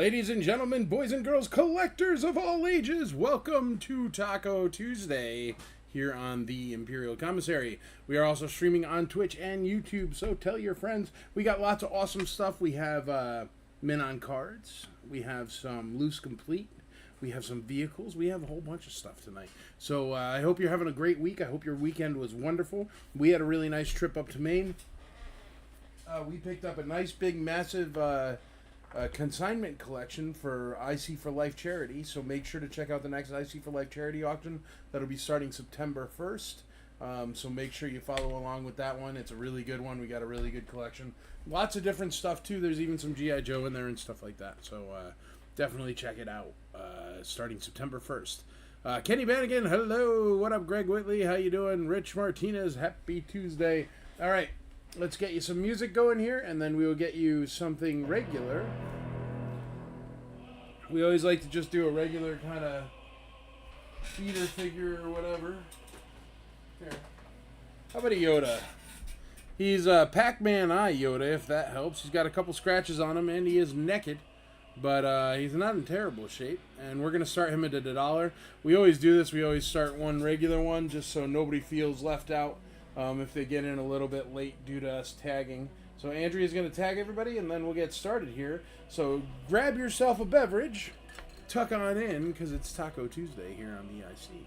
Ladies and gentlemen, boys and girls, collectors of all ages, welcome to Taco Tuesday here on the Imperial Commissary. We are also streaming on Twitch and YouTube, so tell your friends. We got lots of awesome stuff. We have men on cards. We have some loose complete. We have some vehicles. We have a whole bunch of stuff tonight. So I hope you're having a great week. I hope your weekend was wonderful. We had a really nice trip up to Maine. We picked up a nice, big, massive consignment collection for IC for Life charity. So make sure to check out the next IC for Life charity auction. That'll be starting September 1st. So make sure you follow along with that one. It's a really good one. We got a really good collection. Lots of different stuff, too. There's even some G.I. Joe in there and stuff like that. So definitely check it out starting September 1st. Kenny Bannigan, hello. What up, Greg Whitley? How you doing? Rich Martinez, happy Tuesday. All right. Let's get you some music going here, and then we will get you something regular. We always like to just do a regular kind of feeder figure or whatever. Here. How about a Yoda? He's Pac-Man Eye Yoda, if that helps. He's got a couple scratches on him, and he is naked. But he's not in terrible shape. And we're going to start him at $1. We always do this. We always start one regular one just so nobody feels left out. If they get in a little bit late due to us tagging. So Andrea's going to tag everybody, and then we'll get started here. So grab yourself a beverage, tuck on in, because it's Taco Tuesday here on the IC.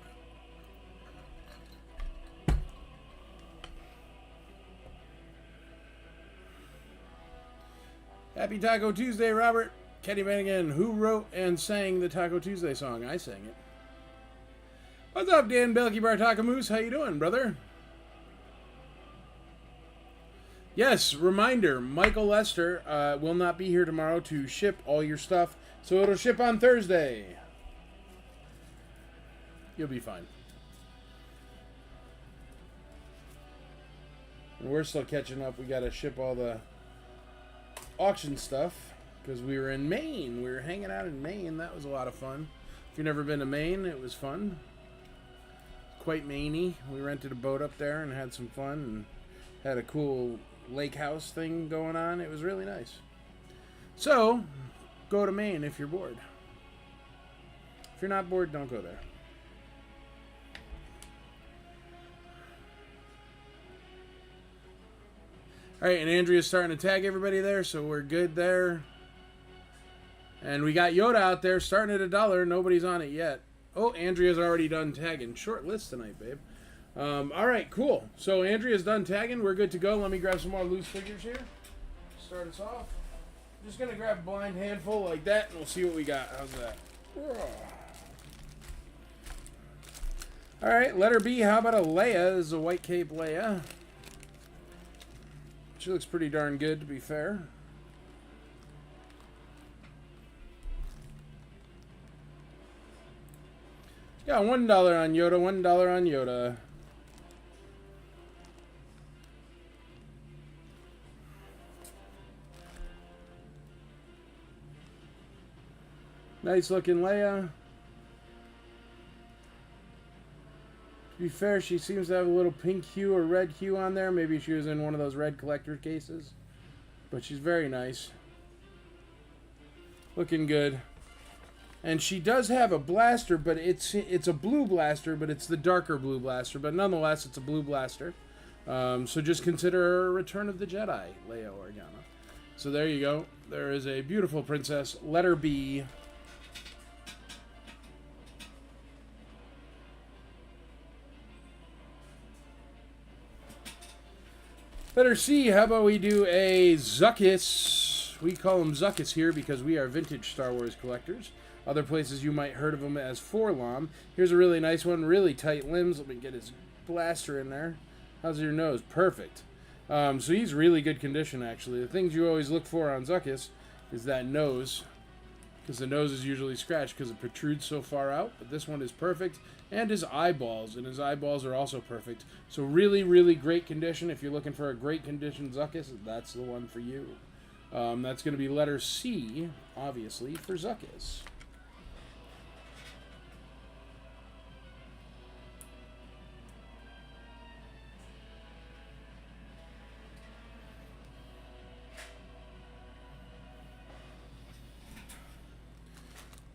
Happy Taco Tuesday, Robert. Kenny Bannigan, who wrote and sang the Taco Tuesday song? I sang it. What's up, Dan Belky Bar Taco Moose? How you doing, brother? Yes, reminder, Michael Lester will not be here tomorrow to ship all your stuff, so it'll ship on Thursday. You'll be fine. And we're still catching up. We got to ship all the auction stuff because we were in Maine. We were hanging out in Maine. That was a lot of fun. If you've never been to Maine, it was fun. Quite Maine-y. We rented a boat up there and had some fun and had a cool lake house thing going on. It was really nice. So, go to Maine if you're bored. If you're not bored, don't go there. Alright, and Andrea's starting to tag everybody there, so we're good there. And we got Yoda out there starting at $1. Nobody's on it yet. Oh, Andrea's already done tagging. Short list tonight, babe. All right, cool. So Andrea's done tagging. We're good to go. Let me grab some more loose figures here. Start us off. I'm just going to grab a blind handful like that, and we'll see what we got. How's that? All right, letter B. How about a Leia? This is a white cape Leia. She looks pretty darn good, to be fair. Got $1 on Yoda, $1 on Yoda. Nice looking Leia. To be fair, she seems to have a little pink hue or red hue on there. Maybe she was in one of those red collector cases. But she's very nice. Looking good. And she does have a blaster, but it's a blue blaster, but it's the darker blue blaster. But nonetheless, it's a blue blaster. So just consider her a Return of the Jedi, Leia Organa. So there you go. There is a beautiful princess. Letter B. Letter C, how about we do a Zuckuss? We call him Zuckuss here because we are vintage Star Wars collectors. Other places you might heard of him as Forlom. Here's a really nice one, really tight limbs. Let me get his blaster in there. How's your nose? Perfect. So he's really good condition, actually. The things you always look for on Zuckuss is that nose, because the nose is usually scratched because it protrudes so far out. But this one is perfect. And his eyeballs, and his eyeballs are also perfect. So really, really great condition. If you're looking for a great condition Zuckuss, that's the one for you. That's going to be letter C, obviously, for Zuckuss.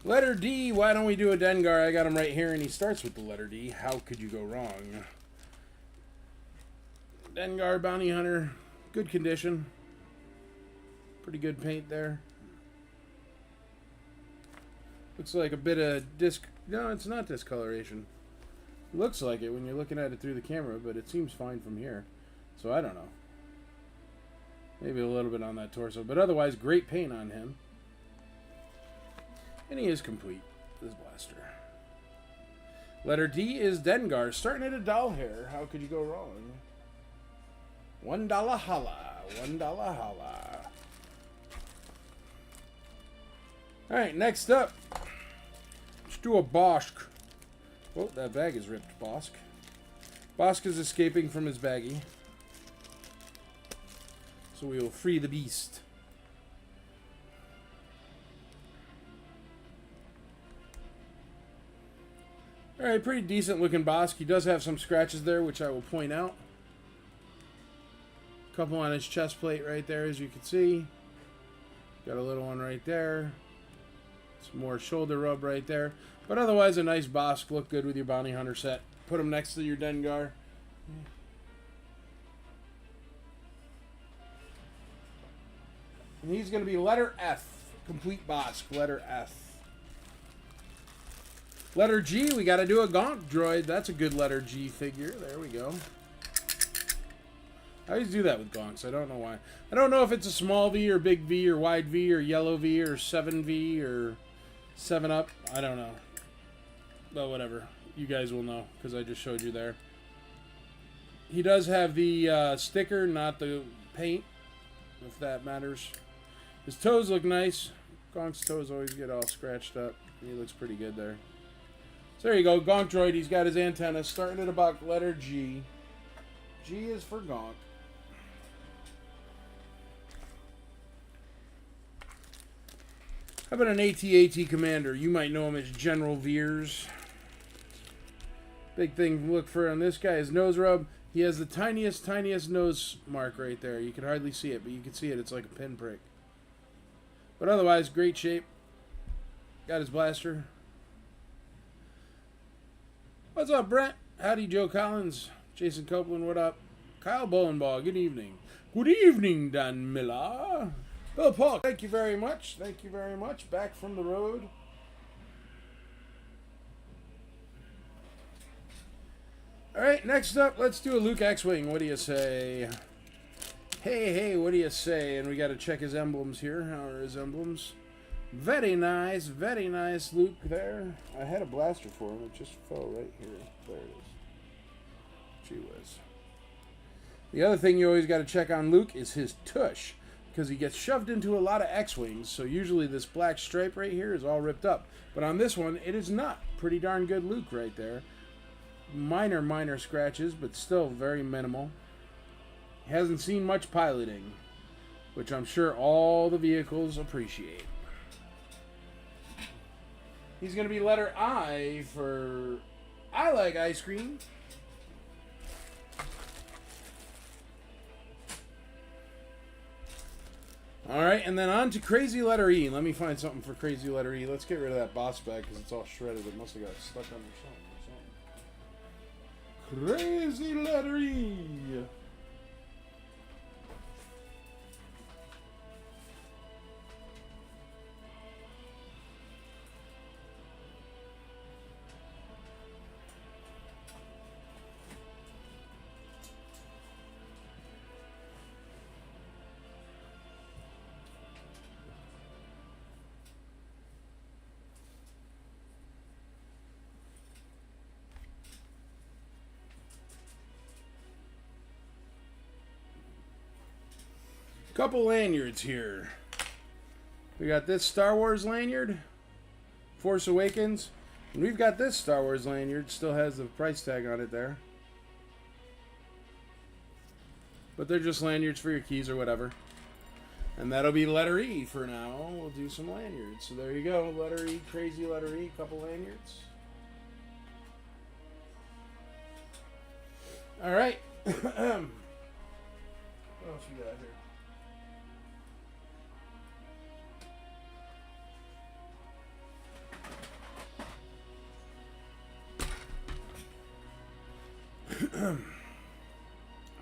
Letter D, why don't we do a Dengar? I got him right here, and he starts with the letter D. How could you go wrong? Dengar, Bounty Hunter, good condition. Pretty good paint there. Looks like a bit of No, it's not discoloration. Looks like it when you're looking at it through the camera, but it seems fine from here. So I don't know. Maybe a little bit on that torso, but otherwise great paint on him. And he is complete, this blaster. Letter D is Dengar, starting at $1 here. How could you go wrong? $1 holla. $1 holla. Alright, next up. Let's do a Bosk. Oh, that bag is ripped, Bosk. Bosk is escaping from his baggie. So we will free the beast. Alright, pretty decent looking Bosk. He does have some scratches there, which I will point out. A couple on his chest plate right there, as you can see. Got a little one right there. Some more shoulder rub right there. But otherwise, a nice Bosk. Look good with your Bounty Hunter set. Put him next to your Dengar. And he's going to be letter F. Complete Bosk. Letter F. Letter G, we got to do a Gonk droid. That's a good letter G figure. There we go. I always do that with Gonks. I don't know why. I don't know if it's a small V or big V or wide V or yellow V or 7V or 7-Up. I don't know. But whatever. You guys will know because I just showed you there. He does have the sticker, not the paint, if that matters. His toes look nice. Gonk's toes always get all scratched up. He looks pretty good there. So there you go, Gonk droid. He's got his antenna starting at about letter G. G is for Gonk. How about an AT-AT commander? You might know him as General Veers. Big thing to look for on this guy is nose rub. He has the tiniest nose mark right there. You can hardly see it, but you can see it. It's like a pinprick. But otherwise, great shape. Got his blaster. What's up, Brent? Howdy, Joe Collins. Jason Copeland, what up? Kyle Bowenball, good evening. Good evening, Dan Miller. Bill Paul, thank you very much. Thank you very much. Back from the road. All right, next up, let's do a Luke X-Wing. What do you say? Hey, what do you say? And we got to check his emblems here. How are his emblems? Very nice Luke there. I had a blaster for him. It just fell right here. There it is. Gee whiz. The other thing you always got to check on Luke is his tush, because he gets shoved into a lot of X-Wings, so usually this black stripe right here is all ripped up. But on this one, it is not. Pretty darn good Luke right there. Minor scratches, but still very minimal. He hasn't seen much piloting, which I'm sure all the vehicles appreciate. He's going to be letter I for I like ice cream. Alright, and then on to crazy letter E. Let me find something for crazy letter E. Let's get rid of that boss bag because it's all shredded. It must have got stuck under something. Crazy letter E. Couple lanyards here. We got this Star Wars lanyard, Force Awakens, and we've got this Star Wars lanyard. Still has the price tag on it there, but they're just lanyards for your keys or whatever. And that'll be letter E for now. We'll do some lanyards. So there you go, letter E, crazy letter E, couple lanyards. All right. What else we got here?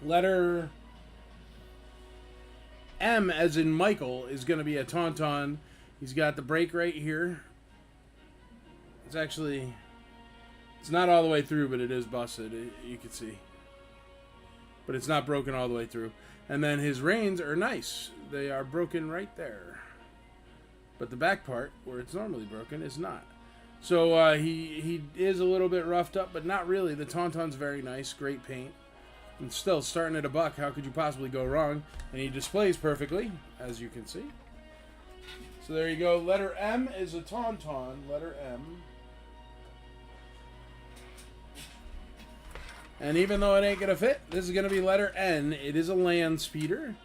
Letter M, as in Michael, is going to be a Tauntaun. He's got the break right here. It's actually... It's not all the way through, but it is busted. You can see. But it's not broken all the way through. And then his reins are nice. They are broken right there. But the back part, where it's normally broken, is not. So he is a little bit roughed up, but not really. The Tauntaun's very nice. Great paint. And still, starting at $1, how could you possibly go wrong? And he displays perfectly, as you can see. So there you go. Letter M is a Tauntaun. Letter M. And even though it ain't going to fit, this is going to be letter N. It is a land speeder.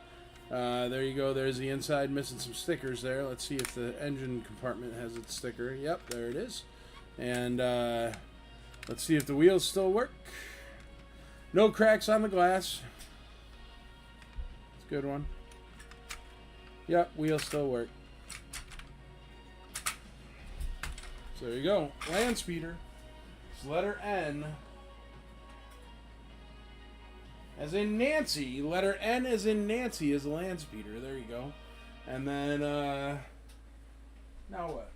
There you go. There's the inside, missing some stickers there. Let's see if the engine compartment has its sticker. Yep, there it is. And let's see if the wheels still work. No cracks on the glass. It's a good one. Yep, wheels still work. So there you go. Land speeder. It's letter N. As in Nancy. Letter N as in Nancy is a land speeder. There you go. And then, now what?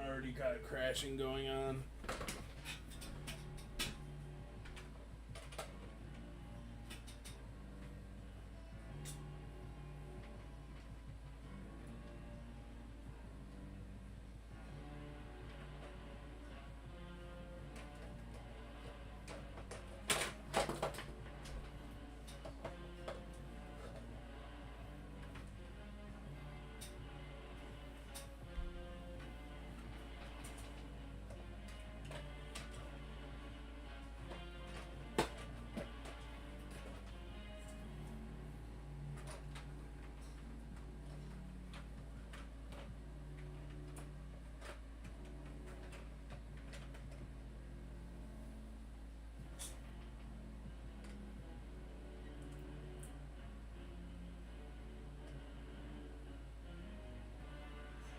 Already got a crashing going on.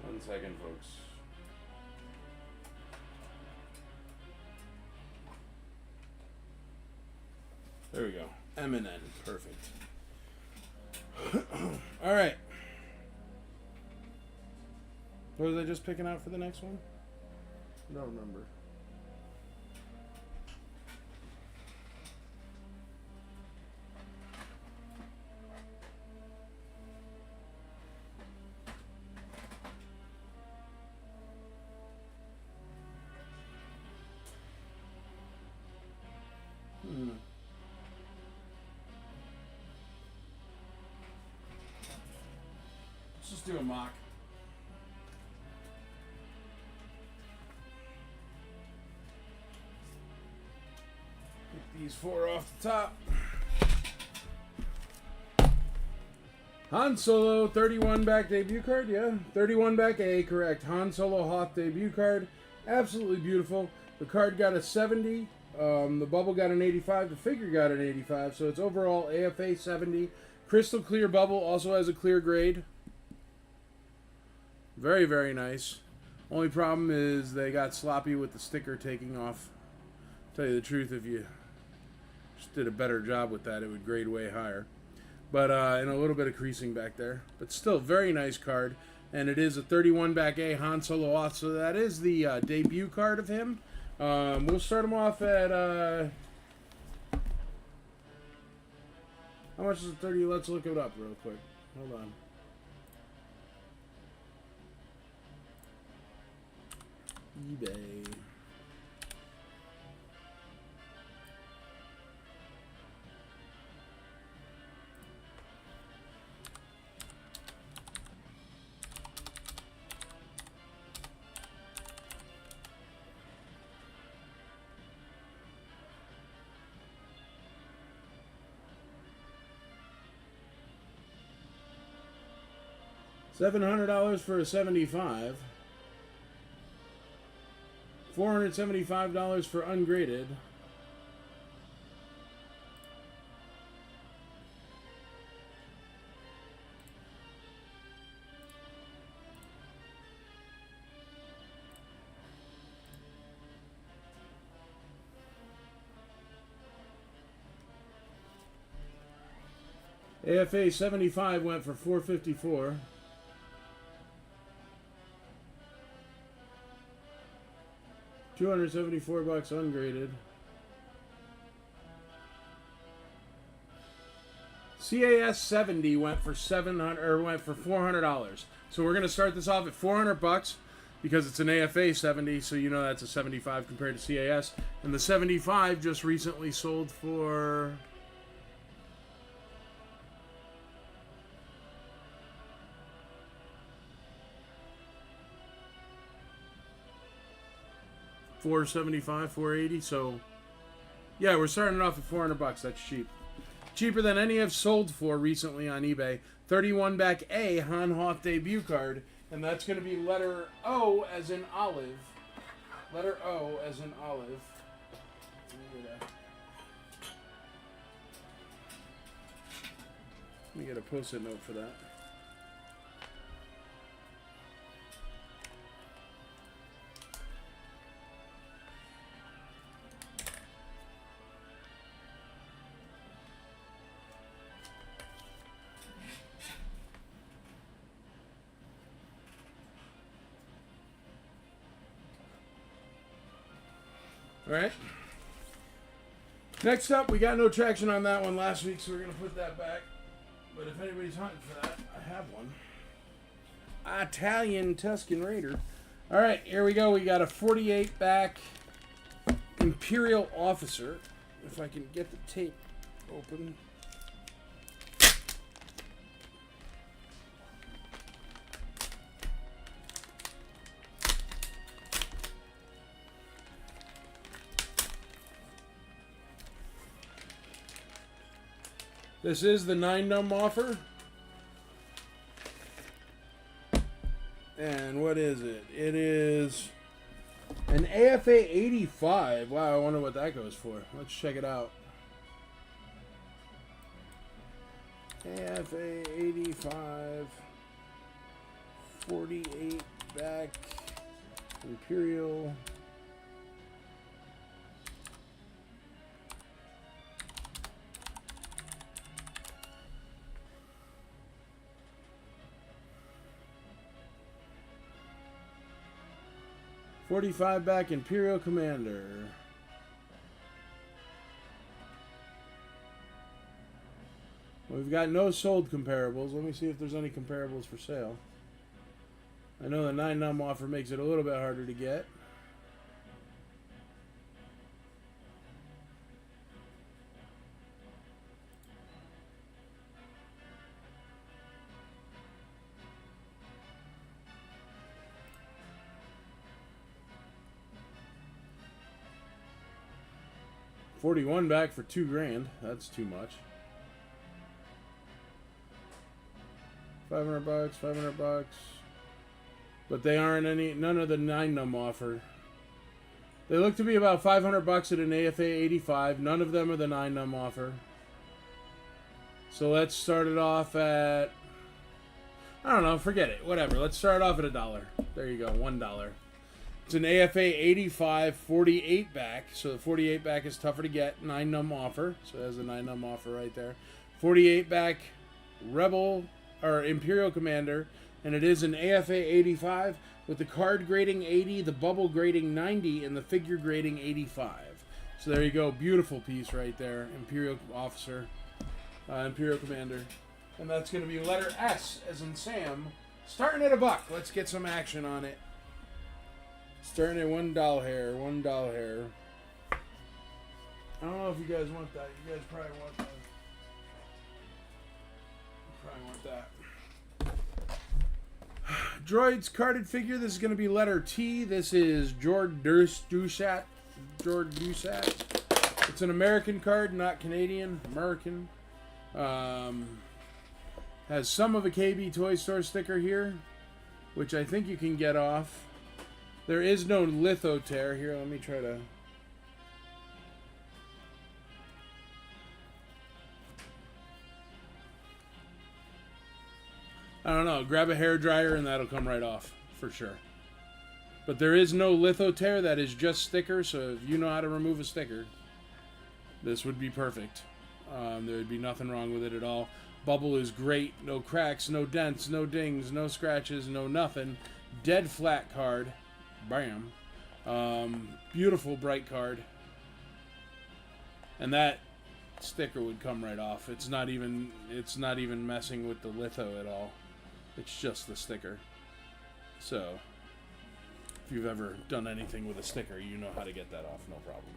One second, folks. There we go. M and N. Perfect. All right. What was I just picking out for the next one? I don't remember. Let's just do a mock. Pick these 4 off the top. Han Solo 31 back debut card, yeah. 31 back A, correct. Han Solo Hoth debut card. Absolutely beautiful. The card got a 70. The bubble got an 85. The figure got an 85. So it's overall AFA 70. Crystal clear bubble. Also has a clear grade. Very, very nice. Only problem is they got sloppy with the sticker taking off. Tell you the truth, if you just did a better job with that, it would grade way higher. But, and a little bit of creasing back there. But still, very nice card. And it is a 31 back A Han Solo Hoth. So that is the debut card of him. We'll start him off at, how much is it? 30? Let's look it up real quick. Hold on. eBay. $700 for a 75. $475 for ungraded. AFA 75 went for $454. $274 ungraded. CAS 70 went for $400. So we're gonna start this off at $400 because it's an AFA 70, so you know that's a 75 compared to CAS. And the 75 just recently sold for $475, $480. So yeah, we're starting off at $400. That's cheap. Cheaper than any I've sold for recently on eBay. 31 back A Han Hoth debut card. And that's going to be letter O as in olive. Letter O as in olive. Let me get a post-it note for that. All right. Next up, we got no traction on that one last week, so we're going to put that back. But if anybody's hunting for that, I have one. Italian Tuscan Raider. All right, here we go. We got a 48 back Imperial Officer. If I can get the tape open. This is the 9-num offer. And what is it? It is an AFA 85. Wow, I wonder what that goes for. Let's check it out. AFA 85. 48 back. Imperial. $45 back Imperial Commander. We've got no sold comparables. Let me see if there's any comparables for sale. I know the 9-num offer makes it a little bit harder to get. $41 back for $2,000. That's too much. $500, $500. But they aren't any. None of the 9-num offer. They look to be about $500 at an AFA 85. None of them are the 9-num offer. So let's start it off at. I don't know. Forget it. Whatever. Let's start off at $1. There you go. $1. It's an AFA 85 48 back, so the 48 back is tougher to get. 9-num offer, so there's a 9-num offer right there. 48 back Rebel or Imperial Commander, and it is an AFA 85 with the card grading 80, the bubble grading 90, and the figure grading 85. So there you go, beautiful piece right there. Imperial Officer, Imperial Commander, and that's going to be letter S as in Sam. Starting at $1. Let's get some action on it. Starting at $1 hair, $1 hair. I don't know if you guys want that. You guys probably want that. You probably want that. Droids carded figure. This is going to be letter T. This is George Dusat. George Dusat. It's an American card, not Canadian. American. Has some of a KB Toy Store sticker here, which I think you can get off. There is no litho tear here. Let me try to. I don't know. Grab a hair dryer and that'll come right off for sure. But there is no litho tear. That is just sticker. So if you know how to remove a sticker, this would be perfect. There would be nothing wrong with it at all. Bubble is great. No cracks, no dents, no dings, no scratches, no nothing. Dead flat card. Bam. Beautiful bright card. And that sticker would come right off. It's not even messing with the litho at all. It's just the sticker. So if you've ever done anything with a sticker, you know how to get that off, no problem.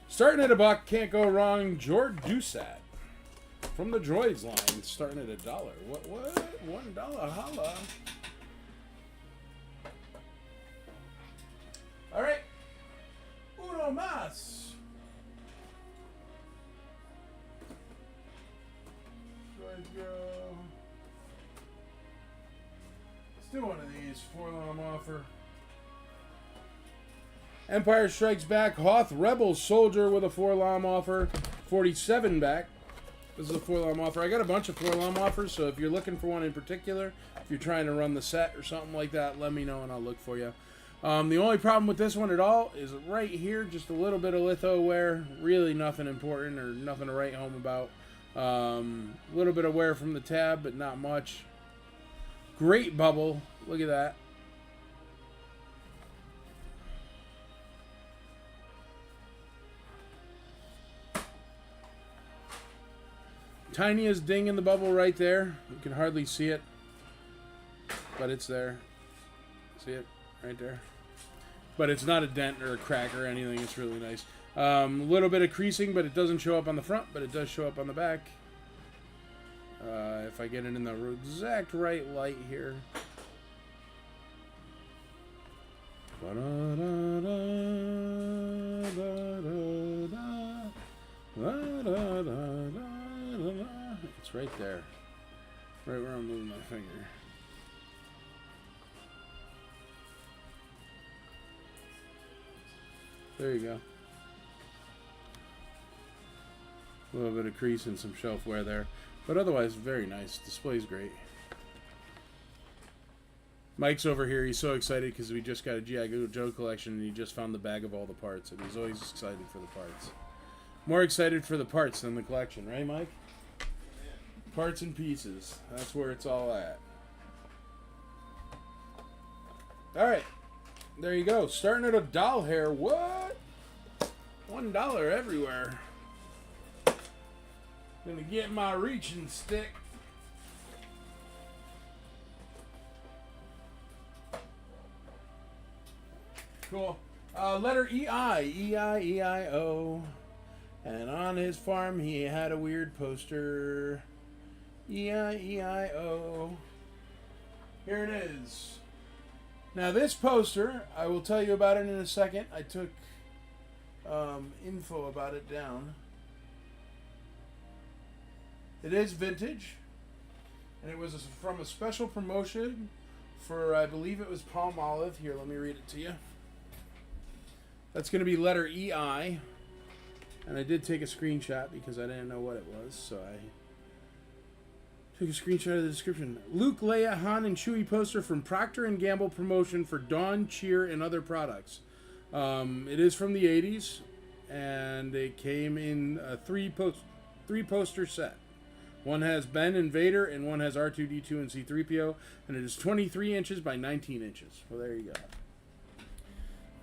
Starting at $1, can't go wrong. Jord Dusat from the Droids line, starting at $1. What? $1, holla. All right, uno más. Let's go. Let's do one of these. 4-lam offer. Empire Strikes Back, Hoth Rebel Soldier with a 4-lam offer. 47 back. This is a 4-lam offer. I got a bunch of 4-lam offers, so if you're looking for one in particular, if you're trying to run the set or something like that, let me know and I'll look for you. The only problem with this one at all is right here, just a little bit of litho wear. Really nothing important or nothing to write home about. A little bit of wear from the tab, but not much. Great bubble. Look at that. Tiniest ding in the bubble right there. You can hardly see it, but it's there. See it right there? But it's not a dent or a crack or anything. It's really nice. A little bit of creasing, but it doesn't show up on the front, but it does show up on the back. If I get it in the exact right light here. It's right there. Right where I'm moving my finger. There you go. A little bit of crease and some shelf wear there. But otherwise, very nice. Display's great. Mike's over here. He's so excited because we just got a G.I. Joe collection and he just found the bag of all the parts. And he's always excited for the parts. More excited for the parts than the collection, right, Mike? Parts and pieces. That's where it's all at. Alright. There you go. Starting at $1 here. What? $1 everywhere. Gonna get my reaching stick. Cool. Letter E-I. E-I, E-I-O. And on his farm he had a weird poster. E-I, E-I-O. Here it is. Now this poster, I will tell you about it in a second. I took info about it down. It is vintage. And it was from a special promotion for, I believe it was Palmolive. Here, let me read it to you. That's going to be letter E-I. And I did take a screenshot because I didn't know what it was. So I took a screenshot of the description. Luke, Leia, Han, and Chewie poster from Procter & Gamble promotion for Dawn, Cheer, and other products. It is from the 80s. And it came in a three poster set. One has Ben and Vader, and one has R2-D2 and C-3PO, and it is 23 inches by 19 inches. Well, there you go.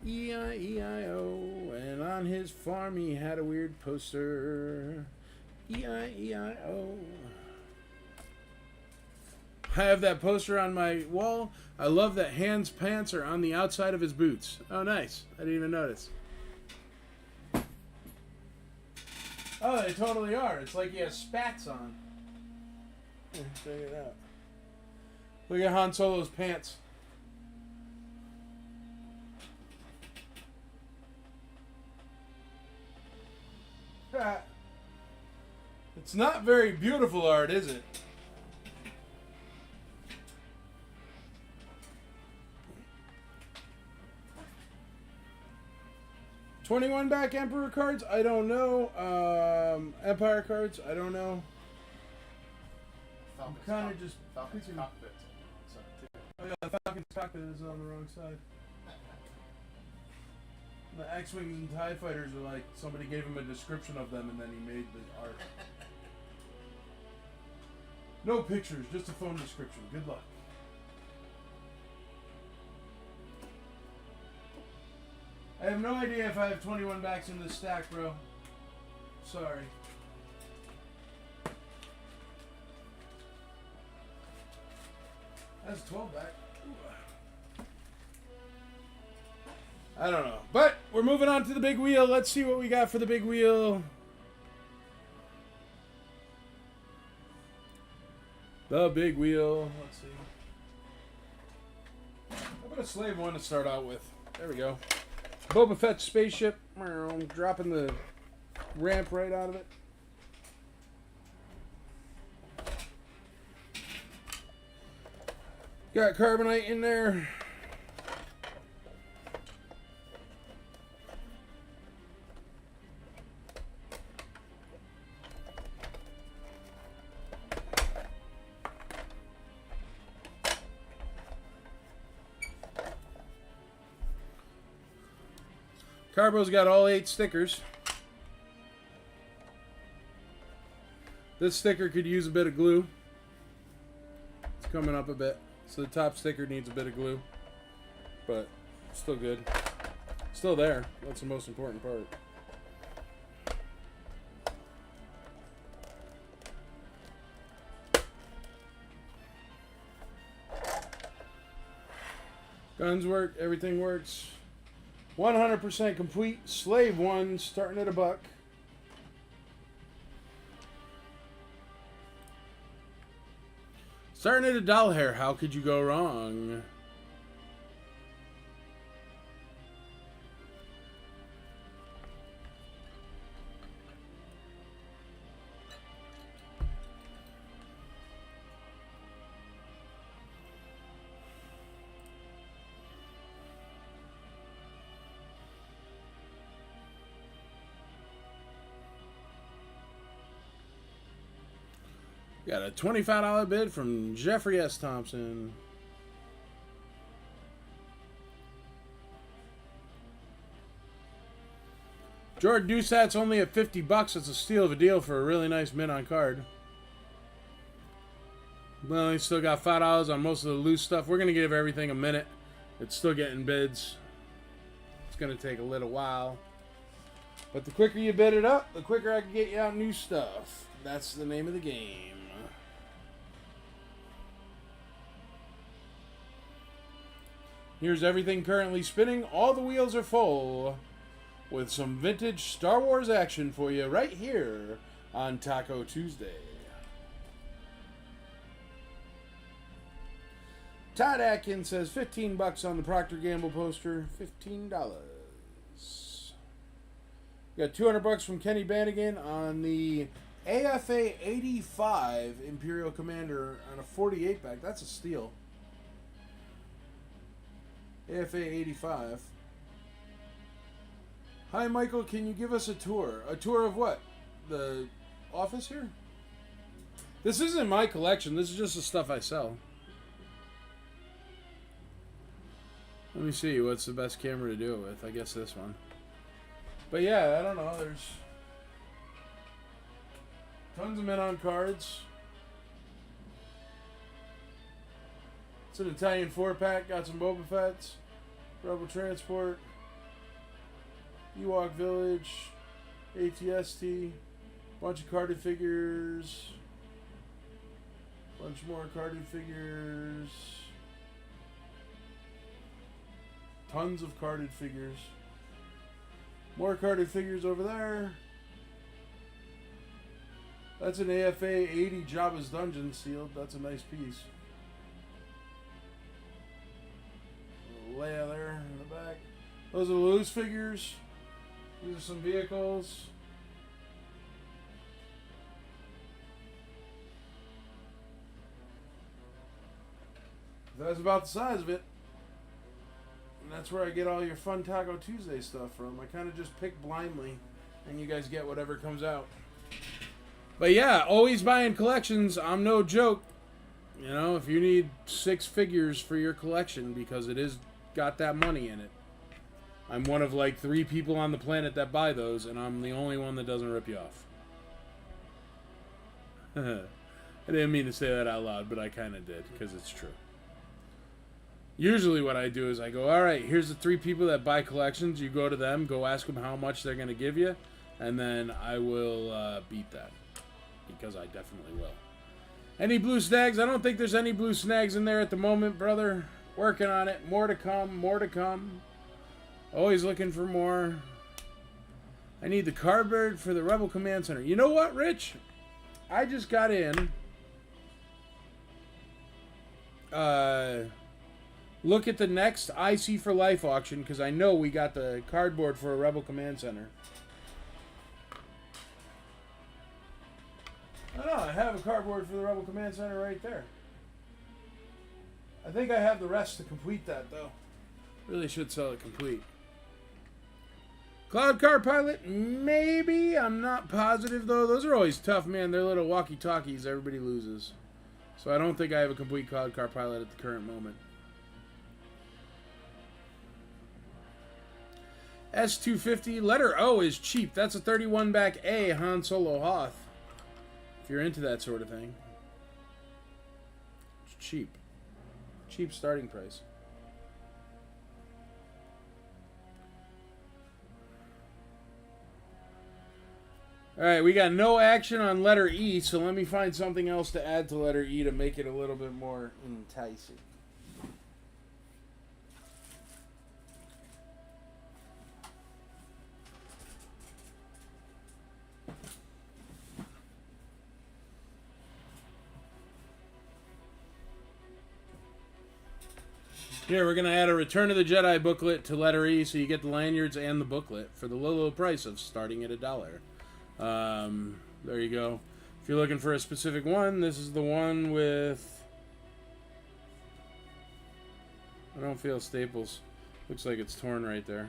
E-I-E-I-O, and on his farm he had a weird poster. E-I-E-I-O. I have that poster on my wall. I love that Han's pants are on the outside of his boots. Oh, nice. I didn't even notice. Oh, they totally are. It's like he has spats on. Here, check it out. Look at Han Solo's pants. It's not very beautiful art, is it? $21 back Emperor cards? I don't know. Empire cards? I don't know. I'm kind of just... Falcon's cockpit's on the wrong side, too. Oh yeah, the Falcon's cockpit is on the wrong side. The X-Wings and TIE Fighters are like, somebody gave him a description of them and then he made the art. No pictures, just a phone description. Good luck. I have no idea if I have 21 backs in this stack, bro. Sorry. That's 12 back. Ooh. I don't know. But we're moving on to the big wheel. Let's see what we got for the big wheel. The big wheel. Let's see. How about a slave one to start out with? There we go. Boba Fett spaceship. Dropping the ramp right out of it. Got carbonite in there. Carbo's got all 8 stickers. This sticker could use a bit of glue. It's coming up a bit. So the top sticker needs a bit of glue. But still good. Still there. That's the most important part. Guns work. Everything works. 100% complete. Slave one starting at $1. Starting at $1. How could you go wrong? Got a $25 bid from Jeffrey S. Thompson. Jordan Doucette's only at $50. It's a steal of a deal for a really nice mint on card. Well, he's still got $5 on most of the loose stuff. We're going to give everything a minute. It's still getting bids. It's going to take a little while. But the quicker you bid it up, the quicker I can get you out new stuff. That's the name of the game. Here's everything currently spinning. All the wheels are full with some vintage Star Wars action for you right here on Taco Tuesday. Todd Atkins says $15 on the Procter & Gamble poster. $15. Got $200 from Kenny Bannigan on the AFA 85 Imperial Commander on a 48 pack. That's a steal. AFA 85. Hi, Michael. Can you give us a tour? A tour of what? The office here? This isn't my collection. This is just the stuff I sell. Let me see. What's the best camera to do it with? I guess this one. But yeah, I don't know. There's tons of men on cards. It's an Italian 4-pack. Got some Boba Fett's. Rebel Transport. Ewok Village. ATST. Bunch of carded figures. Bunch more carded figures. Tons of carded figures. More carded figures over there. That's an AFA 80 Jabba's Dungeon sealed. That's a nice piece. Leia there in the back. Those are the loose figures. These are some vehicles. That's about the size of it. And that's where I get all your fun Taco Tuesday stuff from. I kind of just pick blindly, and you guys get whatever comes out. But yeah, always buying collections. I'm no joke. You know, if you need 6 figures for your collection because it is got that money in it. I'm one of like 3 people on the planet that buy those, and I'm the only one that doesn't rip you off. I didn't mean to say that out loud, but I kind of did, because it's true. Usually what I do is I go, all right, here's the 3 people that buy collections. You go to them, go ask them how much they're going to give you, and then I will beat that, because I definitely will. Any blue snags? I don't think there's any blue snags in there at the moment, brother. Working on it. More to come, more to come. Always looking for more. I need the cardboard for the Rebel Command Center. You know what, Rich? I just got in. Look at the next IC for Life auction, because I know we got the cardboard for a Rebel Command Center. I know, I have a cardboard for the Rebel Command Center right there. I think I have the rest to complete that, though. Really should sell it complete. Cloud Car Pilot? Maybe. I'm not positive, though. Those are always tough, man. They're little walkie-talkies. Everybody loses. So I don't think I have a complete Cloud Car Pilot at the current moment. S250. Letter O is cheap. That's a 31 back A Han Solo Hoth. If you're into that sort of thing. It's cheap. Cheap starting price. Alright, we got no action on letter E, so let me find something else to add to letter E to make it a little bit more enticing. Here, we're going to add a Return of the Jedi booklet to letter E, so you get the lanyards and the booklet for the low, low price of starting at $1. There you go. If you're looking for a specific one, this is the one with... I don't feel staples. Looks like it's torn right there.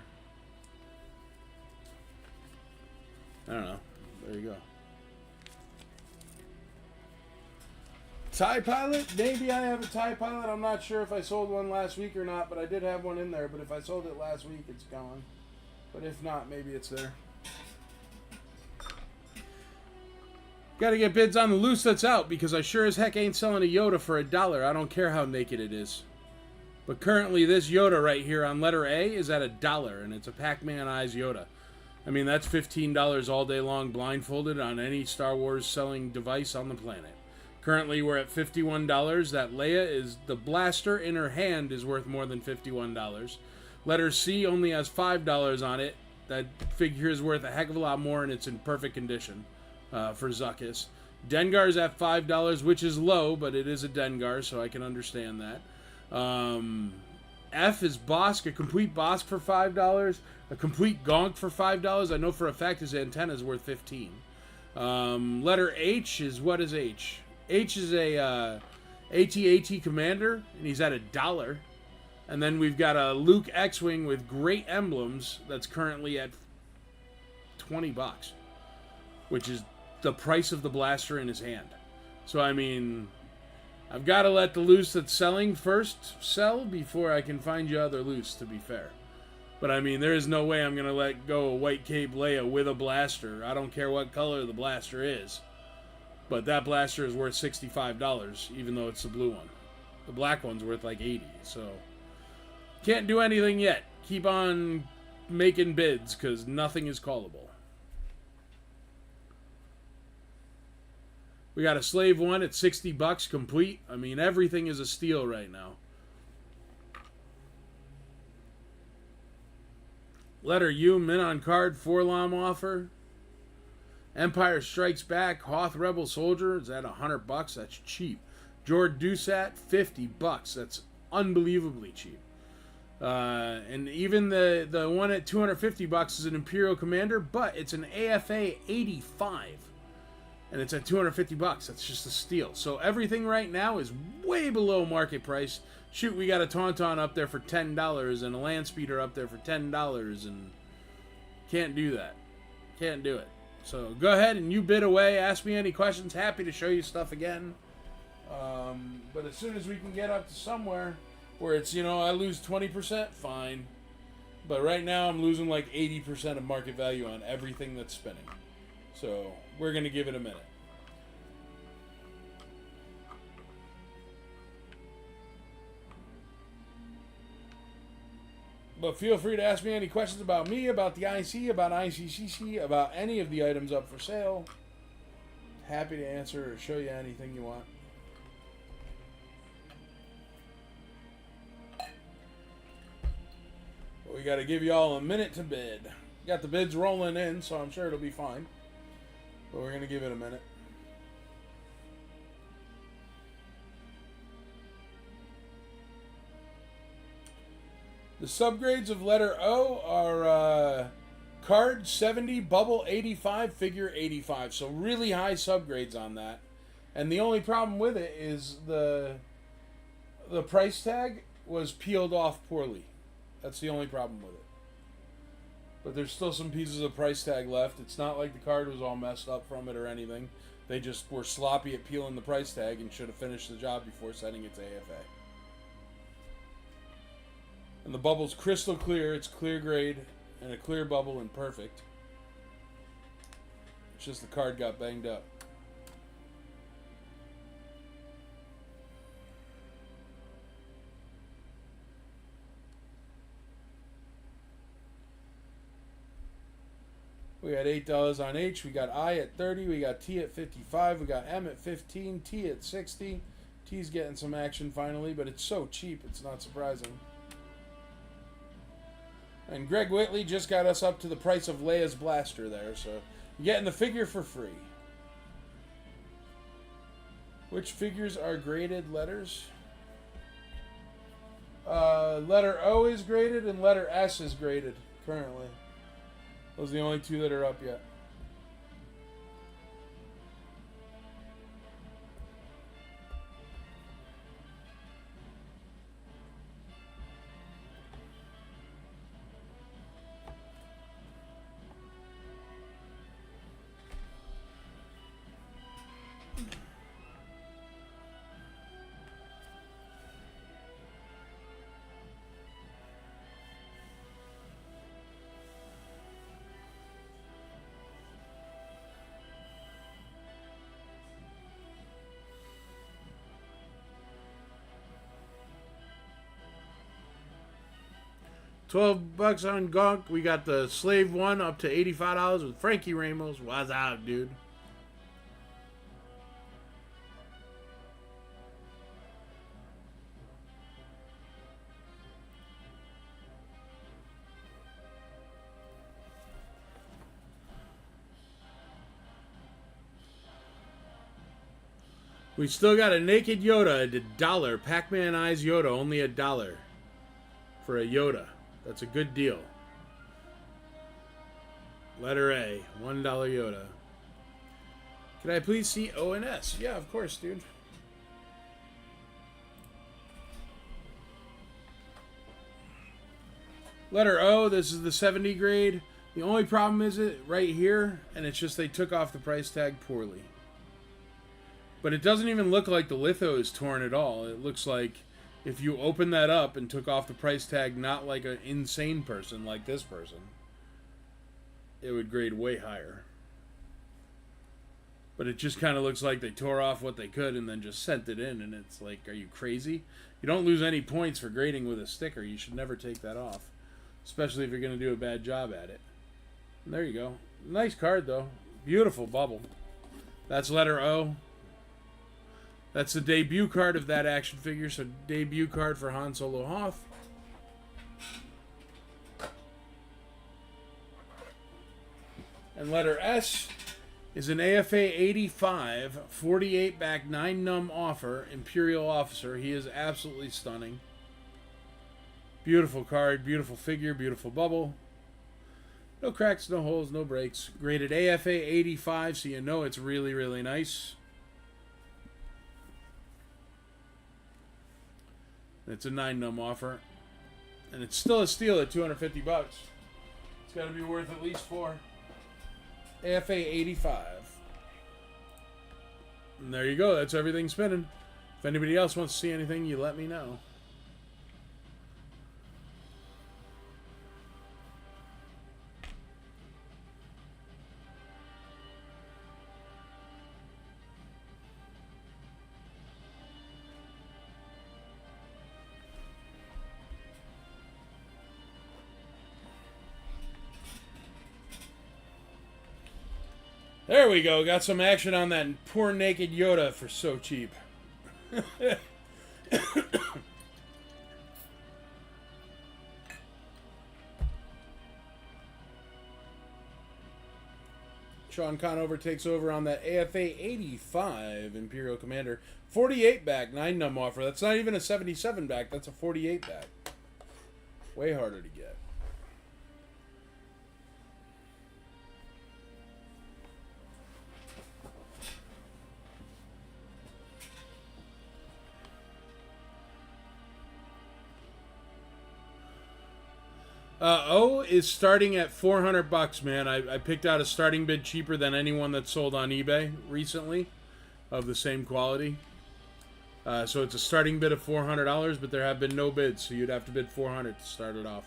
I don't know. There you go. TIE Pilot? Maybe I have a TIE Pilot. I'm not sure if I sold one last week or not, but I did have one in there. But if I sold it last week, it's gone. But if not, maybe it's there. Got to get bids on the loose that's out, because I sure as heck ain't selling a Yoda for $1. I don't care how naked it is. But currently, this Yoda right here on letter A is at $1, and it's a Pac-Man Eyes Yoda. I mean, that's $15 all day long blindfolded on any Star Wars selling device on the planet. Currently, we're at $51. That Leia is the blaster in her hand is worth more than $51. Letter C only has $5 on it. That figure is worth a heck of a lot more, and it's in perfect condition for Zuckuss. Dengar's at $5, which is low, but it is a Dengar, so I can understand that. F is Bosk, a complete Bosk for $5. A complete Gonk for $5. I know for a fact his antenna is worth $15. Letter H is, what is H? H is a AT-AT Commander, and he's at $1. And then we've got a Luke X-Wing with great emblems that's currently at $20, which is the price of the blaster in his hand. So, I mean, I've got to let the loose that's selling first sell before I can find you other loose, to be fair. But, I mean, there is no way I'm going to let go a White Cape Leia with a blaster. I don't care what color the blaster is. But that blaster is worth $65, even though it's the blue one. The black one's worth like $80, so... Can't do anything yet. Keep on making bids, because nothing is callable. We got a Slave one at $60 complete. I mean, everything is a steal right now. Letter U, Min on card, 4-LOM offer. Empire Strikes Back, Hoth Rebel Soldier is at $100. That's cheap. Jord Dusat, $50. That's unbelievably cheap. And even the one at $250 is an Imperial Commander, but it's an AFA 85. And it's at $250. That's just a steal. So everything right now is way below market price. Shoot, we got a Tauntaun up there for $10 and a Landspeeder up there for $10, and can't do that. Can't do it. So go ahead and you bid away. Ask me any questions. Happy to show you stuff again. But as soon as we can get up to somewhere where it's, I lose 20%, fine. But right now I'm losing like 80% of market value on everything that's spinning. So we're going to give it a minute. But feel free to ask me any questions about me, about the IC, about ICCC, about any of the items up for sale. Happy to answer or show you anything you want. But we got to give you all a minute to bid. Got the bids rolling in, so I'm sure it'll be fine. But we're going to give it a minute. The subgrades of letter O are card 70, bubble 85, figure 85. So really high subgrades on that. And the only problem with it is the price tag was peeled off poorly. That's the only problem with it. But there's still some pieces of price tag left. It's not like the card was all messed up from it or anything. They just were sloppy at peeling the price tag and should have finished the job before sending it to AFA. And the bubble's crystal clear. It's clear grade and a clear bubble and perfect. It's just the card got banged up. We got $8 on H. We got I at 30. We got T at 55. We got M at 15. T at 60. T's getting some action finally, but it's so cheap, it's not surprising. And Greg Whitley just got us up to the price of Leia's blaster there, so you're getting the figure for free. Which figures are graded letters? Letter O is graded and letter S is graded currently. Those are the only two that are up yet. $12 on Gunk. We got the Slave 1 up to $85 with Frankie Ramos. What's up, dude? We still got a naked Yoda at $1. Pac-Man Eyes Yoda, only $1 for a Yoda. That's a good deal. Letter A, $1 Yoda. Can I please see O and S? Yeah, of course, dude. Letter O, this is the 70 grade. The only problem is it right here, and it's just they took off the price tag poorly. But it doesn't even look like the litho is torn at all. It looks like if you open that up and took off the price tag, not like an insane person like this person, it would grade way higher. But it just kind of looks like they tore off what they could and then just sent it in, and it's like, are you crazy? You don't lose any points for grading with a sticker. You should never take that off, especially if you're going to do a bad job at it. And there you go. Nice card, though. Beautiful bubble. That's letter O. That's the debut card of that action figure, so debut card for Han Solo Hoth. And letter S is an AFA 85, 48 back, 9 num offer, Imperial Officer. He is absolutely stunning. Beautiful card, beautiful figure, beautiful bubble. No cracks, no holes, no breaks. Graded AFA 85, so you know it's really, really nice. It's a 9 num offer. And it's still a steal at $250. It's got to be worth at least $4. AFA 85. And there you go. That's everything spinning. If anybody else wants to see anything, you let me know. There we go. Got some action on that poor naked Yoda for so cheap. Sean Conover takes over on that AFA 85 Imperial Commander. 48 back, 9-num offer. That's not even a 77 back. That's a 48 back. Way harder to get. O is starting at $400, man. I picked out a starting bid cheaper than anyone that's sold on eBay recently of the same quality. So it's a starting bid of $400, but there have been no bids, so you'd have to bid $400 to start it off.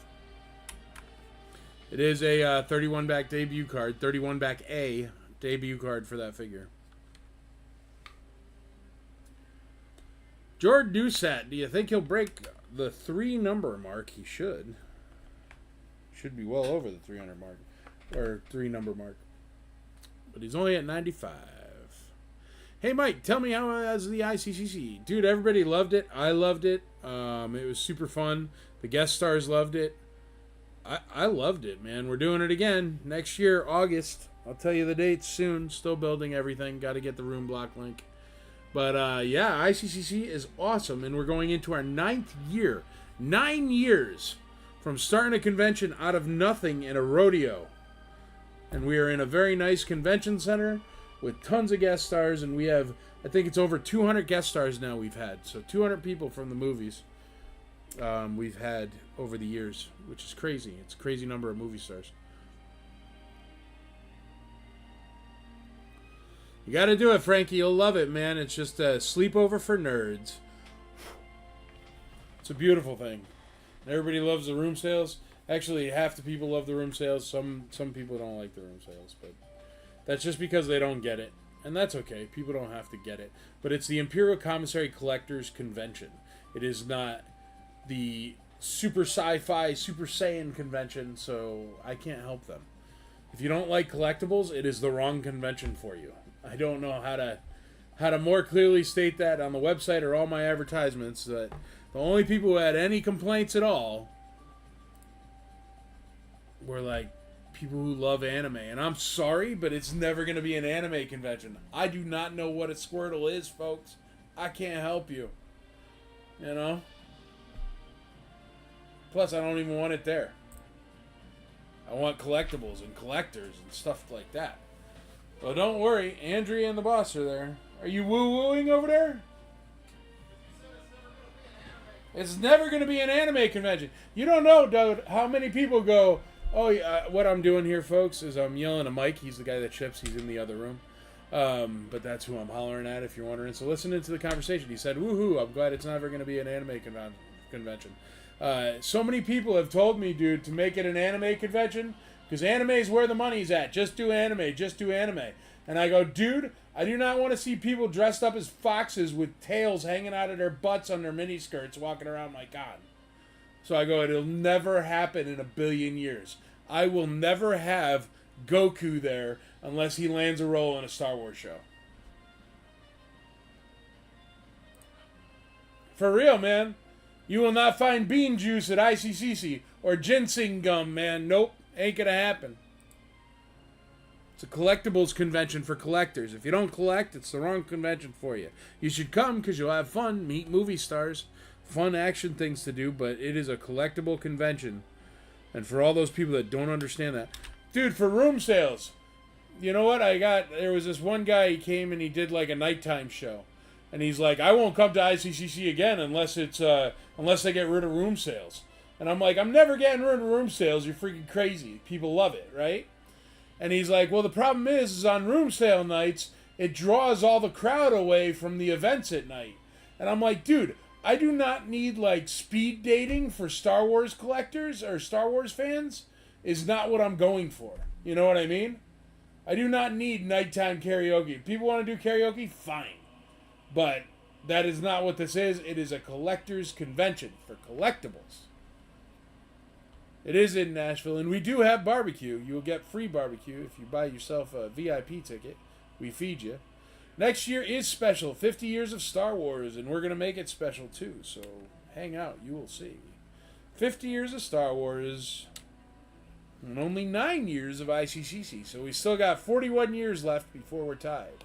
It is a 31 back debut card, 31 back A debut card for that figure. Jordan Doucette, do you think he'll break the 3-number mark? He should. Should be well over the 300 mark, or 3-number mark. But he's only at 95. Hey, Mike, tell me how was the ICCC? Dude, everybody loved it. I loved it. It was super fun. The guest stars loved it. I loved it, man. We're doing it again next year, August. I'll tell you the dates soon. Still building everything. Got to get the room block link. But, yeah, ICCC is awesome, and we're going into our 9th year. 9 years from starting a convention out of nothing in a rodeo. And we are in a very nice convention center with tons of guest stars, and we have, I think it's over 200 guest stars now we've had. So 200 people from the movies we've had over the years, which is crazy. It's a crazy number of movie stars. You got to do it, Frankie. You'll love it, man. It's just a sleepover for nerds. It's a beautiful thing. Everybody loves the room sales. Actually, half the people love the room sales. Some people don't like the room sales, but that's just because they don't get it. And that's okay. People don't have to get it. But it's the Imperial Commissary Collectors Convention. It is not the Super Sci-Fi, Super Saiyan convention, so I can't help them. If you don't like collectibles, it is the wrong convention for you. I don't know how to more clearly state that on the website or all my advertisements, that the only people who had any complaints at all were like people who love anime. And I'm sorry, but it's never going to be an anime convention. I do not know what a Squirtle is, folks. I can't help you. You know? Plus, I don't even want it there. I want collectibles and collectors and stuff like that. Well, don't worry. Andrea and the boss are there. Are you woo-wooing over there? It's never going to be an anime convention. You don't know, dude, how many people go, oh, yeah, what I'm doing here, folks, is I'm yelling at Mike. He's the guy that ships. He's in the other room. But that's who I'm hollering at, if you're wondering. So listen into the conversation. He said, woohoo, I'm glad it's never going to be an anime convention. So many people have told me, dude, to make it an anime convention, because anime is where the money's at. Just do anime. Just do anime. And I go, dude, I do not want to see people dressed up as foxes with tails hanging out of their butts on their miniskirts walking around my con. So I go, it'll never happen in a billion years. I will never have Goku there unless he lands a role in a Star Wars show. For real, man. You will not find bean juice at ICCC or ginseng gum, man. Nope. Ain't gonna happen. It's a collectibles convention for collectors. If you don't collect, it's the wrong convention for you. You should come because you'll have fun, meet movie stars, fun action things to do, but it is a collectible convention. And for all those people that don't understand that, dude, for room sales, you know what? There was this one guy, he came and he did like a nighttime show. And he's like, I won't come to ICCC again unless they get rid of room sales. And I'm like, I'm never getting rid of room sales. You're freaking crazy. People love it, right? And he's like, well, the problem is on room sale nights, it draws all the crowd away from the events at night. And I'm like, dude, I do not need like speed dating for Star Wars collectors or Star Wars fans is not what I'm going for. You know what I mean? I do not need nighttime karaoke. If people want to do karaoke, fine. But that is not what this is. It is a collector's convention for collectibles. It is in Nashville, and we do have barbecue. You'll get free barbecue if you buy yourself a VIP ticket. We feed you. Next year is special, 50 years of Star Wars, and we're going to make it special too, so hang out, you will see. 50 years of Star Wars, and only 9 years of ICCC, so we still got 41 years left before we're tied.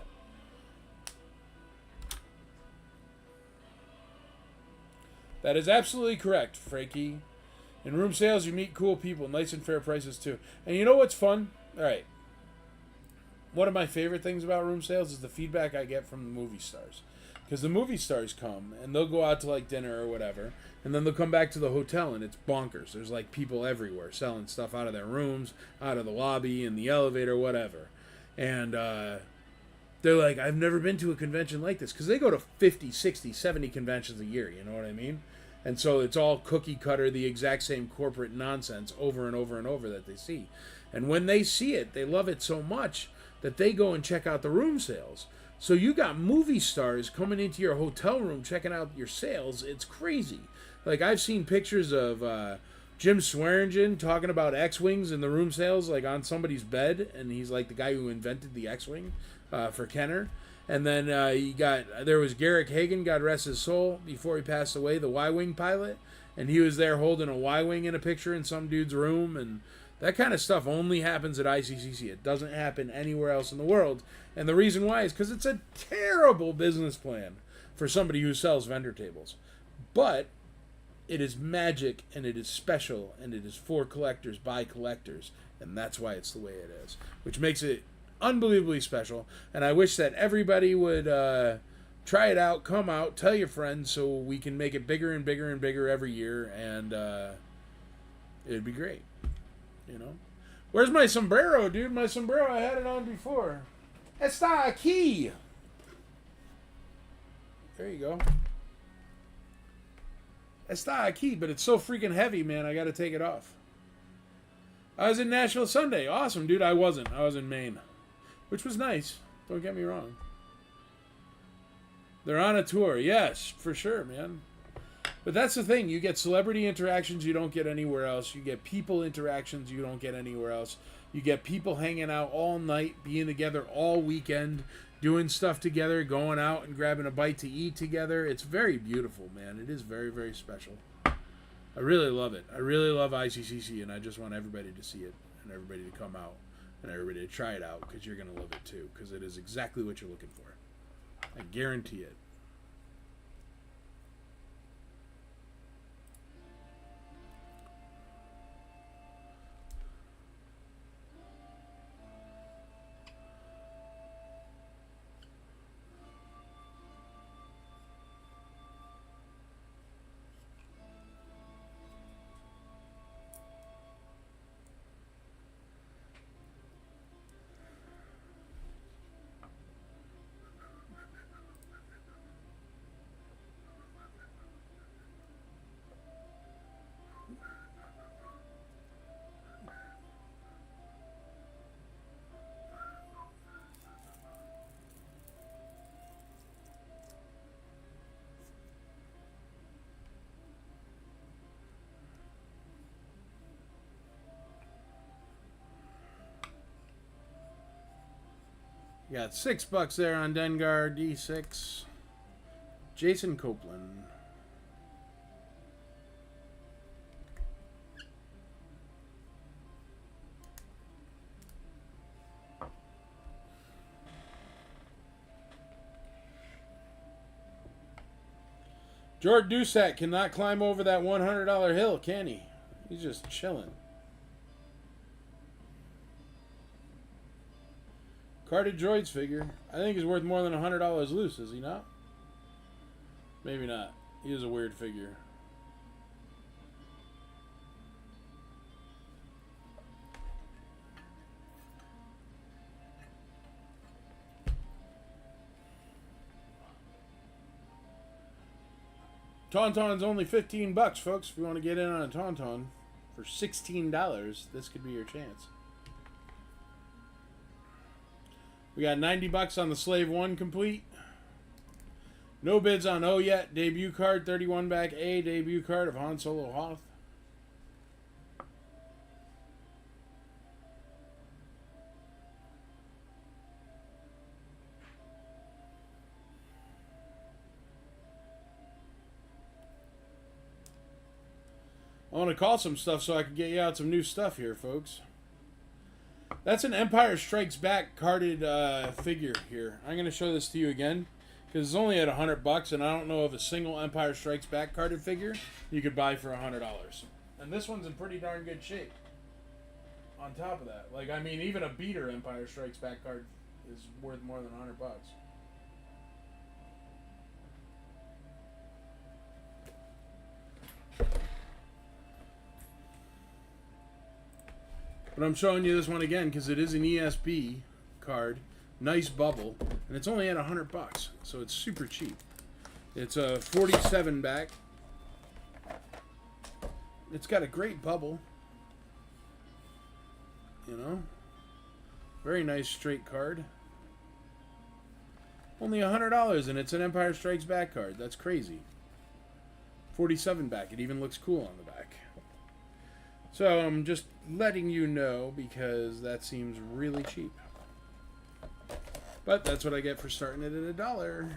That is absolutely correct, Frankie. In room sales, you meet cool people, nice and fair prices too. And you know what's fun? All right. One of my favorite things about room sales is the feedback I get from the movie stars. Because the movie stars come, and they'll go out to like dinner or whatever, and then they'll come back to the hotel, and it's bonkers. There's like people everywhere selling stuff out of their rooms, out of the lobby, in the elevator, whatever. And they're like, I've never been to a convention like this. Because they go to 50, 60, 70 conventions a year, you know what I mean? And so it's all cookie cutter, the exact same corporate nonsense over and over and over that they see. And when they see it, they love it so much that they go and check out the room sales. So you got movie stars coming into your hotel room checking out your sales. It's crazy. Like, I've seen pictures of Jim Swearingen talking about X-Wings in the room sales, like on somebody's bed, and he's like the guy who invented the X-Wing for Kenner. And then there was Garrick Hagan, God rest his soul, before he passed away, the Y-Wing pilot. And he was there holding a Y-Wing in a picture in some dude's room. And that kind of stuff only happens at ICCC. It doesn't happen anywhere else in the world. And the reason why is because it's a terrible business plan for somebody who sells vendor tables. But it is magic, and it is special, and it is for collectors by collectors. And that's why it's the way it is, which makes it unbelievably special. And I wish that everybody would try it out, come out, tell your friends, so we can make it bigger and bigger and bigger every year, and it'd be great, you know. Where's my sombrero, dude? My sombrero, I had it on before. Está aquí. There you go. Está aquí, but it's so freaking heavy, man. I got to take it off. I was in Nashville Sunday. Awesome, dude. I wasn't. I was in Maine. Which was nice. Don't get me wrong. They're on a tour. Yes, for sure, man. But that's the thing. You get celebrity interactions you don't get anywhere else. You get people interactions you don't get anywhere else. You get people hanging out all night, being together all weekend, doing stuff together, going out and grabbing a bite to eat together. It's very beautiful, man. It is very, very special. I really love it. I really love ICCC, and I just want everybody to see it and everybody to come out. And everybody to try it out, because you're going to love it too, because it is exactly what you're looking for. I guarantee it. You got $6 there on Dengar D6. Jason Copeland. George Dusack cannot climb over that $100 hill, can he? He's just chilling. Carded Droids figure. I think he's worth more than $100 loose, is he not? Maybe not. He is a weird figure. Tauntaun's only $15, folks. If you want to get in on a Tauntaun for $16, this could be your chance. We got $90 on the Slave 1 complete. No bids on O yet. Debut card, 31 back A. Debut card of Han Solo Hoth. I want to call some stuff so I can get you out some new stuff here, folks. That's an Empire Strikes Back carded figure here. I'm going to show this to you again because it's only at $100, and I don't know of a single Empire Strikes Back carded figure you could buy for $100. And this one's in pretty darn good shape. On top of that, like, I mean, even a beater Empire Strikes Back card is worth more than $100. But I'm showing you this one again because it is an ESB card, nice bubble, and it's only at $100, so it's super cheap. It's a 47 back. It's got a great bubble, you know, very nice straight card. Only $100, and it's an Empire Strikes Back card. That's crazy. 47 back. It even looks cool on the back. So I'm just letting you know because that seems really cheap. But that's what I get for starting it at $1.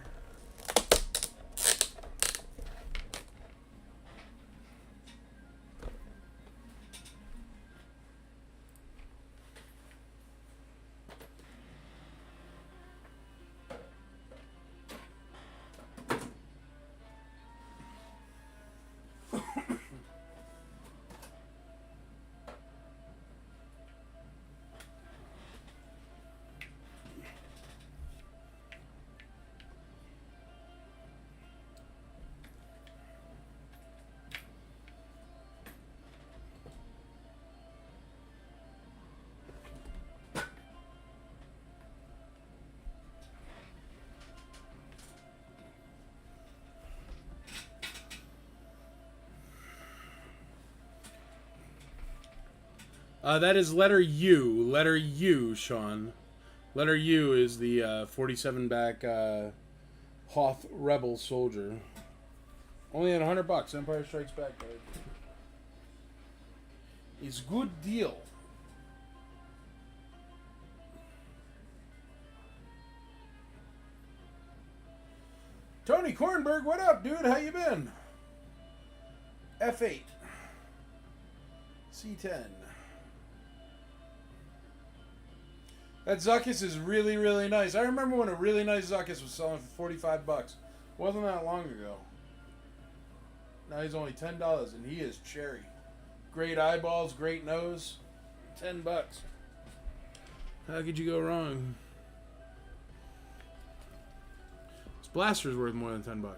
That is letter U. Letter U, Sean. Letter U is the 47 back Hoth Rebel Soldier. Only at $100. Empire Strikes Back card. It's good deal. Tony Kornberg, what up, dude? How you been? F8. C10. That Zuckuss is really, really nice. I remember when a really nice Zuckuss was selling for $45. Wasn't that long ago. Now he's only $10, and he is cherry. Great eyeballs, great nose. $10. How could you go wrong? This blaster's worth more than $10.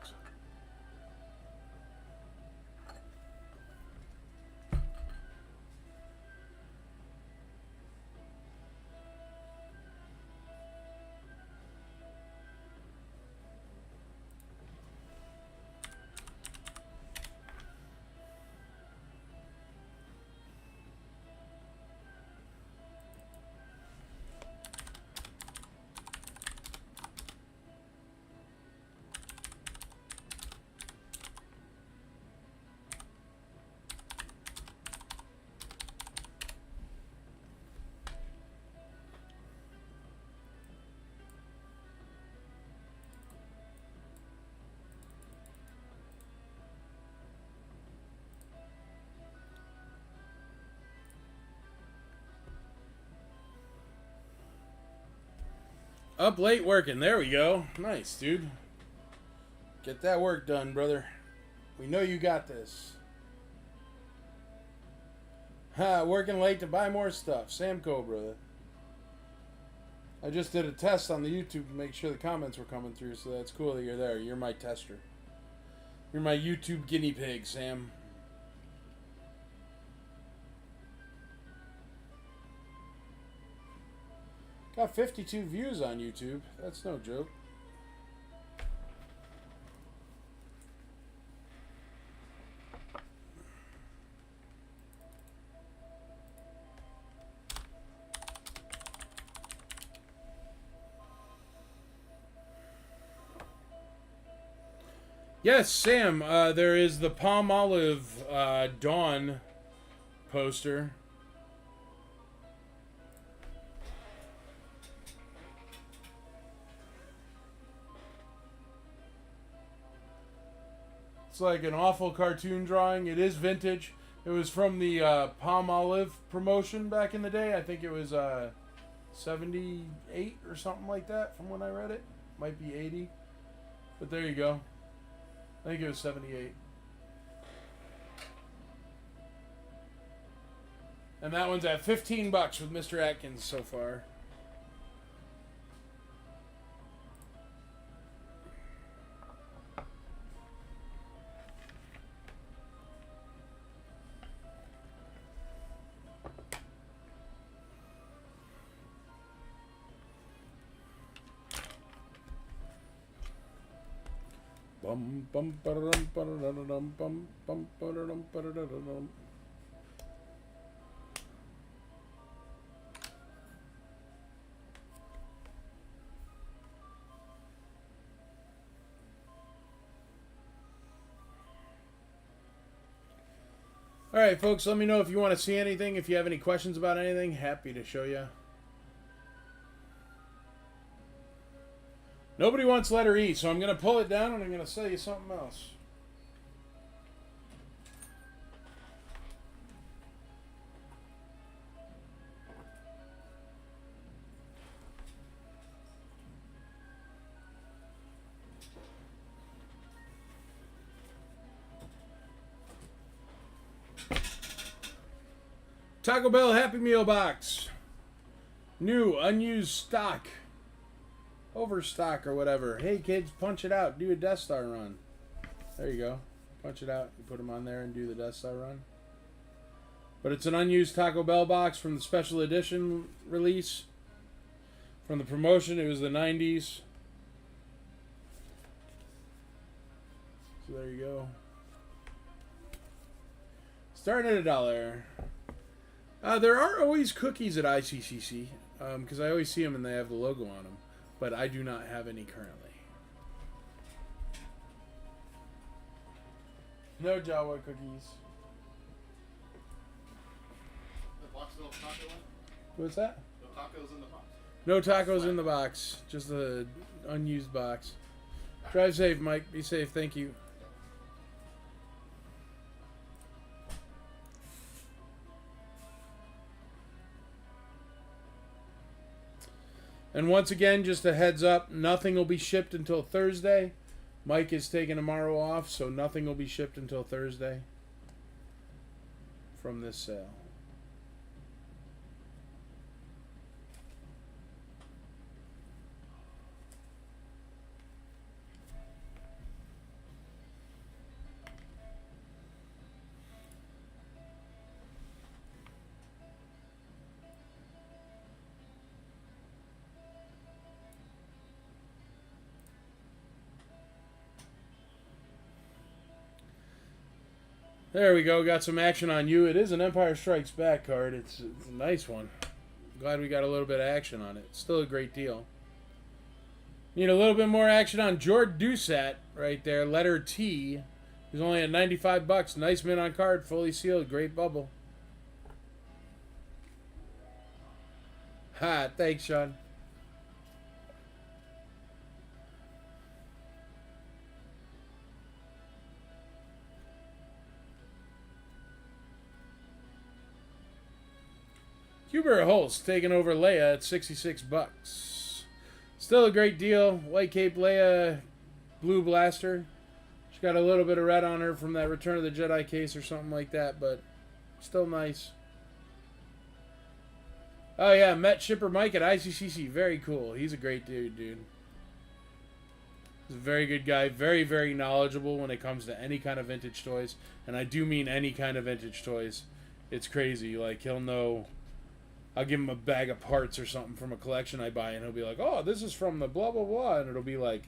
Up late working. There we go. Nice, dude. Get that work done, brother. We know you got this. Working late to buy more stuff. Samco, brother. I just did a test on the YouTube to make sure the comments were coming through, so that's cool that you're there. You're my tester. You're my YouTube guinea pig, Sam. Got 52 views on YouTube. That's no joke. Yes, Sam, there is the Palm Olive Dawn poster. It's like an awful cartoon drawing. It is vintage. It was from the Palm Olive promotion back in the day. I think it was 78 or something like that from when I read it. Might be 80. But there you go. I think it was 78. And that one's at $15 with Mr. Atkins so far. Bum bum ba-da-dum, ba-da-da-dum, bum bum ba-da-dum, ba-da-da-dum. All right, folks, let me know if you want to see anything. If you have any questions about anything, happy to show you. Nobody wants letter E, so I'm going to pull it down and I'm going to sell you something else. Taco Bell Happy Meal box. New, unused stock. Overstock or whatever. Hey kids, punch it out. Do a Death Star run. There you go. Punch it out. You put them on there and do the Death Star run. But it's an unused Taco Bell box from the special edition release. From the promotion, it was the 90s. So there you go. Starting at $1. There are always cookies at ICCC. Because I always see them and they have the logo on them. But I do not have any currently. No Jawa cookies. The box little taco one? What's that? No tacos in the box. No tacos in the box. Just the unused box. Drive safe, Mike. Be safe. Thank you. And once again, just a heads up, nothing will be shipped until Thursday. Mike is taking tomorrow off, so nothing will be shipped until Thursday from this sale. There we go. Got some action on you. It is an Empire Strikes Back card. It's a nice one. Glad we got a little bit of action on it. Still a great deal. Need a little bit more action on Jord Dusat right there. Letter T. He's only at $95. Nice mint on card. Fully sealed. Great bubble. Ha. Thanks, Sean. Hubert Holst taking over Leia at $66. Still a great deal. White Cape Leia, blue blaster. She's got a little bit of red on her from that Return of the Jedi case or something like that, but still nice. Oh yeah, met Shipper Mike at ICCC. Very cool. He's a great dude. He's a very good guy. Very, very knowledgeable when it comes to any kind of vintage toys. And I do mean any kind of vintage toys. It's crazy. Like, he'll know... I'll give him a bag of parts or something from a collection I buy, and he'll be like, oh, this is from the blah, blah, blah. And it'll be like,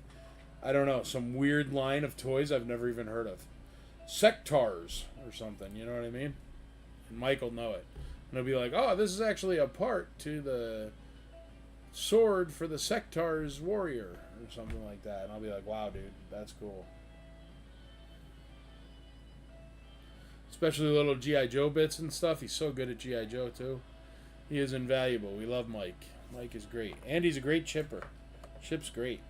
I don't know, some weird line of toys I've never even heard of. Sectars or something, you know what I mean? And Mike will know it. And he'll be like, oh, this is actually a part to the sword for the Sectars warrior or something like that. And I'll be like, wow, dude, that's cool. Especially little G.I. Joe bits and stuff. He's so good at G.I. Joe, too. He is invaluable. We love Mike. Mike is great. And he's a great chipper. Ships great.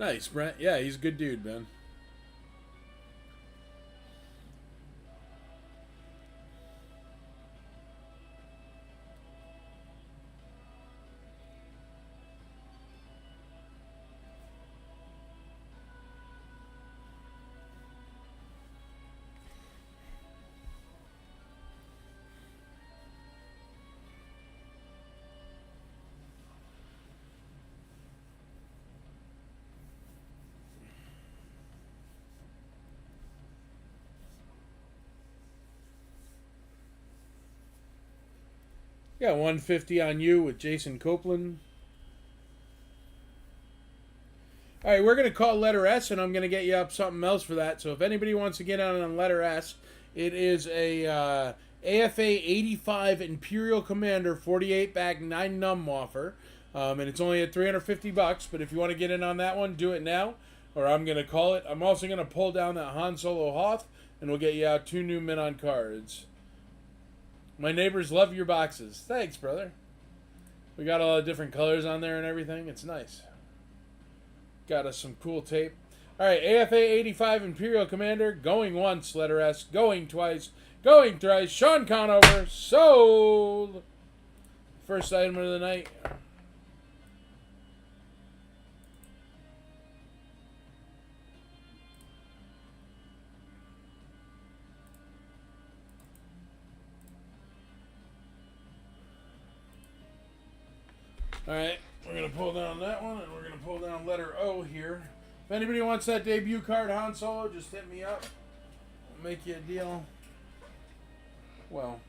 Nice, Brent. Yeah, he's a good dude, man. Yeah, 150 on you with Jason Copeland. All right, we're going to call letter S, and I'm going to get you up something else for that. So if anybody wants to get on letter S, it is a AFA 85 Imperial Commander 48 bag 9 num offer. And it's only at $350, but if you want to get in on that one, do it now, or I'm going to call it. I'm also going to pull down that Han Solo Hoth, and we'll get you out 2 new men on cards. My neighbors love your boxes. Thanks, brother. We got a lot of different colors on there and everything. It's nice. Got us some cool tape. All right, AFA 85 Imperial Commander. Going once, letter S. Going twice. Going thrice. Sean Conover. Sold. First item of the night. All right, we're going to pull down that one, and we're going to pull down letter O here. If anybody wants that debut card, Han Solo, just hit me up. I'll make you a deal. Well,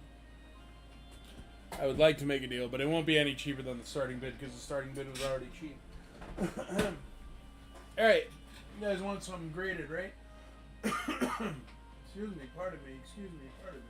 I would like to make a deal, but it won't be any cheaper than the starting bid because the starting bid was already cheap. All right, you guys want something graded, right? Excuse me, pardon me, excuse me, pardon me.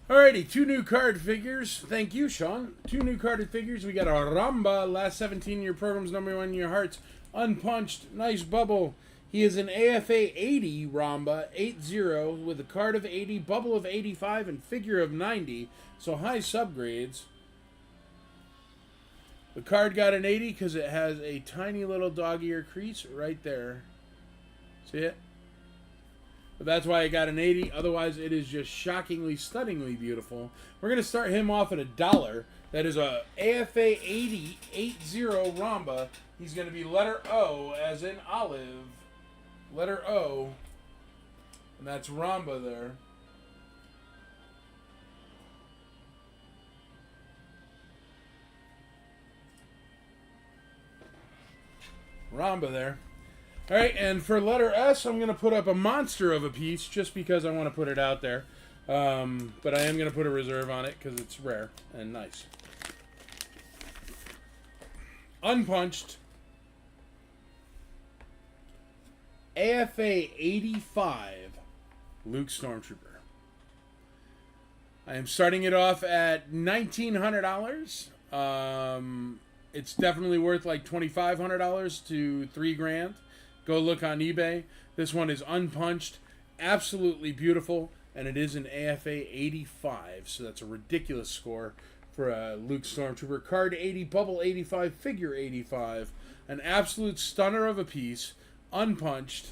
Alrighty, 2 new card figures. Thank you, Sean. 2 new carded figures. We got a Ramba, last 17 year program's #1 in your hearts. Unpunched, nice bubble. He is an AFA 80 Ramba, 80, with a card of 80, bubble of 85, and figure of 90. So high subgrades. The card got an 80 because it has a tiny little dog ear crease right there. See it? But that's why I got an 80. Otherwise, it is just shockingly, stunningly beautiful. We're going to start him off at $1. That is a AFA 80 Ramba. He's going to be letter O, as in olive. Letter O. And that's Ramba there. Ramba there. All right, and for letter S, I'm going to put up a monster of a piece just because I want to put it out there. But I am going to put a reserve on it because it's rare and nice. Unpunched. AFA 85 Luke Stormtrooper. I am starting it off at $1,900. It's definitely worth like $2,500 to $3,000. Go look on eBay. This one is unpunched, absolutely beautiful, and it is an AFA 85, so that's a ridiculous score for a Luke Stormtrooper. Card 80, bubble 85, figure 85. An absolute stunner of a piece, unpunched,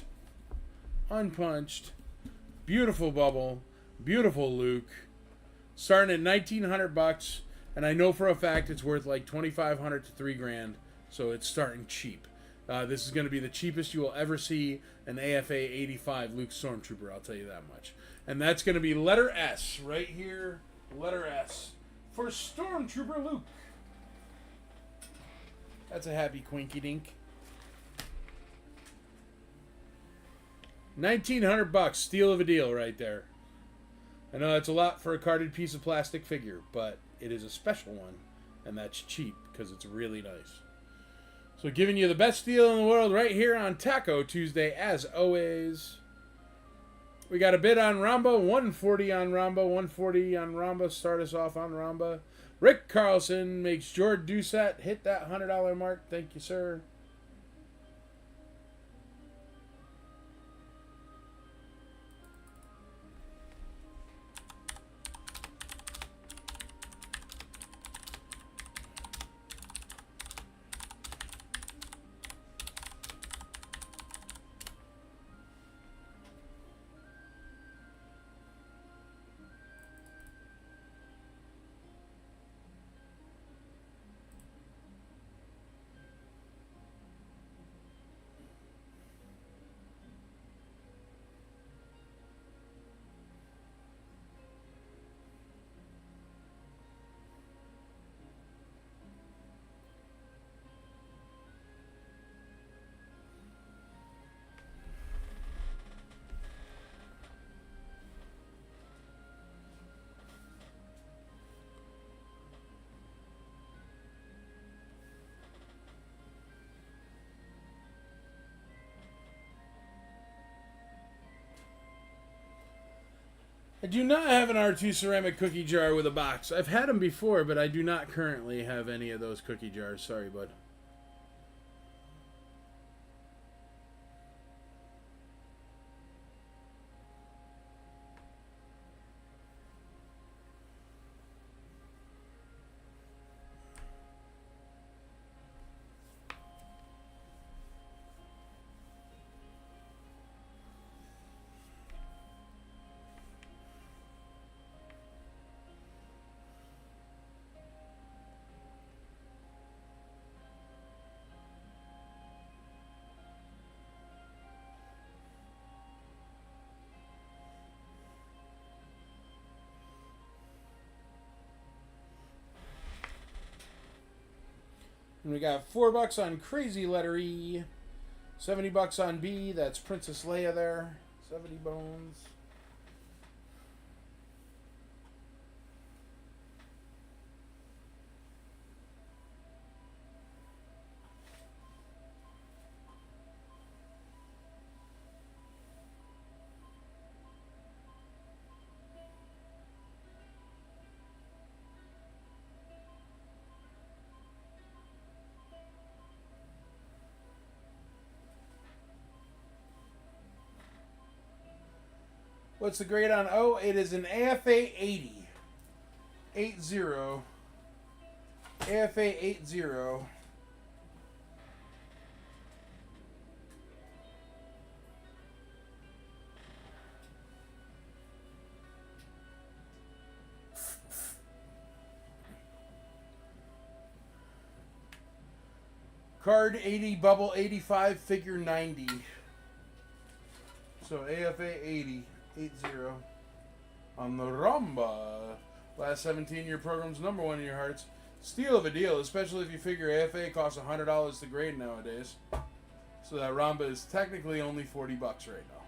beautiful bubble, beautiful Luke. Starting at $1,900, and I know for a fact it's worth like $2,500 to $3,000, so it's starting cheap. This is going to be the cheapest you will ever see an AFA 85 Luke Stormtrooper, I'll tell you that much. And that's going to be letter S, right here, letter S, for Stormtrooper Luke. That's a happy quinky dink. $1,900, steal of a deal right there. I know that's a lot for a carded piece of plastic figure, but it is a special one, and that's cheap because it's really nice. So giving you the best deal in the world right here on Taco Tuesday, as always. We got a bid on Ramba, 140 on Ramba, 140 on Ramba. Start us off on Ramba. Rick Carlson makes George Doucette hit that $100 mark. Thank you, sir. I do not have an R2 ceramic cookie jar with a box. I've had them before, but I do not currently have any of those cookie jars. Sorry, bud. And we got $4 on Crazy Letter E, $70 on B. That's Princess Leia there. 70 bones. What's the grade on O? It is an AFA 80. 80. AFA 80. Card 80, bubble 85, figure 90. So AFA 80. 80 on the Rumba. Last 17-year program's #1 in your hearts. Steal of a deal, especially if you figure AFA costs $100 to grade nowadays. So that Ramba is technically only $40 right now.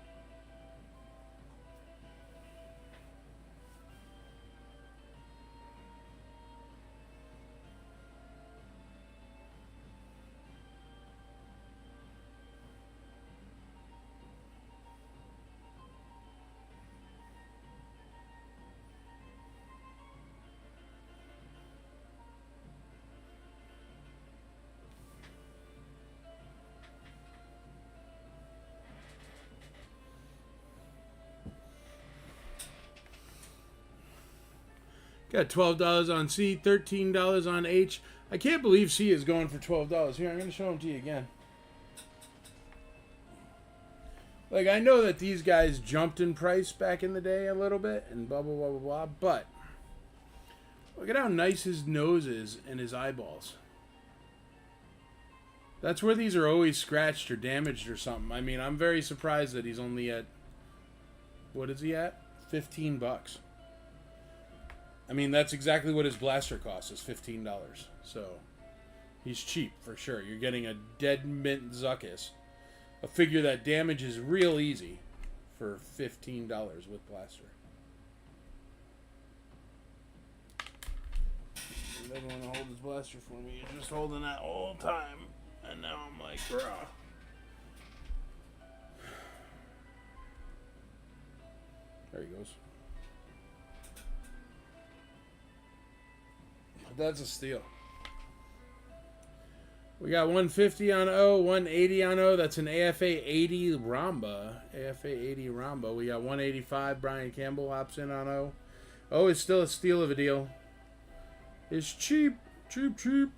Got $12 on C, $13 on H. I can't believe C is going for $12. Here, I'm going to show them to you again. Like, I know that these guys jumped in price back in the day a little bit and blah, blah, blah, blah, blah, but look at how nice his nose is and his eyeballs. That's where these are always scratched or damaged or something. I mean, I'm very surprised that he's only at, what is he at? $15. I mean, that's exactly what his blaster costs, is $15. So, he's cheap, for sure. You're getting a dead mint Zuckus. A figure that damages real easy for $15 with blaster. He doesn't want to hold his blaster for me. He's just holding that all the time. And now I'm like, bruh. There he goes. That's a steal. We got 150 on O, 180 on O. That's an AFA 80 Ramba. AFA 80 Ramba. We got 185. Brian Campbell hops in on O. O is still a steal of a deal. It's cheap. Cheap, cheap.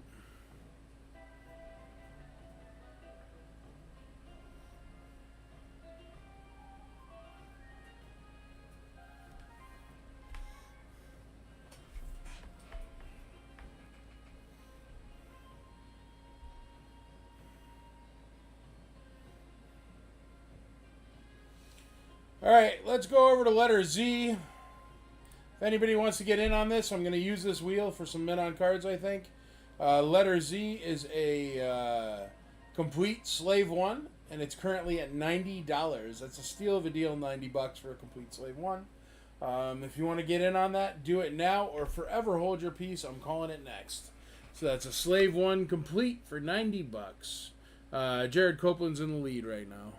All right, let's go over to letter Z. If anybody wants to get in on this, I'm going to use this wheel for some men on cards, I think. Letter Z is a complete Slave 1, and it's currently at $90. That's a steal of a deal, $90 for a complete Slave 1. If you want to get in on that, do it now or forever hold your peace. I'm calling it next. So that's a Slave 1 complete for $90. Jared Copeland's in the lead right now.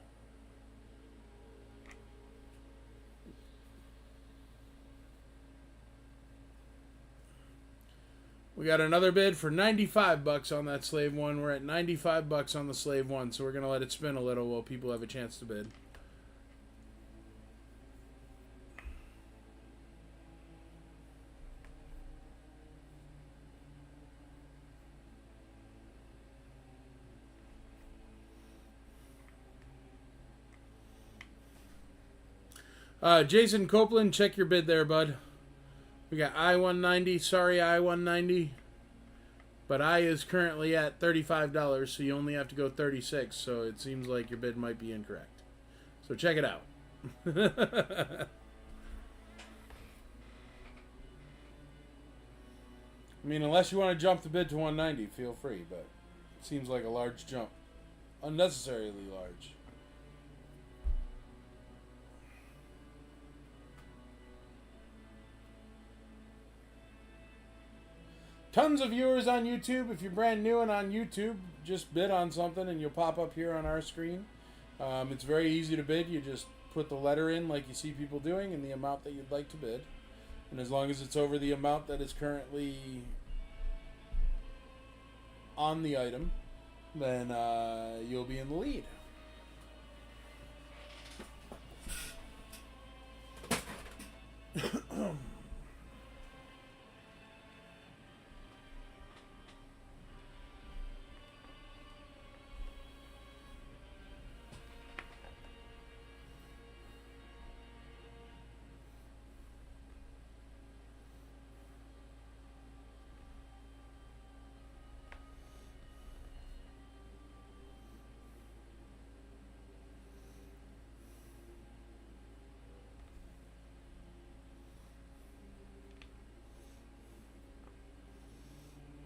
We got another bid for $95 on that Slave 1. We're at $95 on the Slave 1, so we're going to let it spin a little while people have a chance to bid. Jason Copeland, check your bid there, bud. We got I-190. Sorry, I-190. But I is currently at $35, so you only have to go 36. So it seems like your bid might be incorrect. So check it out. I mean, unless you want to jump the bid to 190, feel free. But it seems like a large jump. Unnecessarily large. Tons of viewers on YouTube. If you're brand new and on YouTube, just bid on something and you'll pop up here on our screen. It's very easy to bid. You just put the letter in like you see people doing and the amount that you'd like to bid. And as long as it's over the amount that is currently on the item, then you'll be in the lead.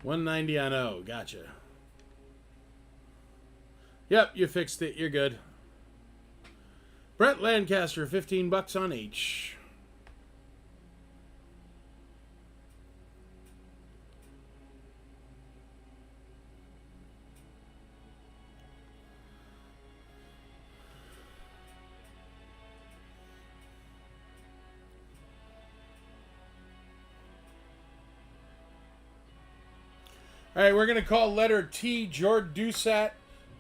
$190 on O. Gotcha. Yep, you fixed it. You're good. Brett Lancaster, $15 on H. All right, we're going to call letter T, George Doucette,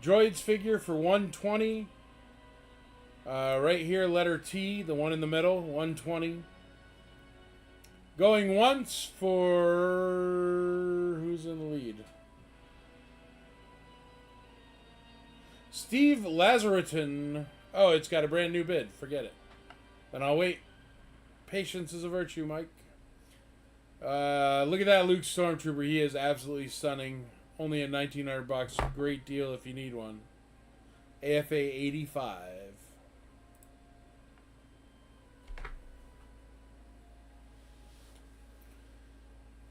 Droids figure for $120. Right here, letter T, the one in the middle, $120. Going once for... who's in the lead? Steve Lazariton. Oh, it's got a brand new bid. Forget it. Then I'll wait. Patience is a virtue, Mike. Look at that Luke Stormtrooper. He is absolutely stunning. Only at $1,900. Great deal if you need one. AFA 85.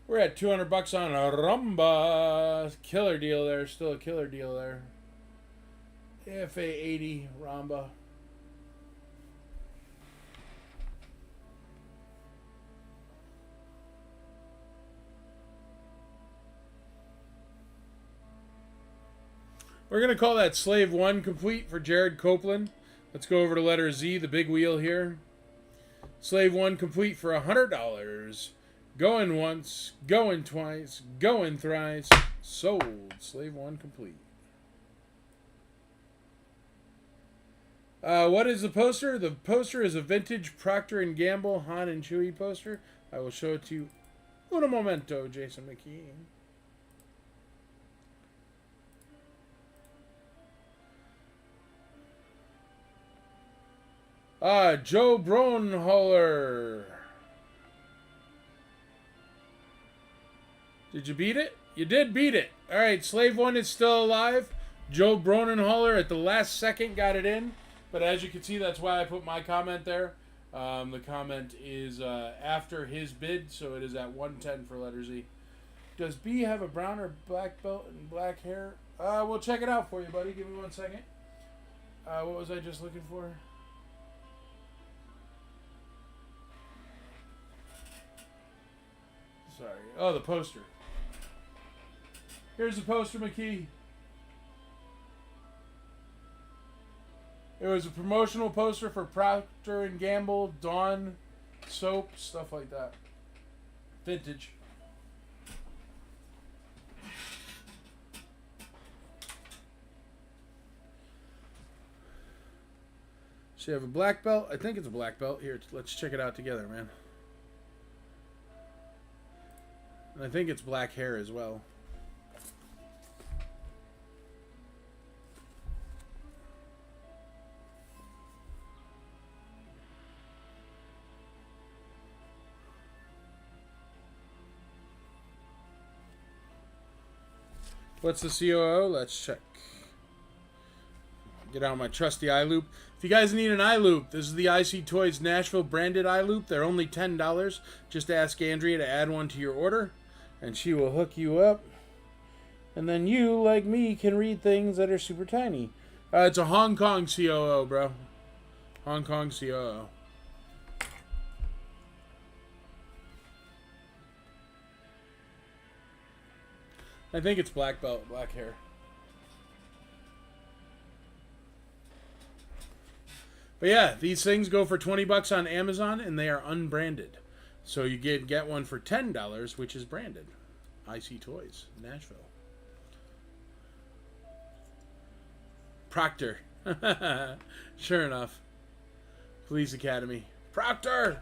We're at $200 on a Ramba. Killer deal there. Still a killer deal there. AFA 80 Ramba. We're going to call that Slave 1 complete for Jared Copeland. Let's go over to letter Z, the big wheel here. Slave 1 complete for $100. Going once, going twice, going thrice. Sold. Slave 1 complete. What is the poster? The poster is a vintage Procter & Gamble Han and Chewie poster. I will show it to you in a momento, Jason McKee. Joe Bronholler. Did you beat it? You did beat it. All right, Slave 1 is still alive. Joe Bronenholler at the last second got it in. But as you can see, that's why I put my comment there. The comment is after his bid, so it is at 110 for letter Z. Does B have a brown or black belt and black hair? We'll check it out for you, buddy. Give me 1 second. What was I just looking for? Sorry. Oh, the poster. Here's the poster, McKee. It was a promotional poster for Procter & Gamble, Dawn, soap, stuff like that. Vintage. So you have a black belt. I think it's a black belt. Here, let's check it out together, man. And I think it's black hair as well. What's the COO? Let's check. Get out my trusty eye loop. If you guys need an eye loop, this is the IC Toys Nashville branded eye loop. They're only $10. Just ask Andrea to add one to your order, and she will hook you up. And then you, like me, can read things that are super tiny. It's a Hong Kong COO, bro. Hong Kong COO. I think it's black belt, black hair. But yeah, these things go for $20 on Amazon, and they are unbranded. So you get one for $10, which is branded. IC Toys, Nashville. Procter. Sure enough. Police Academy. Procter!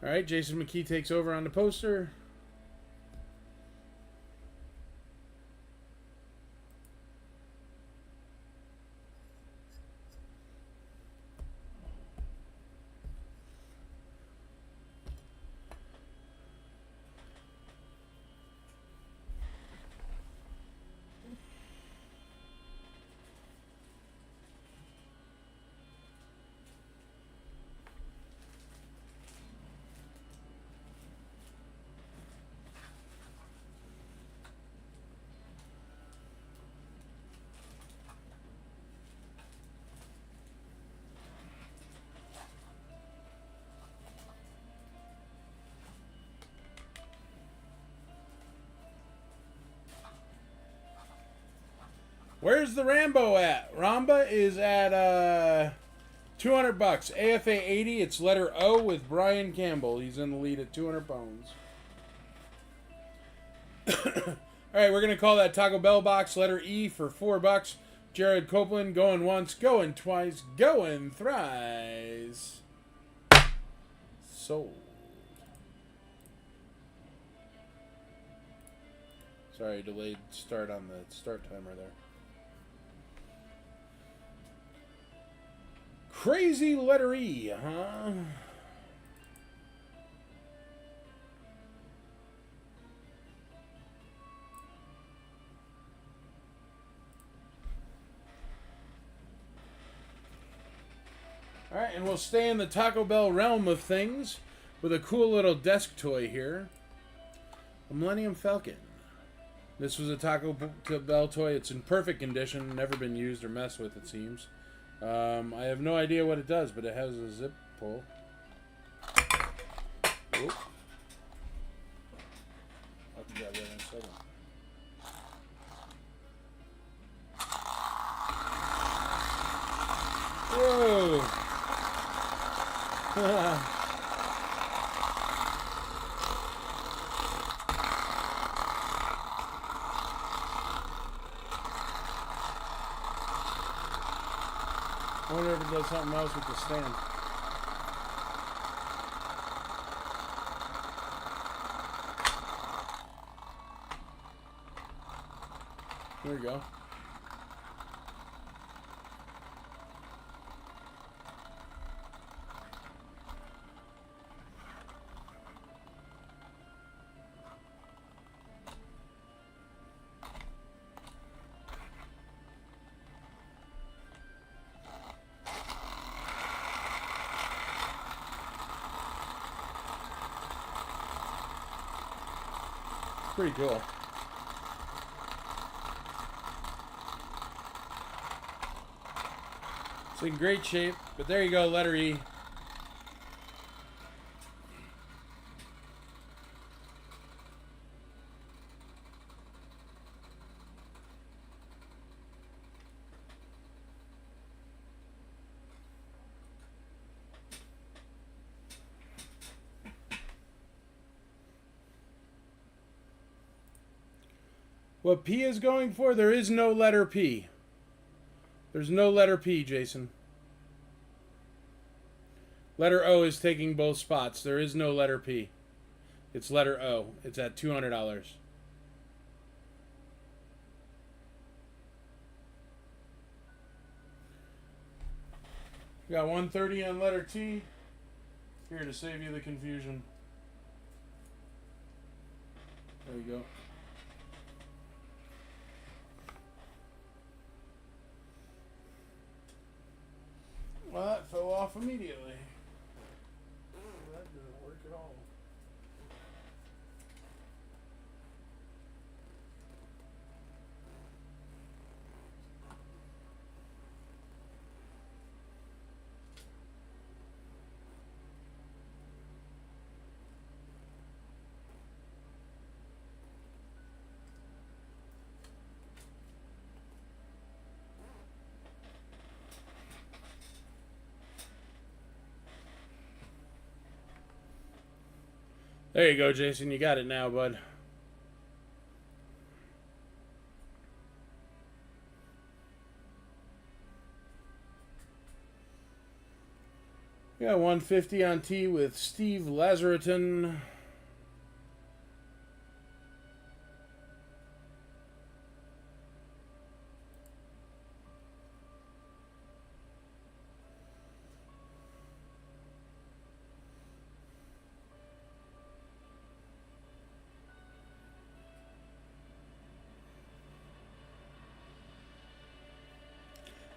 Alright, Jason McKee takes over on the poster. Where's the Rambo at? Ramba is at $200. AFA 80. It's letter O with Brian Campbell. He's in the lead at 200 pounds. All right, we're gonna call that Taco Bell box letter E for $4. Jared Copeland going once, going twice, going thrice. Sold. Sorry, delayed start on the start timer there. Crazy letter E, huh? Alright, and we'll stay in the Taco Bell realm of things with a cool little desk toy here. A Millennium Falcon. This was a Taco Bell toy. It's in perfect condition, never been used or messed with, it seems. I have no idea what it does, but it has a zip pull. Oop. I'll grab that in a second. Whoa! I wonder if it does something else with the stand. There we go. Pretty cool. It's in great shape, but there you go, letter E. What P is going for, there is no letter P. There's no letter P, Jason. Letter O is taking both spots. There is no letter P. It's letter O. It's at $200. We got 130 on letter T. Here to save you the confusion. There you go. Well, that fell off immediately. That didn't work at all. There you go, Jason. You got it now, bud. We got 150 on T with Steve Lazariton.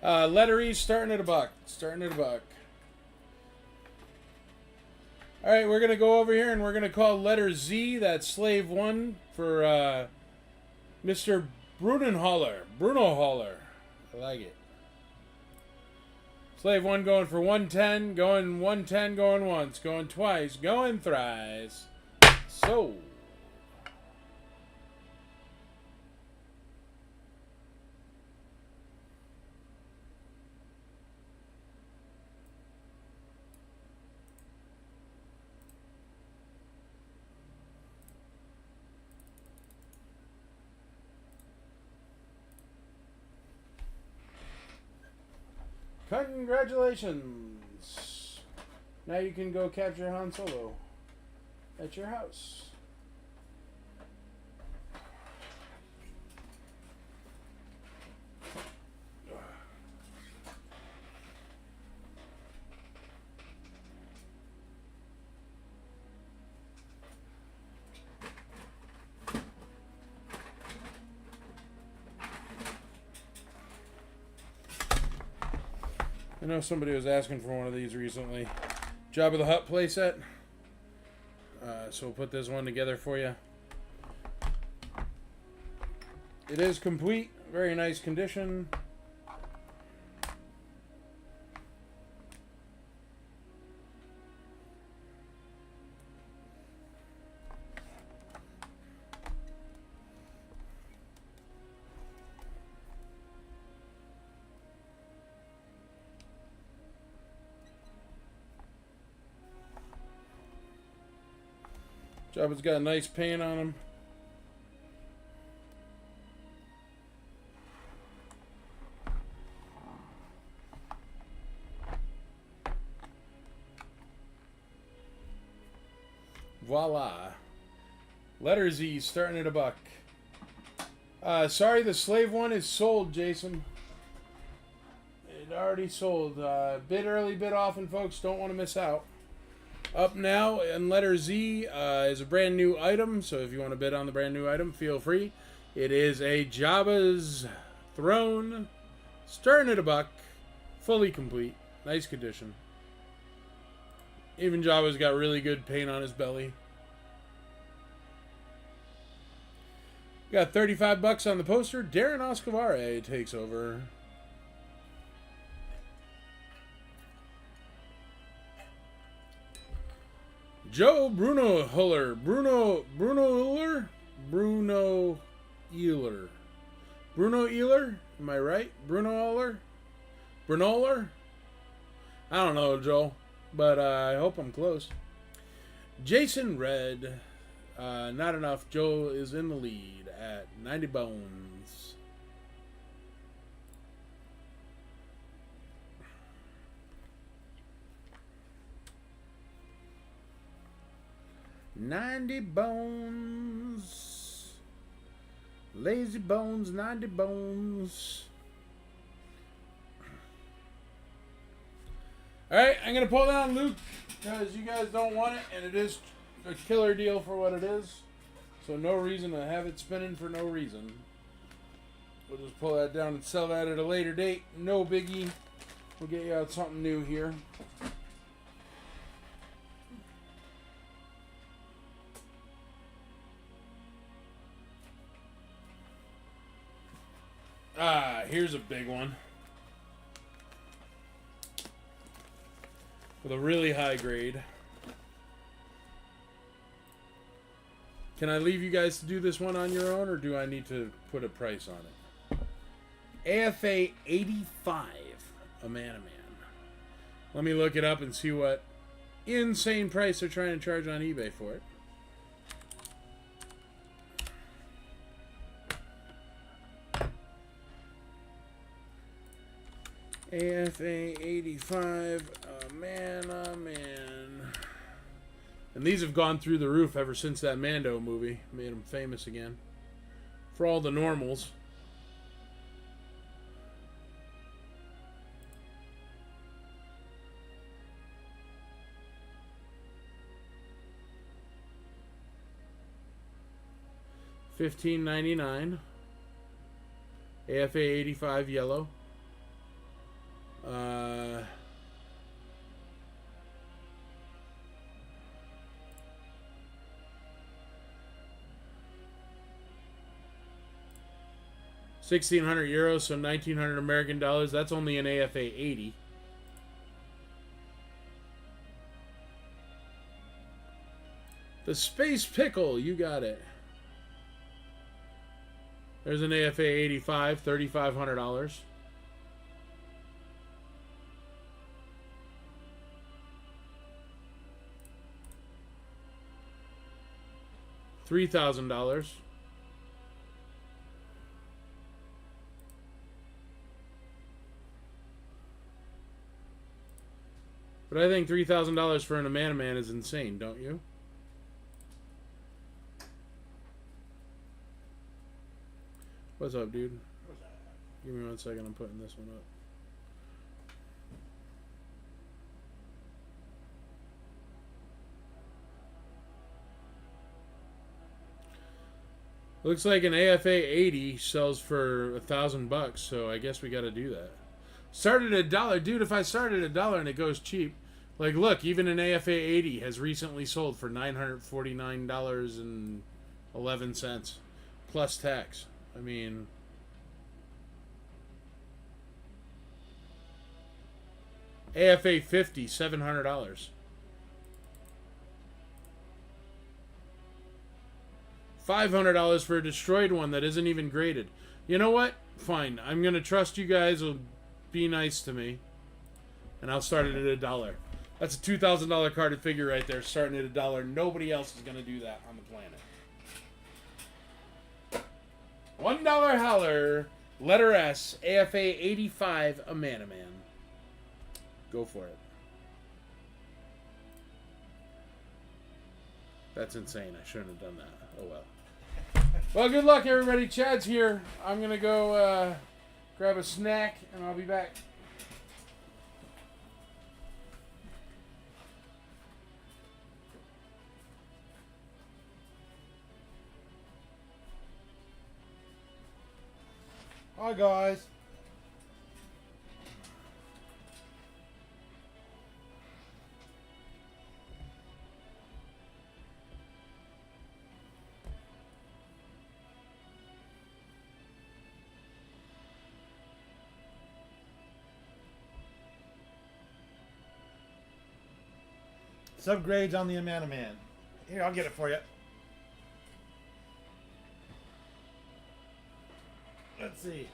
Letter E starting at a buck. Starting at a buck. Alright, we're going to go over here and we're going to call letter Z, that's slave 1, for Mr. Brunenholler. Bruno Holler. I like it. Slave 1 going for 110, going 110, going once, going twice, going thrice. So. Congratulations! Now you can go capture Han Solo at your house. I know somebody was asking for one of these recently. Jabba the Hutt playset. So we'll put this one together for you. It is complete. Very nice condition. Jabba's got a nice paint on him. Voila. Letter Z starting at $1. Sorry, the slave one is sold, Jason. It already sold. Bid early, bid often, folks. Don't want to miss out. Up now in letter Z is a brand new item. So if you want to bid on the brand new item, feel free. It is a Jabba's throne. Starting at $1. Fully complete. Nice condition. Even Jabba's got really good paint on his belly. Got $35 on the poster. Darren Oscovare takes over. Joe Bruno Huller. Bruno Euler? Bruno Euler. Bruno Euler? Am I right? Bruno Euler? Bruno Euler? I don't know, Joel. But I hope I'm close. Jason Red. Not enough. Joe is in the lead at 90 bones. $90 bones. Lazy bones, 90 bones. Alright, I'm going to pull down Luke because you guys don't want it, and it is a killer deal for what it is. So no reason to have it spinning for no reason. We'll just pull that down and sell that at a later date. No biggie. We'll get you out something new here. Here's a big one. With a really high grade. Can I leave you guys to do this one on your own, or do I need to put a price on it? AFA 85, a man. Let me look it up and see what insane price they're trying to charge on eBay for it. AFA 85, a man. And these have gone through the roof ever since that Mando movie made them famous again. For all the normals. $15.99. AFA 85 yellow. €1,600, so 1,900 American dollars. That's only an AFA 80. The Space Pickle, you got it. There's an AFA 85, $3,500. $3,000. But I think $3,000 for an man is insane, don't you? What's up, dude? Give me 1 second. I'm putting this one up. Looks like an AFA 80 sells for $1,000, so I guess we got to do that. Started at $1, dude. If I started at $1 and it goes cheap, like look, even an AFA 80 has recently sold for $949.11 plus tax. I mean, AFA 50, $700. $500 for a destroyed one that isn't even graded. You know what? Fine. I'm going to trust you guys will be nice to me. And I'll start it at $1. That's a $2,000 carded figure right there, starting at $1. Nobody else is going to do that on the planet. $1 howler, letter S, AFA 85, a Man. Go for it. That's insane. I shouldn't have done that. Oh well. Well, good luck, everybody. Chad's here. I'm going to go grab a snack, and I'll be back. Hi, guys. Subgrades on the Amana Man. Here, I'll get it for you. Let's see.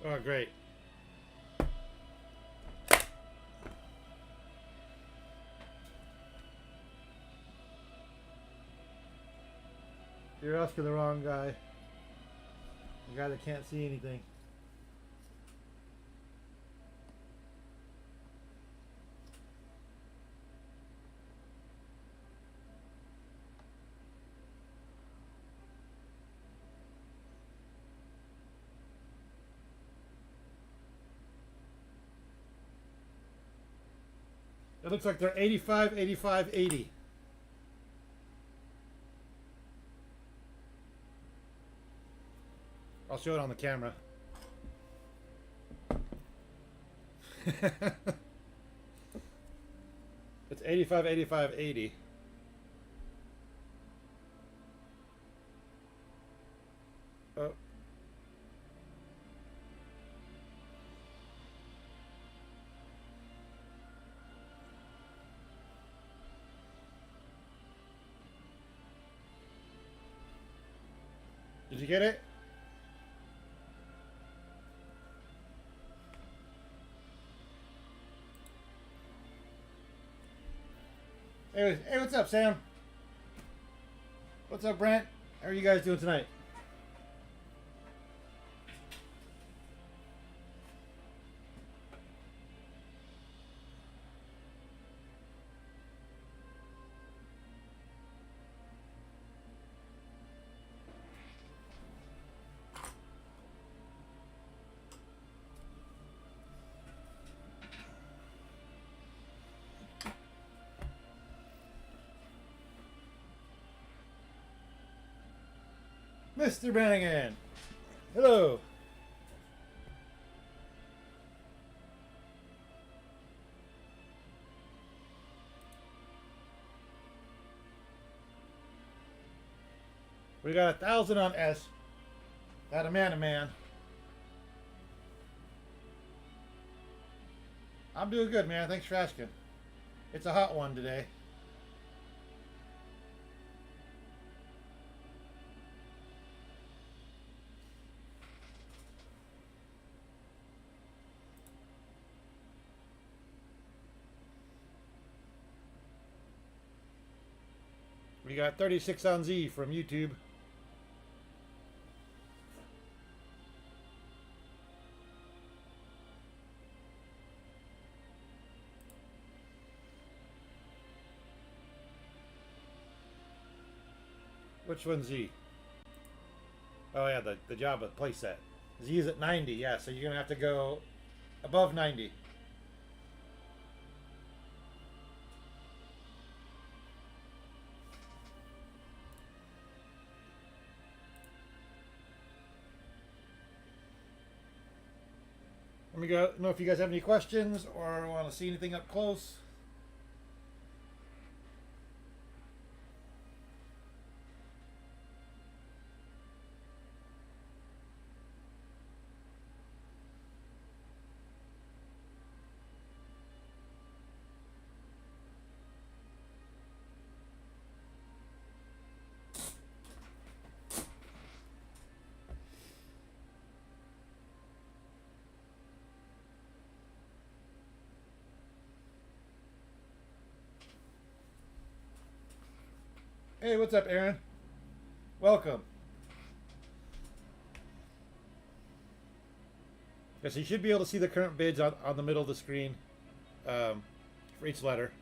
Oh, great. You're asking the wrong guy. The guy that can't see anything. It looks like they're 85, 85, 80. I'll show it on the camera. It's 85, 85, 80. Oh. Did you get it? Hey, what's up, Sam? What's up, Brent? How are you guys doing tonight? Mr. Brannigan. Hello. We got 1,000 on S. That Amanda Man. I'm doing good, man. Thanks for asking. It's a hot one today. We got 36 on Z from YouTube. Which one's Z? Oh yeah, the Java playset. Z is at 90, yeah, so you're gonna have to go above 90. Let me go know if you guys have any questions or want to see anything up close. Hey, what's up, Aaron? Welcome. Yes, you should be able to see the current bids on the middle of the screen for each letter.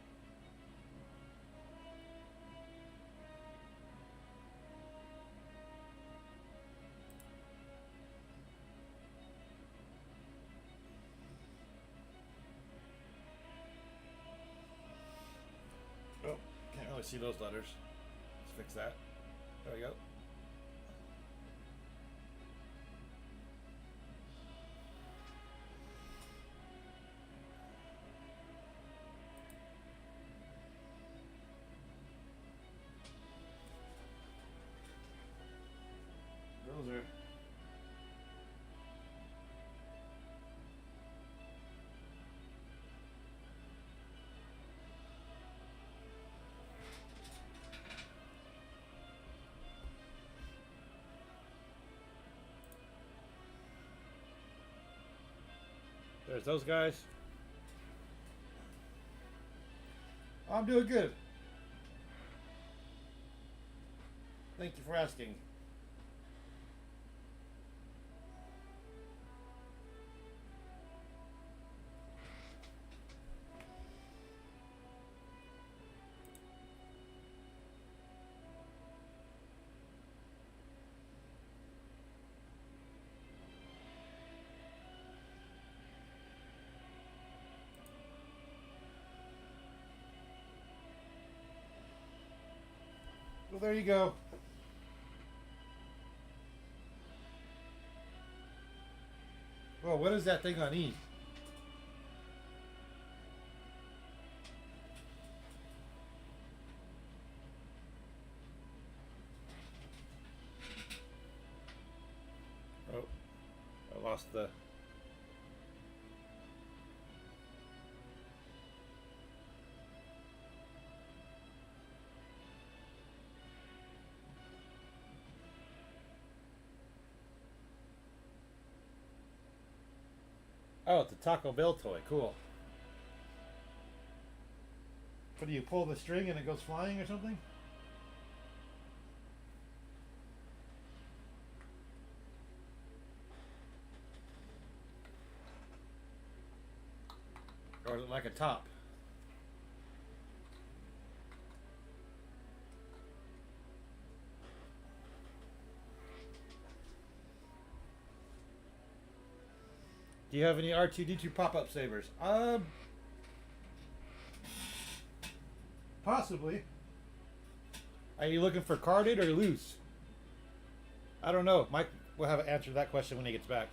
Oh, can't really see those letters. Let's fix that. There we go. Those are. There's those guys. I'm doing good. Thank you for asking. Well, there you go. Well, what is that thing on E? Oh, I lost the... Oh, it's a Taco Bell toy. Cool. What do you pull the string and it goes flying or something? Or is it like a top? Do you have any R2-D2 pop-up sabers? Possibly. Are you looking for carded or loose? I don't know. Mike will have an answer to that question when he gets back.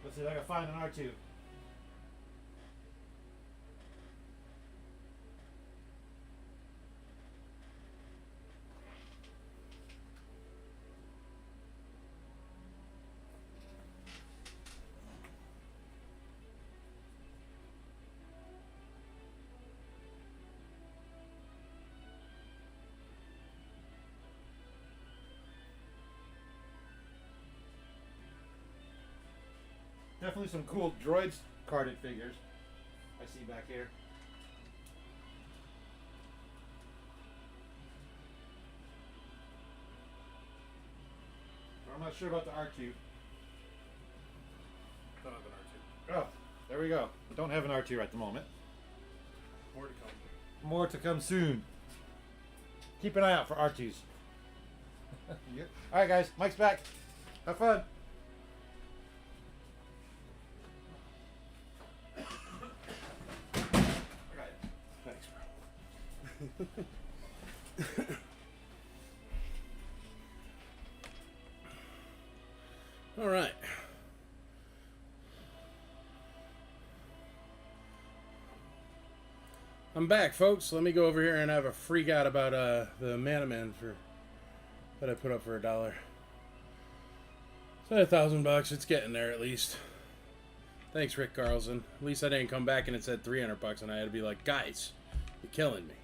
Let's see if I can find an R2. Definitely some cool droids carded figures I see back here. I'm not sure about the R2. Don't have an R2. Oh, there we go. Don't have an R2 at the moment. More to come. More to come soon. Keep an eye out for R2s. Yep. Alright guys, Mike's back. Have fun. Thanks, bro. All right. I'm back, folks. Let me go over here and have a freak out about the Manaman that I put up for $1. It's at $1,000. It's getting there at least. Thanks, Rick Carlson. At least I didn't come back and it said $300 and I had to be like, guys, you're killing me.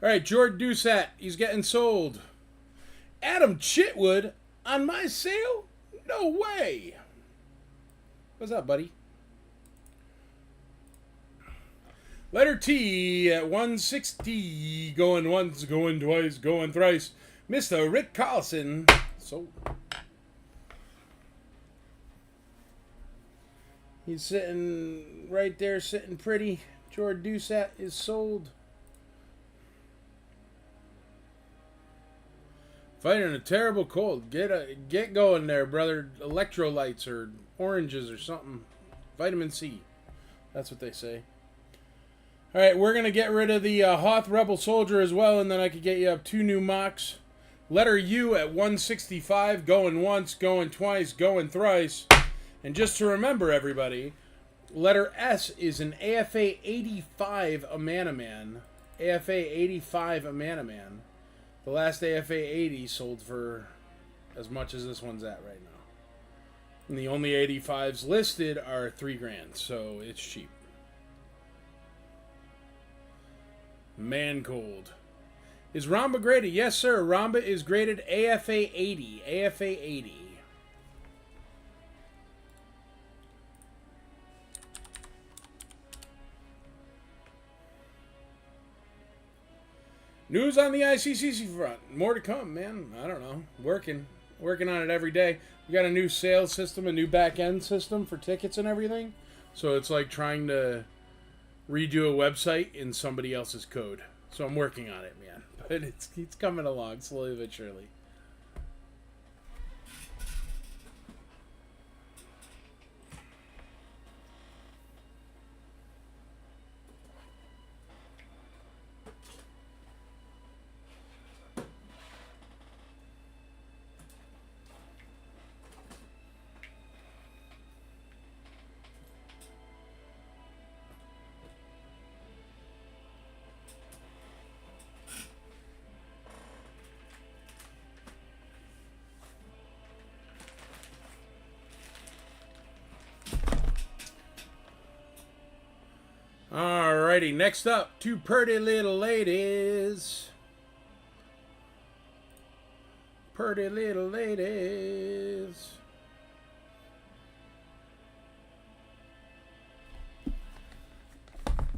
All right, Jordan Doucette, he's getting sold. Adam Chitwood on my sale? No way. What's up, buddy? Letter T at 160. Going once, going twice, going thrice. Mr. Rick Carlson. Sold. He's sitting right there, sitting pretty. Jordan Doucette is sold. Fighting a terrible cold. Get going there, brother. Electrolytes or oranges or something. Vitamin C. That's what they say. All right, we're going to get rid of the Hoth Rebel Soldier as well, and then I could get you up 2 new mocks. Letter U at 165. Going once, going twice, going thrice. And just to remember, everybody, letter S is an AFA 85 Amanaman. AFA 85 Amanaman. The last AFA 80 sold for as much as this one's at right now. And the only 85s listed are $3,000, so it's cheap. Man cold. Is Ramba graded? Yes, sir. Ramba is graded AFA 80. AFA 80. News on the ICCC front. More to come, man. I don't know. Working on it every day. We got a new sales system, a new back-end system for tickets and everything. So it's like trying to redo a website in somebody else's code. So I'm working on it, man. But it's coming along slowly but surely. Alrighty, next up, 2 pretty little ladies. Pretty little ladies.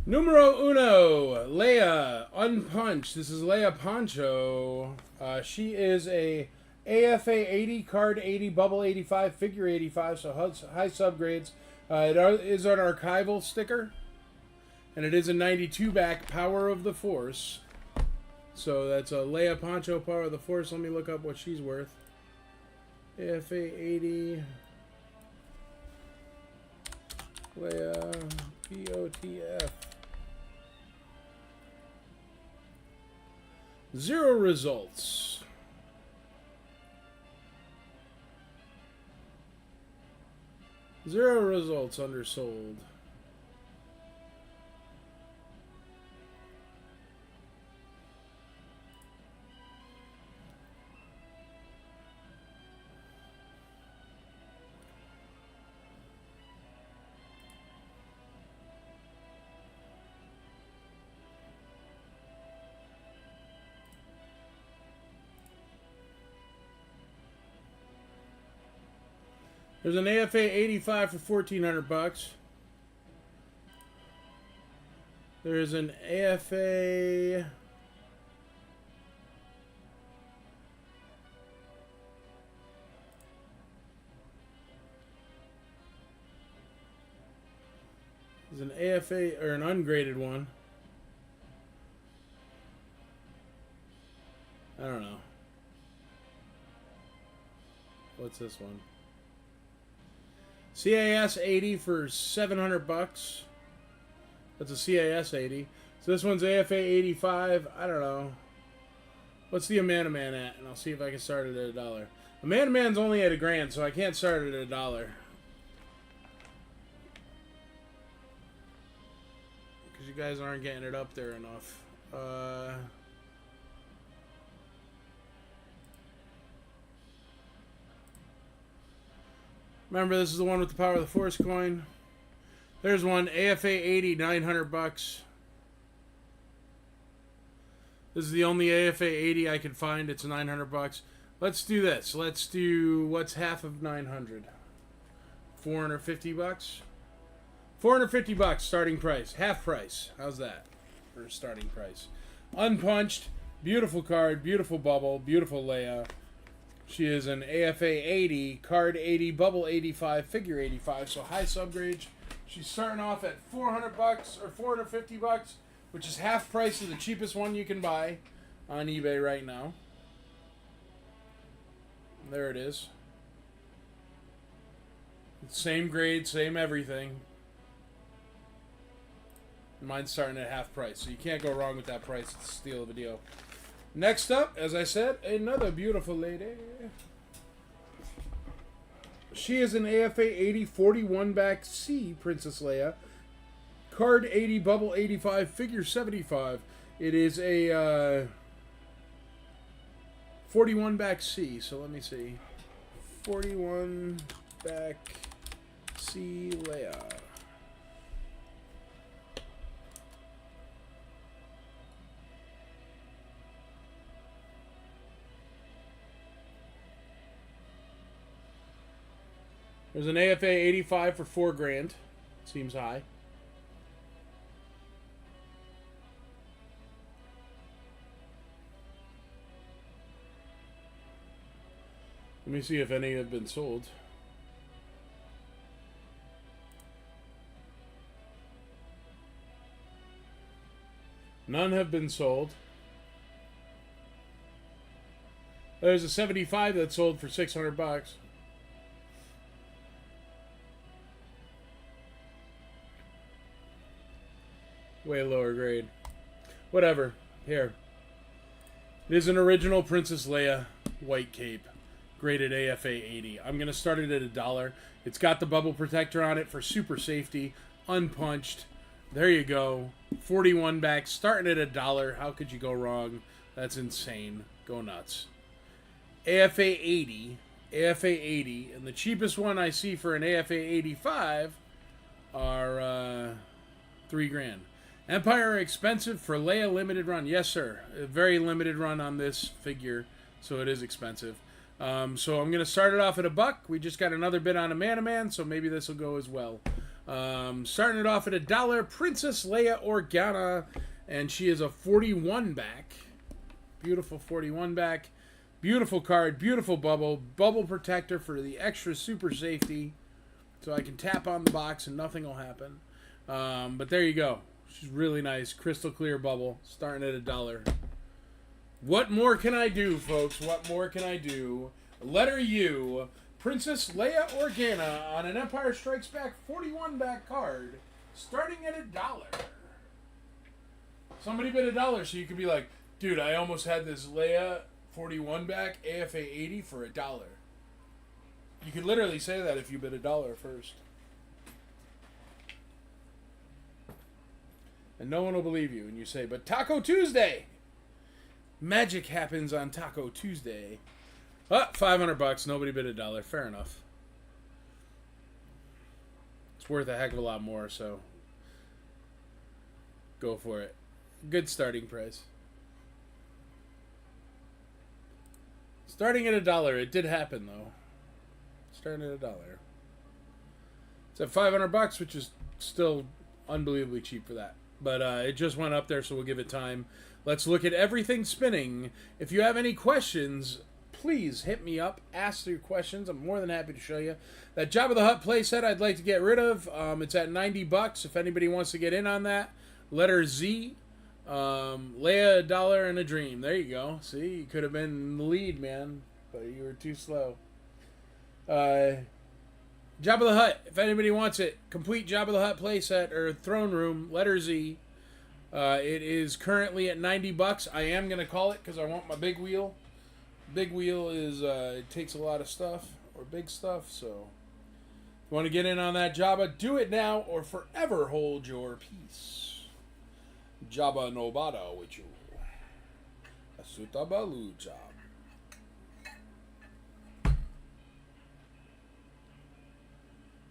Numero uno, Leia, unpunched. This is Leia Poncho. She is a AFA 80, card 80, bubble 85, figure 85, so high subgrades. It is an archival sticker. And it is a 92 back, Power of the Force. So that's a Leia Poncho, Power of the Force. Let me look up what she's worth. AFA 80. Leia POTF. 0 results. Zero results undersold. There's an AFA 85 for $1,400. There's an AFA. There's an AFA or an ungraded one. I don't know. What's this one? CAS 80 for $700. That's a CAS 80. So this one's AFA 85. I don't know. What's the Amanaman at? And I'll see if I can start it at $1. Amanaman's only at $1,000, so I can't start it at $1. Because you guys aren't getting it up there enough. Remember, this is the one with the Power of the Force coin. There's one, AFA 80, 900 bucks. This is the only AFA 80 I can find. It's 900 bucks. Let's do this. Let's do, what's half of 900? 450 bucks? 450 bucks starting price. Half price. How's that for starting price? Unpunched. Beautiful card. Beautiful bubble. Beautiful Leia. She is an AFA 80, card 80, bubble 85, figure 85, so high subgrade. She's starting off at 400 bucks or 450 bucks, which is half price of the cheapest one you can buy on eBay right now. There it is. Same grade, same everything. Mine's starting at half price, so you can't go wrong with that price. It's a steal of a deal. Next up, as I said, another beautiful lady. She is an AFA 80 41 back C, Princess Leia. Card 80, bubble 85, figure 75. It is a 41 back C, so let me see. 41 back C Leia. There's an AFA 85 for $4,000. Seems high. Let me see if any have been sold. None have been sold. There's a 75 that sold for 600 bucks. Way lower grade. Whatever. Here. It is an original Princess Leia white cape. Graded AFA 80. I'm going to start it at $1. It's got the bubble protector on it for super safety. Unpunched. There you go. 41 back. Starting at $1. How could you go wrong? That's insane. Go nuts. AFA 80. AFA 80. And the cheapest one I see for an AFA 85 are $3,000. Empire are expensive for Leia limited run. Yes, sir. A very limited run on this figure, so it is expensive. So I'm going to start it off at $1. We just got another bid on a Man-to-Man, so maybe this will go as well. Starting it off at $1, Princess Leia Organa, and she is a 41 back. Beautiful 41 back. Beautiful card, beautiful bubble. Bubble protector for the extra super safety, so I can tap on the box and nothing will happen. But there you go. She's really nice. Crystal clear bubble. Starting at $1. What more can I do, folks? What more can I do? Letter U. Princess Leia Organa on an Empire Strikes Back 41 back card. Starting at $1. Somebody bid $1 so you could be like, dude, I almost had this Leia 41 back AFA 80 for $1. You could literally say that if you bid $1 first. And no one will believe you. And you say, but Taco Tuesday! Magic happens on Taco Tuesday. Oh, 500 bucks. Nobody bid $1. Fair enough. It's worth a heck of a lot more, so go for it. Good starting price. Starting at $1. It did happen, though. Starting at $1. It's at 500 bucks, which is still unbelievably cheap for that. But it just went up there, so we'll give it time. Let's look at everything spinning. If you have any questions, please hit me up. Ask your questions. I'm more than happy to show you. That Jabba the Hutt playset I'd like to get rid of. It's at 90 bucks. If anybody wants to get in on that, letter Z. Leia, $1 and a dream. There you go. See, you could have been in the lead, man, but you were too slow. Jabba the Hutt, if anybody wants it, complete Jabba the Hutt playset or throne room, letter Z. It is currently at 90 bucks. I am going to call it because I want my big wheel. Big wheel is, it takes a lot of stuff, or big stuff, so if you want to get in on that Jabba, do it now or forever hold your peace. Jabba Nobada with you. Asuta Balucha.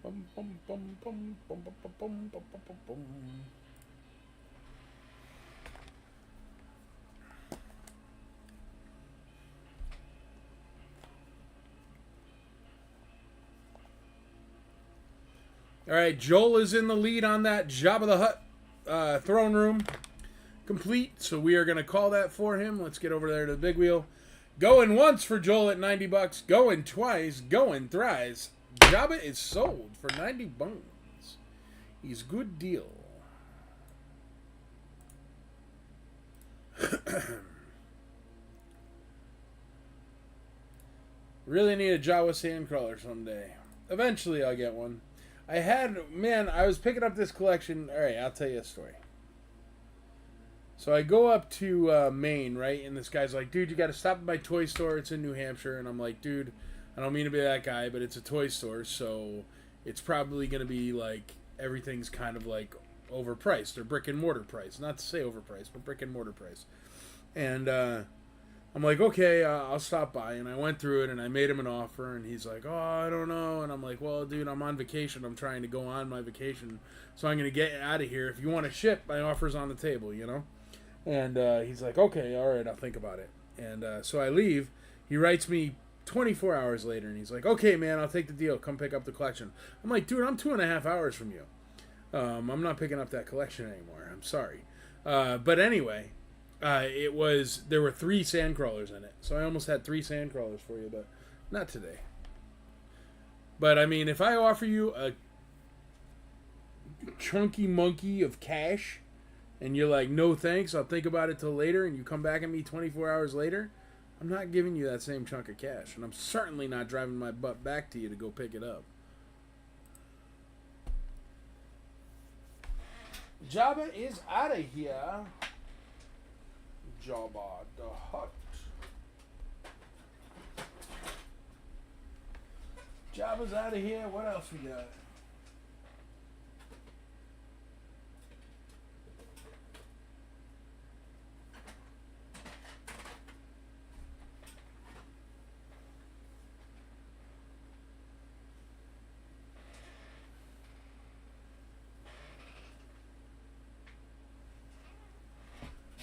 Bum, bum, bum, bum, bum, bum, bum, bum, bum, bum, bum. All right, Joel is in the lead on that Jabba the Hutt throne room complete. So we are going to call that for him. Let's get over there to the big wheel. Going once for Joel at $90. Going twice. Going thrice. Jabba is sold for 90 bones. He's good deal. Really need a Jawa sandcrawler someday. Eventually I'll get one. I was picking up this collection. All right, I'll tell you a story. So I go up to Maine, right? And this guy's like, dude, you got to stop at my toy store. It's in New Hampshire. And I'm like, dude, I don't mean to be that guy, but it's a toy store. So it's probably going to be like everything's kind of like overpriced or brick and mortar price. Not to say overpriced, but brick and mortar price. And I'm like, okay, I'll stop by. And I went through it, and I made him an offer, and he's like, oh, I don't know. And I'm like, well, dude, I'm on vacation. I'm trying to go on my vacation, so I'm going to get out of here. If you want to ship, my offer's on the table, you know? And he's like, okay, all right, I'll think about it. And so I leave. He writes me 24 hours later, and he's like, okay, man, I'll take the deal. Come pick up the collection. I'm like, dude, I'm 2.5 hours from you. I'm not picking up that collection anymore. I'm sorry. But anyway... there were 3 sandcrawlers in it. So I almost had 3 sandcrawlers for you, but not today. But I mean, if I offer you a chunky monkey of cash and you're like, no thanks, I'll think about it till later, and you come back at me 24 hours later, I'm not giving you that same chunk of cash. And I'm certainly not driving my butt back to you to go pick it up. Jabba is out of here. Jabba the Hutt. Jabba's out of here. What else we got?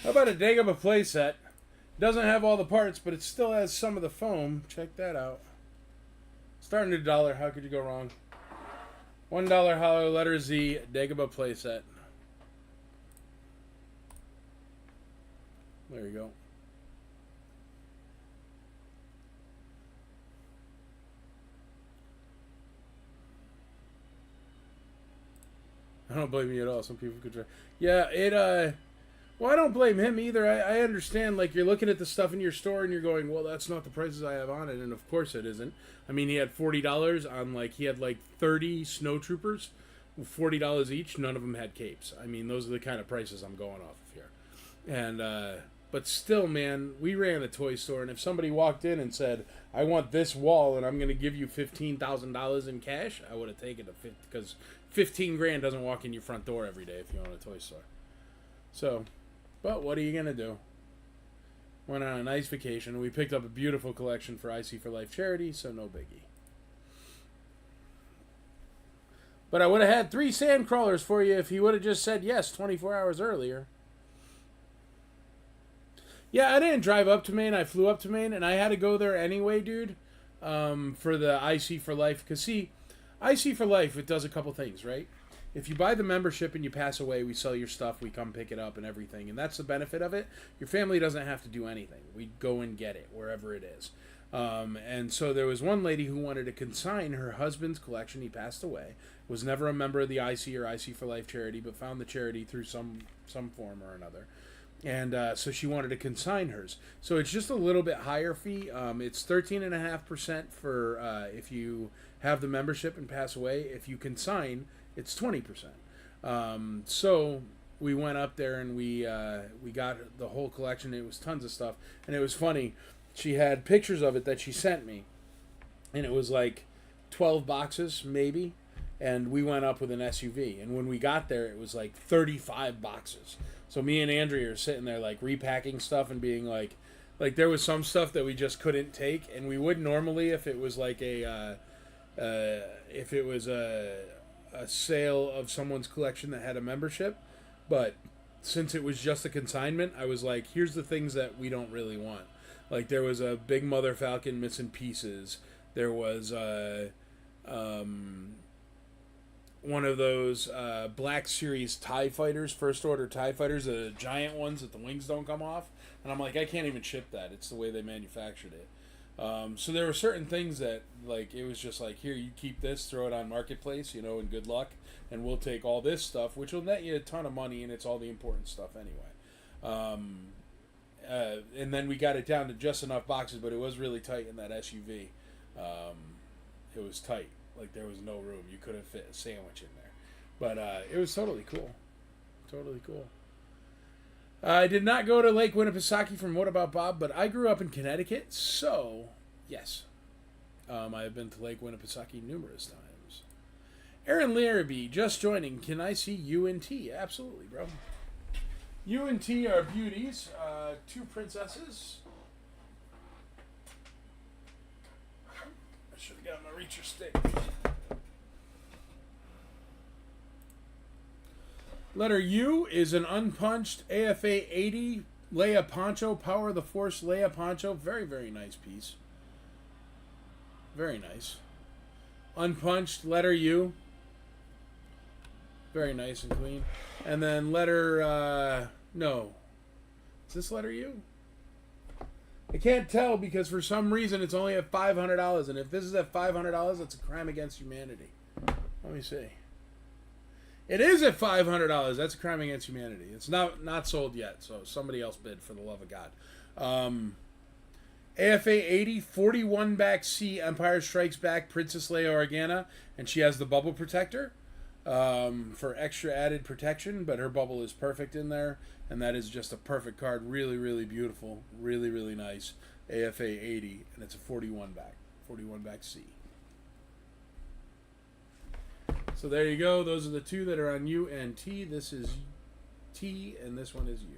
How about a Dagobah playset? Doesn't have all the parts, but it still has some of the foam. Check that out. Starting at $1. How could you go wrong? $1 hollow letter Z Dagobah playset. There you go. I don't blame you at all. Some people could try. Yeah, well, I don't blame him either. I understand, like, you're looking at the stuff in your store and you're going, well, that's not the prices I have on it. And of course it isn't. I mean, he had $40 on, like, he had like 30 snowtroopers, $40 each. None of them had capes. I mean, those are the kind of prices I'm going off of here. And, but still, man, we ran a toy store, and if somebody walked in and said, I want this wall and I'm going to give you $15,000 in cash, I would have taken it, because 15 grand doesn't walk in your front door every day if you own a toy store. So... But what are you going to do? Went on a nice vacation. We picked up a beautiful collection for IC for Life charity, so no biggie. But I would have had 3 sandcrawlers for you if he would have just said yes 24 hours earlier. Yeah, I didn't drive up to Maine. I flew up to Maine, and I had to go there anyway, dude, for the IC for Life. Because, see, IC for Life, it does a couple things, right? If you buy the membership and you pass away, we sell your stuff, we come pick it up and everything. And that's the benefit of it. Your family doesn't have to do anything. We go and get it, wherever it is. And so there was one lady who wanted to consign her husband's collection. He passed away. Was never a member of the IC or IC for Life charity, but found the charity through some form or another. And so she wanted to consign hers. So it's just a little bit higher fee. It's 13.5% for if you have the membership and pass away. If you consign, it's 20%. So we went up there and we got the whole collection. It was tons of stuff, and it was funny. She had pictures of it that she sent me, and it was like 12 boxes maybe, and we went up with an SUV. And when we got there, it was like 35 boxes. So me and Andrea are sitting there like repacking stuff and being like there was some stuff that we just couldn't take, and we would normally if it was like a sale of someone's collection that had a membership, but since it was just a consignment, I was like, here's the things that we don't really want. Like there was a big Mother Falcon missing pieces. There was one of those Black Series TIE Fighters, first order TIE Fighters, the giant ones that the wings don't come off. And I'm like, I can't even ship that. It's the way they manufactured it. So there were certain things that, like, it was just like, here, you keep this, throw it on Marketplace, you know, and good luck. And we'll take all this stuff, which will net you a ton of money, and it's all the important stuff anyway. And then we got it down to just enough boxes, but it was really tight in that SUV. It was tight. Like, there was no room. You couldn't fit a sandwich in there. But it was totally cool. Totally cool. I did not go to Lake Winnipesaukee from What About Bob, but I grew up in Connecticut, so yes. I have been to Lake Winnipesaukee numerous times. Aaron Larrabee, just joining. Can I see UNT? Absolutely, bro. UNT are beauties. Two princesses. I should have got my reacher stick. Letter U is an unpunched AFA 80 Leia Poncho, Power of the Force Leia Poncho. Very, very nice piece. Very nice. Unpunched, letter U. Very nice and clean. And then letter, no. Is this letter U? I can't tell because for some reason it's only at $500. And if this is at $500, that's a crime against humanity. Let me see. It is at $500. That's a crime against humanity. It's not sold yet, so somebody else bid, for the love of God. AFA 80, 41 back C, Empire Strikes Back, Princess Leia Organa, and she has the bubble protector for extra added protection, but her bubble is perfect in there, and that is just a perfect card. Really, really beautiful. Really, really nice. AFA 80, and it's a 41 back C. So there you go. Those are the two that are on U and T. This is T, and this one is U.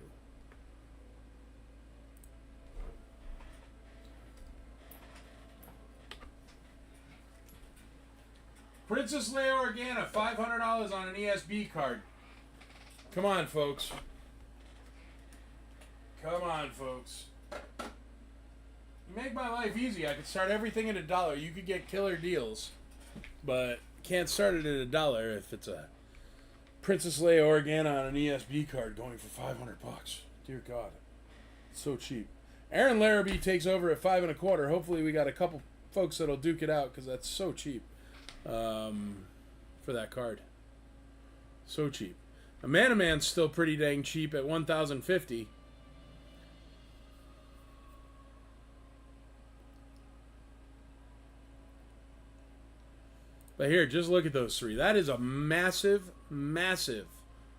Princess Leia Organa, $500 on an ESB card. Come on, folks. Come on, folks. You make my life easy. I could start everything at $1. You could get killer deals, but can't start it at $1 if it's a Princess Leia Organa on an ESB card going for $500. Dear God, it's so cheap. Aaron Larrabee takes over at $5.25. Hopefully, we got a couple folks that'll duke it out because that's so cheap for that card. So cheap. A Man-O-Man's still pretty dang cheap at $1,050. But here, just look at those three. That is a massive, massive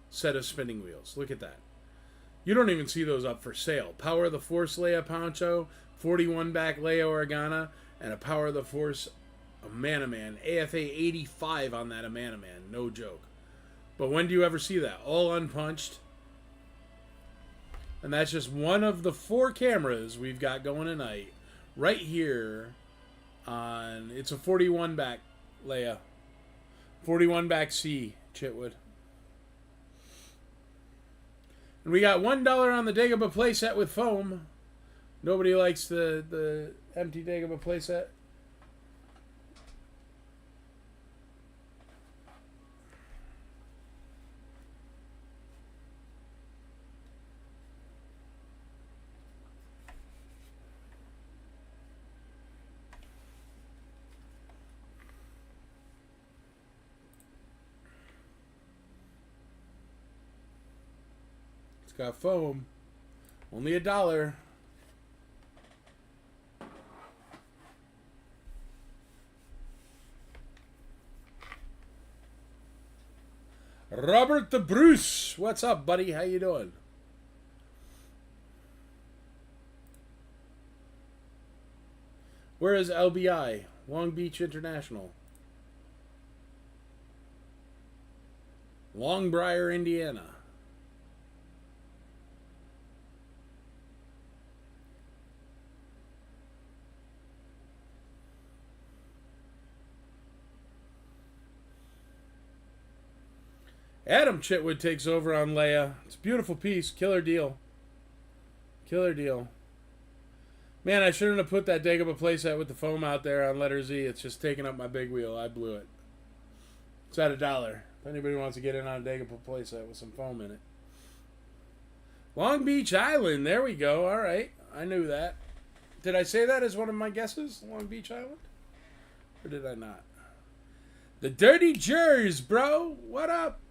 set of spinning wheels. Look at that. You don't even see those up for sale. Power of the Force Leia Poncho, 41 back Leia Organa, and a Power of the Force Man-O-Man. AFA 85 on that Man-O-Man. No joke. But when do you ever see that? All unpunched. And that's just one of the 4 cameras we've got going tonight. Right here on... It's a 41 back Leia. 41 back C, Chitwood. And we got $1 on the Dagobah playset with foam. Nobody likes the empty Dagobah playset. Got foam. Only $1. Robert the Bruce. What's up, buddy? How you doing? Where is LBI? Long Beach International. Longbrier, Indiana. Adam Chitwood takes over on Leia. It's a beautiful piece. Killer deal. Killer deal. Man, I shouldn't have put that Dagobah playset with the foam out there on letter Z. It's just taking up my big wheel. I blew it. It's at $1. If anybody wants to get in on a Dagobah playset with some foam in it. Long Beach Island. There we go. All right. I knew that. Did I say that as one of my guesses? Long Beach Island? Or did I not? The Dirty Jers, bro. What up?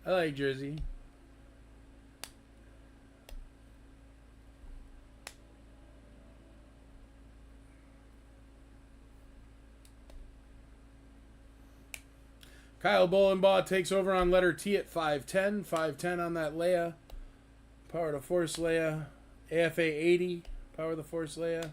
I like Jersey. Kyle Bolenbaugh takes over on letter T at 510. 510 on that Leia. Power to Force Leia. AFA 80. Power to Force Leia.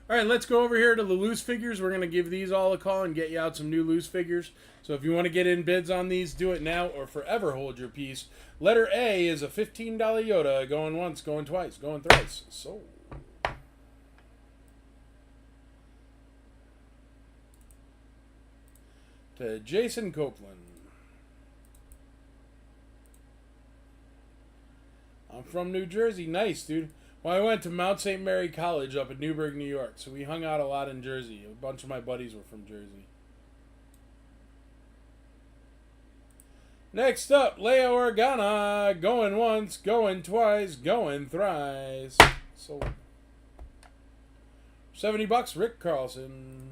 All right, let's go over here to the loose figures. We're going to give these all a call and get you out some new loose figures. So if you want to get in bids on these, do it now or forever hold your peace. Letter A is a $15 Yoda. Going once, going twice, going thrice. Sold. To Jason Copeland. I'm from New Jersey. Nice, dude. Well, I went to Mount St. Mary College up in Newburgh, New York, so we hung out a lot in Jersey. A bunch of my buddies were from Jersey. Next up, Leia Organa. Going once, going twice, going thrice. Sold. $70, Rick Carlson.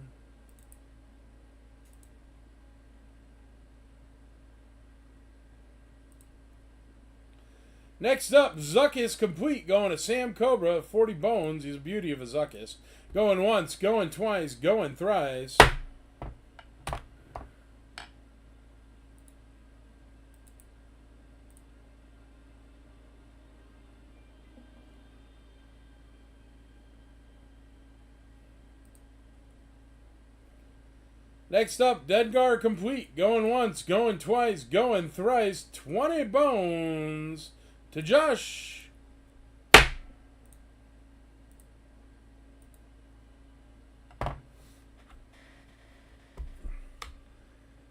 Next up, Zuckus Complete, going to Sam Cobra, 40 bones. He's a beauty of a Zuckus. Going once, going twice, going thrice. Next up, Dedgar Complete, going once, going twice, going thrice. 20 bones. To Josh.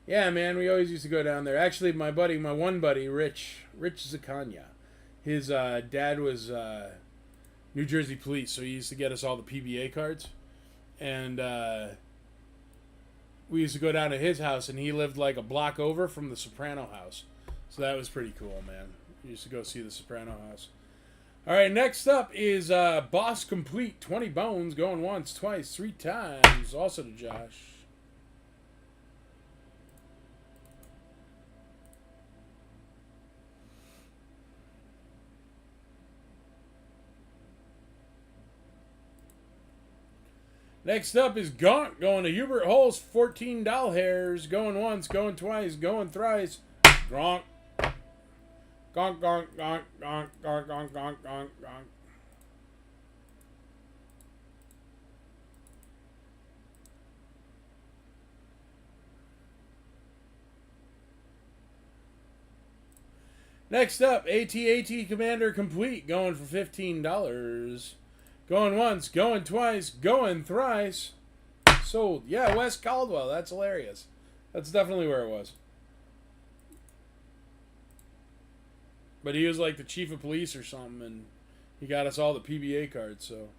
Yeah, man, we always used to go down there. Actually, my one buddy, Rich Zakanya, his dad was New Jersey police, so he used to get us all the PBA cards. And we used to go down to his house, and he lived like a block over from the Soprano house. So that was pretty cool, man. We used to go see the Soprano house. All right, next up is Boss Complete. 20 bones, going once, twice, 3 times. Also to Josh. Next up is Gaunt, going to Hubert Holz. 14 doll hairs, going once, going twice, going thrice. Gronk. Gonk, gonk, gonk, gonk, gonk, gonk, gonk, gonk, gonk. Next up, AT-AT Commander Complete, going for $15. Going once, going twice, going thrice. Sold. Yeah, Wes Caldwell. That's hilarious. That's definitely where it was. But he was like the chief of police or something, and he got us all the PBA cards, so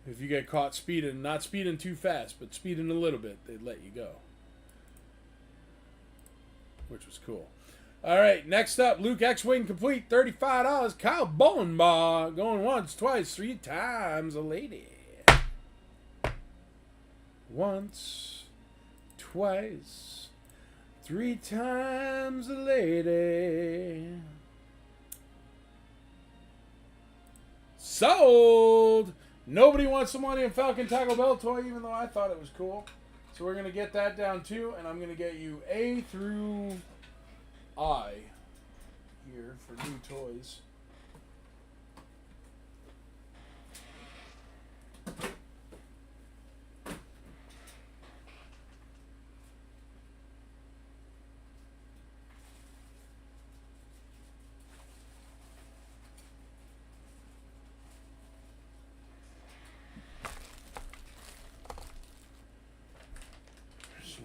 if you get caught speeding, not speeding too fast, but speeding a little bit, they'd let you go. Which was cool. All right, next up, Luke X-Wing Complete, $35. Kyle Bolenbaugh, going once, twice, 3 times a lady. Once, twice, 3 times a lady. Sold! Nobody wants the money in Falcon Taco Bell toy, even though I thought it was cool. So we're going to get that down too, and I'm going to get you A through I here for new toys.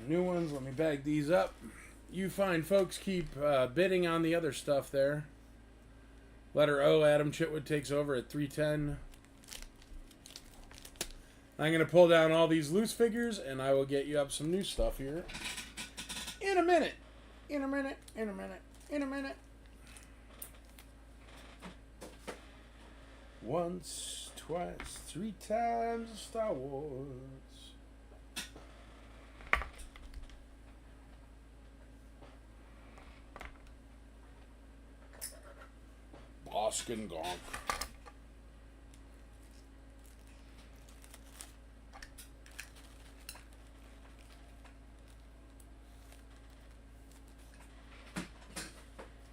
some new ones. Let me bag these up. You fine folks keep bidding on the other stuff there. Letter O, Adam Chitwood takes over at 310. I'm going to pull down all these loose figures, and I will get you up some new stuff here in a minute. In a minute. In a minute. In a minute. Once, twice, 3 times Star Wars. Boskin Gonk.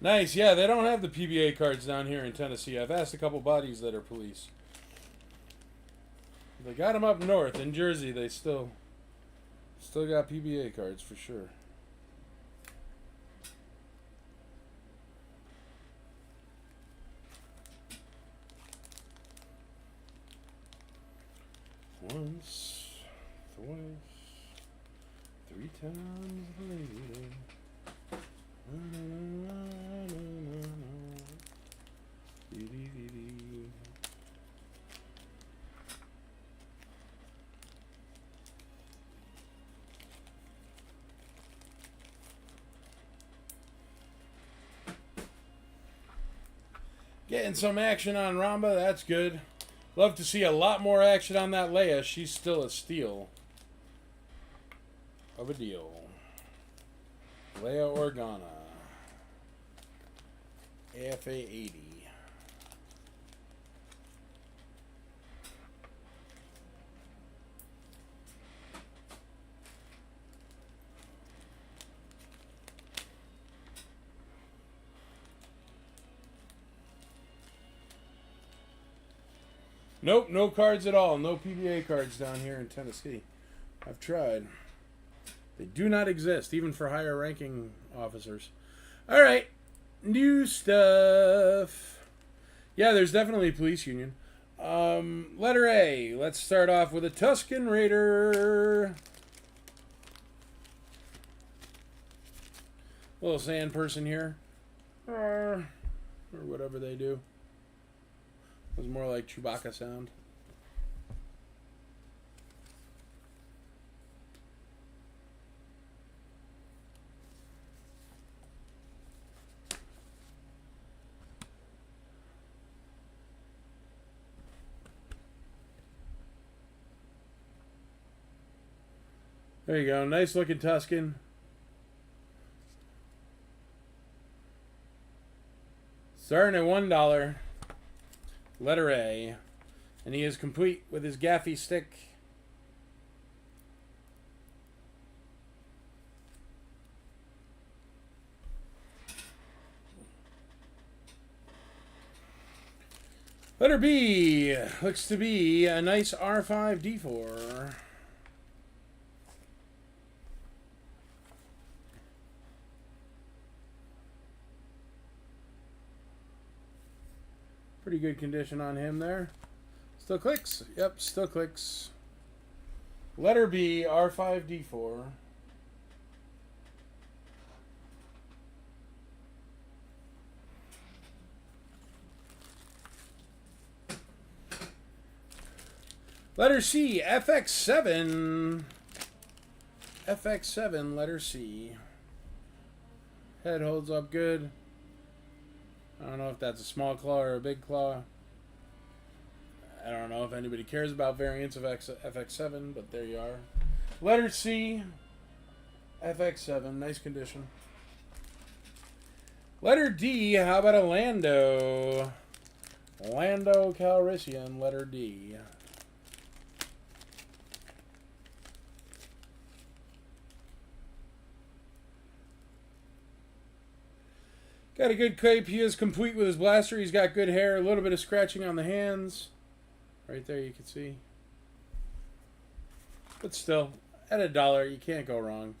Nice, yeah, they don't have the PBA cards down here in Tennessee. I've asked a couple buddies that are police. They got them up north in Jersey. They still got PBA cards for sure. Once, twice, 3 times later. Getting some action on Ramba, that's good. Love to see a lot more action on that Leia. She's still a steal of a deal. Leia Organa. AFA 80. Nope, no cards at all. No PBA cards down here in Tennessee. I've tried. They do not exist, even for higher ranking officers. All right, new stuff. Yeah, there's definitely a police union. Letter A. Let's start off with a Tusken Raider. Little sand person here. Or whatever they do. It was more like Chewbacca sound. There you go. Nice looking Tusken. Starting at $1. Letter A. And he is complete with his gaffy stick. Letter B. Looks to be a nice R5D4. Pretty good condition on him there. Still clicks? Yep, still clicks. Letter B, R5D4. Letter C, FX7. FX7, letter C. Head holds up good. I don't know if that's a small claw or a big claw. I don't know if anybody cares about variants of FX7, but there you are. Letter C, FX7, nice condition. Letter D, how about a Lando? Lando Calrissian, letter D. Got a good cape. He is complete with his blaster. He's got good hair. A little bit of scratching on the hands. Right there you can see. But still, at $1, you can't go wrong.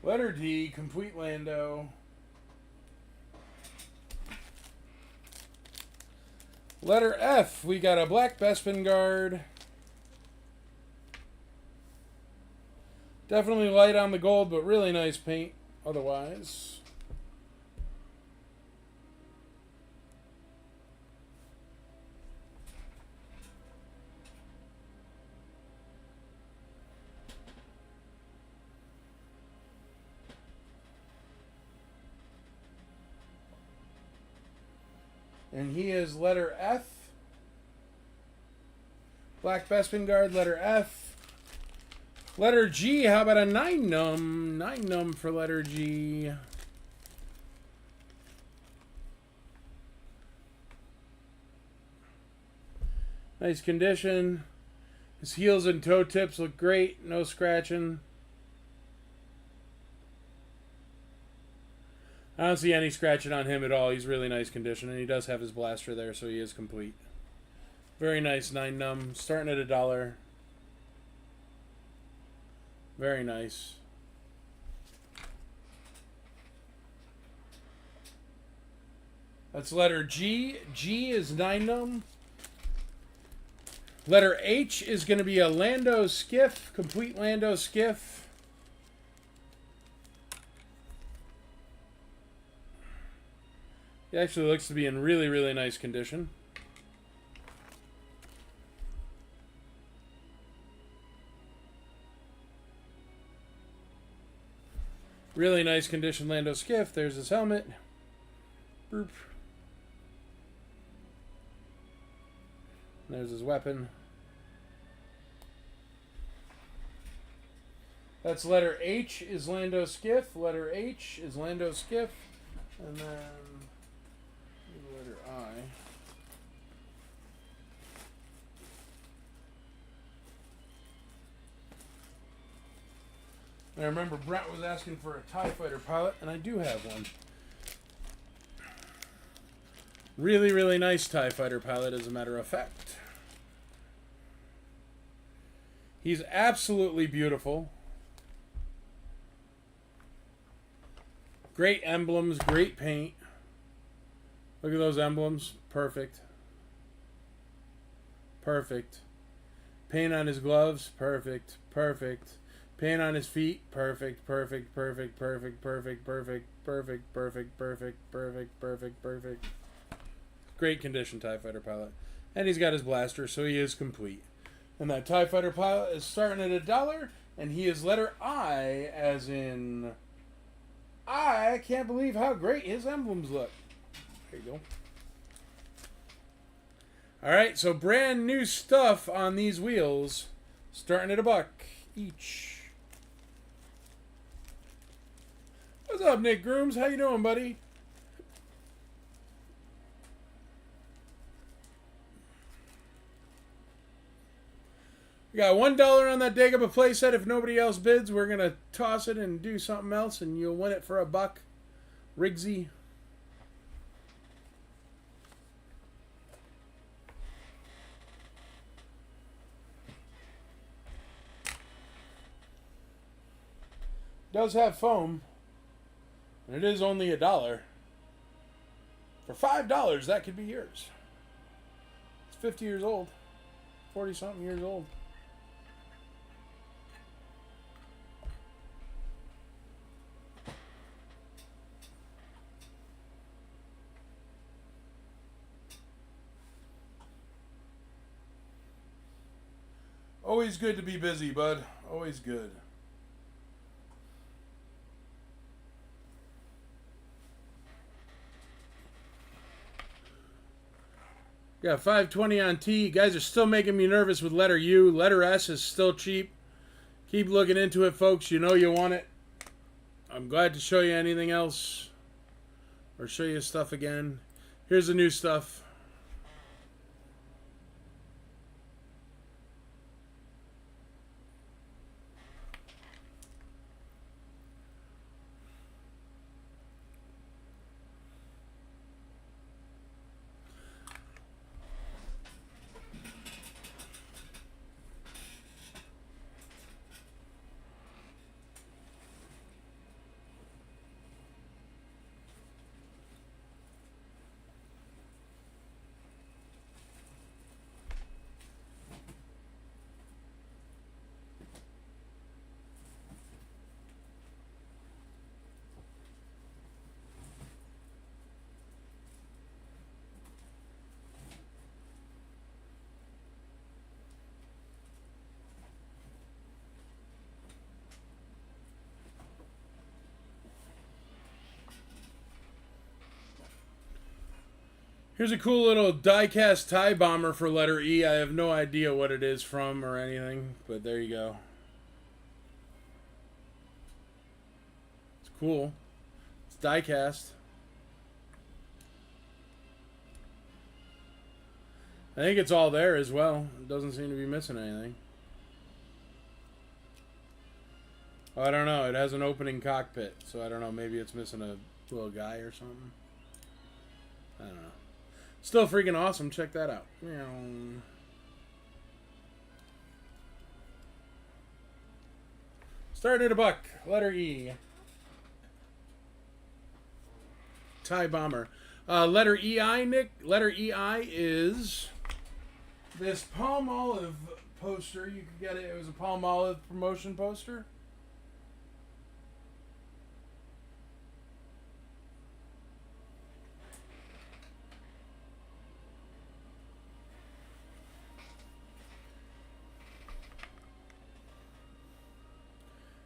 Letter D, complete Lando. Letter F, we got a black Bespin guard. Definitely light on the gold, but really nice paint otherwise. And he is letter F. Black Bespin guard, letter F. Letter G, how about a 9-num? 9-num for letter G. Nice condition. His heels and toe tips look great. No scratching. I don't see any scratching on him at all. He's really nice condition, and he does have his blaster there, so he is complete. Very nice 9-num. Starting at $1. Very nice. That's letter G. G is 9-num. Letter H is going to be a Lando skiff, complete Lando skiff. It actually looks to be in really, really nice condition. Really nice condition Lando skiff. There's his helmet. Boop. There's his weapon. That's letter H is Lando skiff. Letter H is Lando skiff. And then letter I. I remember Brent was asking for a TIE Fighter pilot, and I do have one. Really, really nice TIE Fighter pilot, as a matter of fact. He's absolutely beautiful. Great emblems, great paint. Look at those emblems. Perfect. Perfect. Paint on his gloves. Perfect. Perfect. Paint on his feet. Perfect. Perfect. Perfect. Perfect. Perfect. Perfect. Perfect. Perfect. Perfect. Perfect. Perfect. Perfect. Great condition TIE Fighter pilot. And he's got his blaster, so he is complete. And that TIE Fighter pilot is starting at $1, and he is letter I, as in I can't believe how great his emblems look. There you go. Alright, so brand new stuff on these wheels. Starting at $1 each. What's up, Nick Grooms? How you doing, buddy? We got $1 on that Dagobah playset. If nobody else bids, we're going to toss it and do something else, and you'll win it for $1. Rigsy. Does have foam, and it is only $1. For $5, that could be yours. It's 50 years old, 40-something years old. Always good to be busy, bud. Always good. Got 520 on T. You guys are still making me nervous with letter U. Letter S is still cheap. Keep looking into it, folks. You know you want it. I'm glad to show you anything else. Or show you stuff again. Here's the new stuff. Here's a cool little die-cast tie bomber for letter E. I have no idea what it is from or anything, but there you go. It's cool. It's die-cast. I think it's all there as well. It doesn't seem to be missing anything. I don't know. It has an opening cockpit, so I don't know. Maybe it's missing a little guy or something. I don't know. Still freaking awesome. Check that out. Started a buck. Letter E. Tie bomber. Letter EI, Nick. Letter EI is this Palm Olive poster. You could get it. It was a Palm Olive promotion poster.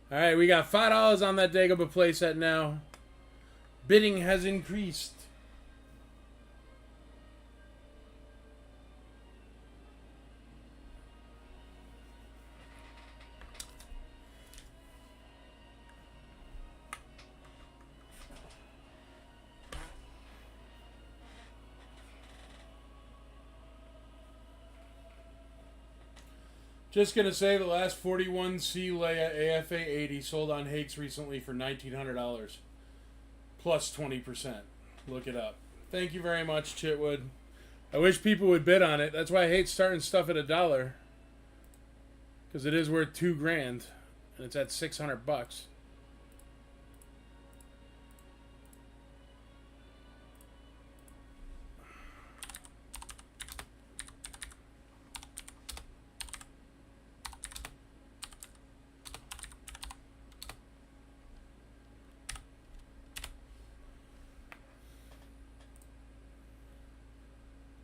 All right, we got $5 on that Dagobah playset now. Bidding has increased. Just gonna say the last 41C Leia AFA 80 sold on Hakes recently for $1,900 plus 20%. Look it up. Thank you very much, Chitwood. I wish people would bid on it. That's why I hate starting stuff at $1, because it is worth $2,000 and it's at $600.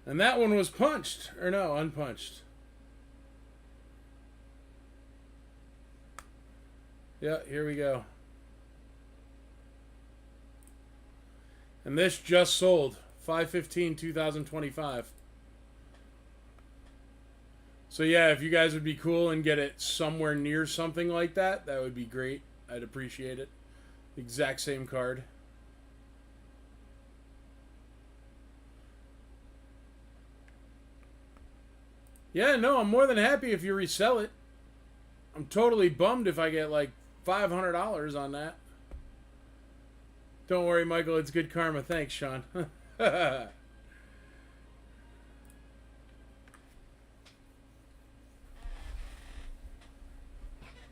And that one was punched. Or no, unpunched. Yeah, here we go. And this just sold. 5/15/2025. So yeah, if you guys would be cool and get it somewhere near something like that, that would be great. I'd appreciate it. Exact same card. Yeah, no, I'm more than happy if you resell it. I'm totally bummed if I get like $500 on that. Don't worry, Michael. It's good karma. Thanks, Sean. That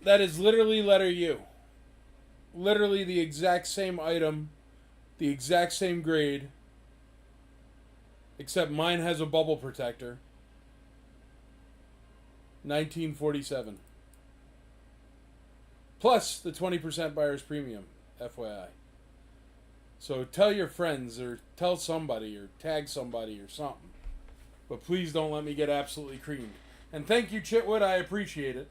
is literally letter U. Literally the exact same item, the exact same grade, except mine has a bubble protector. 1947. Plus the 20% buyer's premium, FYI. So tell your friends or tell somebody or tag somebody or something. But please don't let me get absolutely creamed. And thank you, Chitwood. I appreciate it.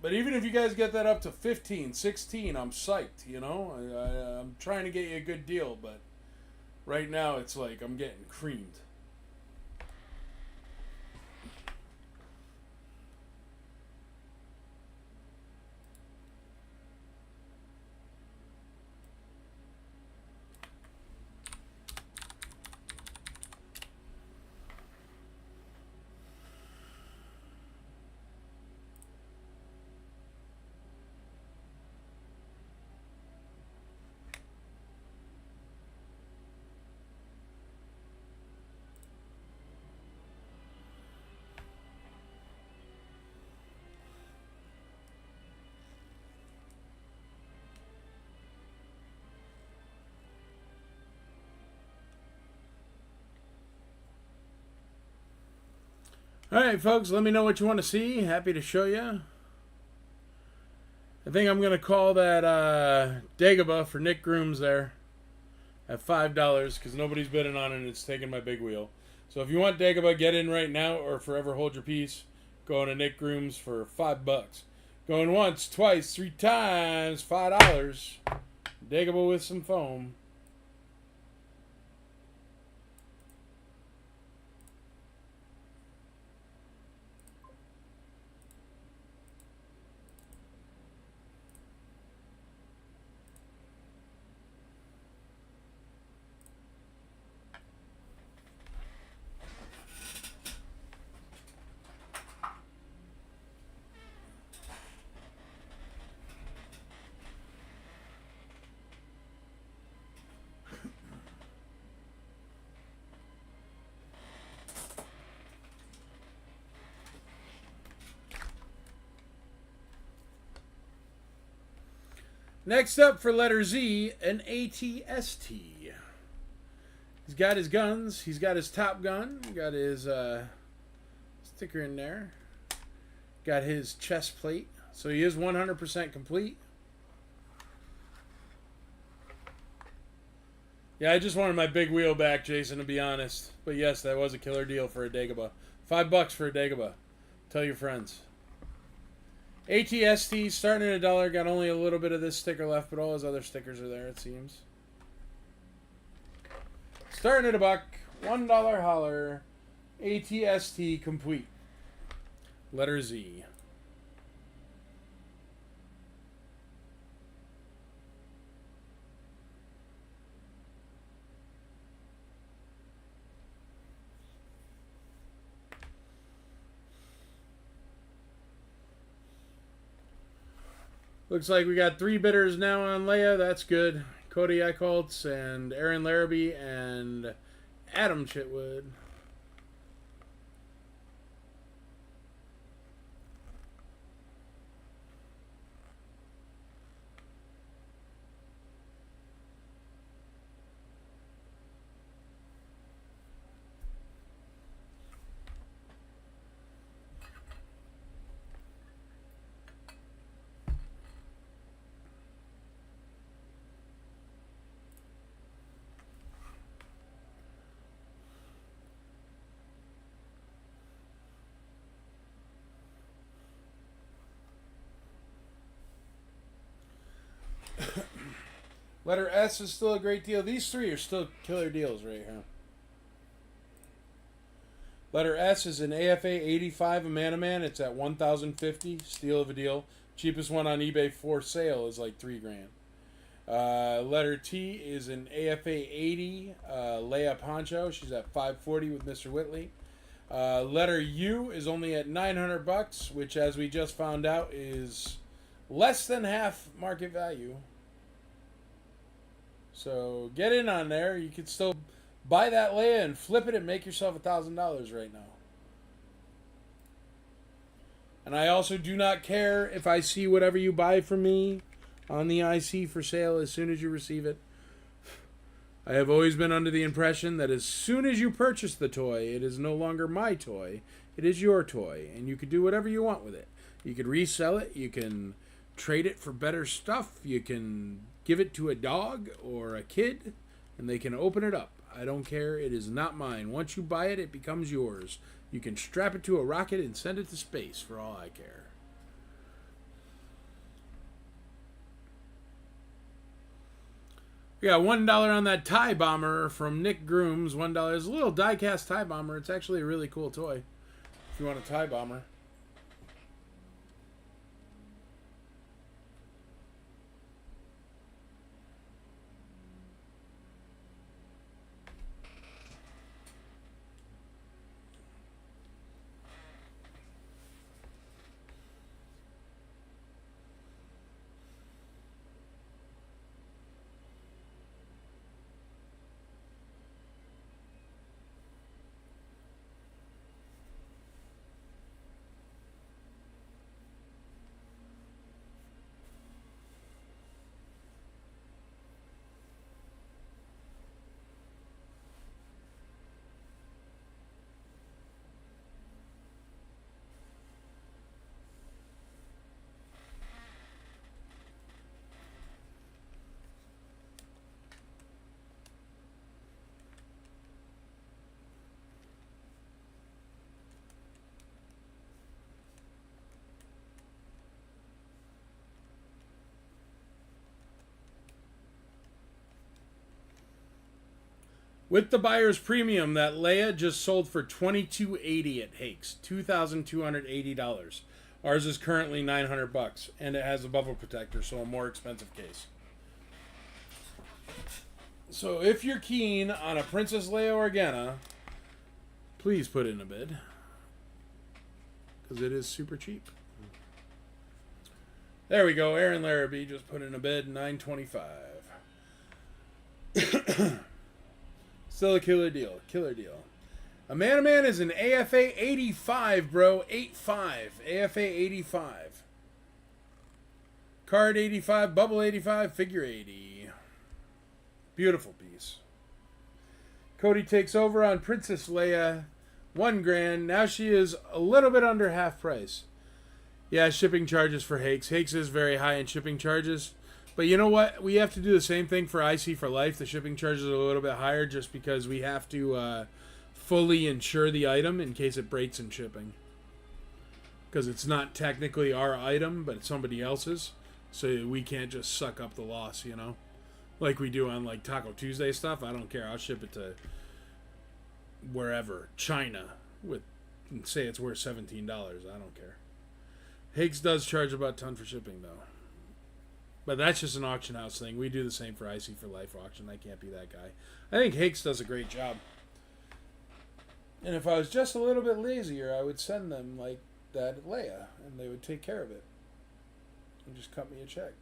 But even if you guys get that up to 15, 16, I'm psyched, you know? I'm trying to get you a good deal, but right now it's like I'm getting creamed. Alright, folks, let me know what you want to see. Happy to show you. I think I'm going to call that Dagobah for Nick Grooms there at $5 because nobody's bidding on it and it's taking my big wheel. So if you want Dagobah, get in right now or forever hold your peace. Going to Nick Grooms for $5. Going once, twice, 3 times, $5. Dagobah with some foam. Next up for letter Z, an ATST. He's got his guns. He's got his Top Gun. Got his sticker in there. Got his chest plate. So he is 100% complete. Yeah, I just wanted my big wheel back, Jason, to be honest. But yes, that was a killer deal for a Dagobah. $5 for a Dagobah. Tell your friends. ATST starting at $1. Got only a little bit of this sticker left, but all his other stickers are there, it seems. Starting at $1. $1 holler. ATST complete. Letter Z. Looks like we got 3 bidders now on Leia. That's good. Cody Eichholtz and Aaron Larrabee and Adam Chitwood. Letter S is still a great deal. These 3 are still killer deals right here. Letter S is an AFA 85 a man. It's at $1,050. Steal of a deal. Cheapest one on eBay for sale is like $3,000. Letter T is an AFA 80 Leia Poncho. She's at $540 with Mr. Whitley. Letter U is only at $900, which, as we just found out, is less than half market value. So get in on there. You could still buy that Leia and flip it and make yourself $1,000 right now. And I also do not care if I see whatever you buy from me on the IC for sale as soon as you receive it. I have always been under the impression that as soon as you purchase the toy, it is no longer my toy. It is your toy, and you can do whatever you want with it. You can resell it. You can trade it for better stuff. You can give it to a dog or a kid, and they can open it up. I don't care. It is not mine. Once you buy it, it becomes yours. You can strap it to a rocket and send it to space for all I care. We got $1 on that TIE Bomber from Nick Grooms. $1. It's a little die-cast TIE Bomber. It's actually a really cool toy if you want a TIE Bomber. With the buyer's premium, that Leia just sold for $2,280 at Hakes, $2,280. Ours is currently $900, and it has a bubble protector, so a more expensive case. So if you're keen on a Princess Leia Organa, please put in a bid, because it is super cheap. There we go. Aaron Larrabee just put in a bid, $925. Still a killer deal. Killer deal. A man is an AFA 85, bro. 85. AFA 85. Card 85, bubble 85, figure 80. Beautiful piece. Cody takes over on Princess Leia. $1,000. Now she is a little bit under half price. Yeah, shipping charges for Hakes. Hakes is very high in shipping charges. But you know what? We have to do the same thing for IC for Life. The shipping charges are a little bit higher just because we have to fully insure the item in case it breaks in shipping. Because it's not technically our item, but it's somebody else's. So we can't just suck up the loss, you know? Like we do on like Taco Tuesday stuff. I don't care. I'll ship it to wherever. China. With say it's worth $17. I don't care. Higgs does charge about a ton for shipping, though. But that's just an auction house thing. We do the same for IC for Life auction. I can't be that guy. I think Higgs does a great job. And if I was just a little bit lazier, I would send them like that Leia, and they would take care of it. And just cut me a check.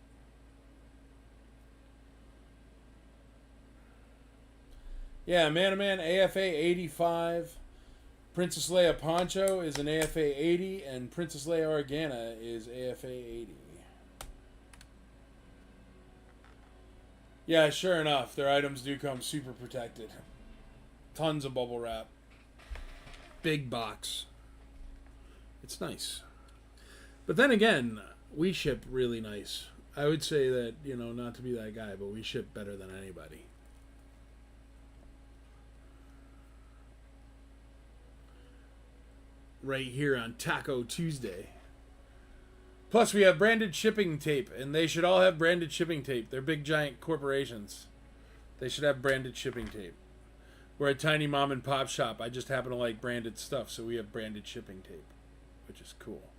Yeah, Man-to-Man AFA 85. Princess Leia Poncho is an AFA 80, and Princess Leia Organa is AFA 80. Yeah, sure enough, their items do come super protected. Tons of bubble wrap. Big box. It's nice. But then again, we ship really nice. I would say that, you know, not to be that guy, but we ship better than anybody. Right here on Taco Tuesday. Plus, we have branded shipping tape, and they should all have branded shipping tape. They're big, giant corporations. They should have branded shipping tape. We're a tiny mom and pop shop. I just happen to like branded stuff, so we have branded shipping tape, which is cool.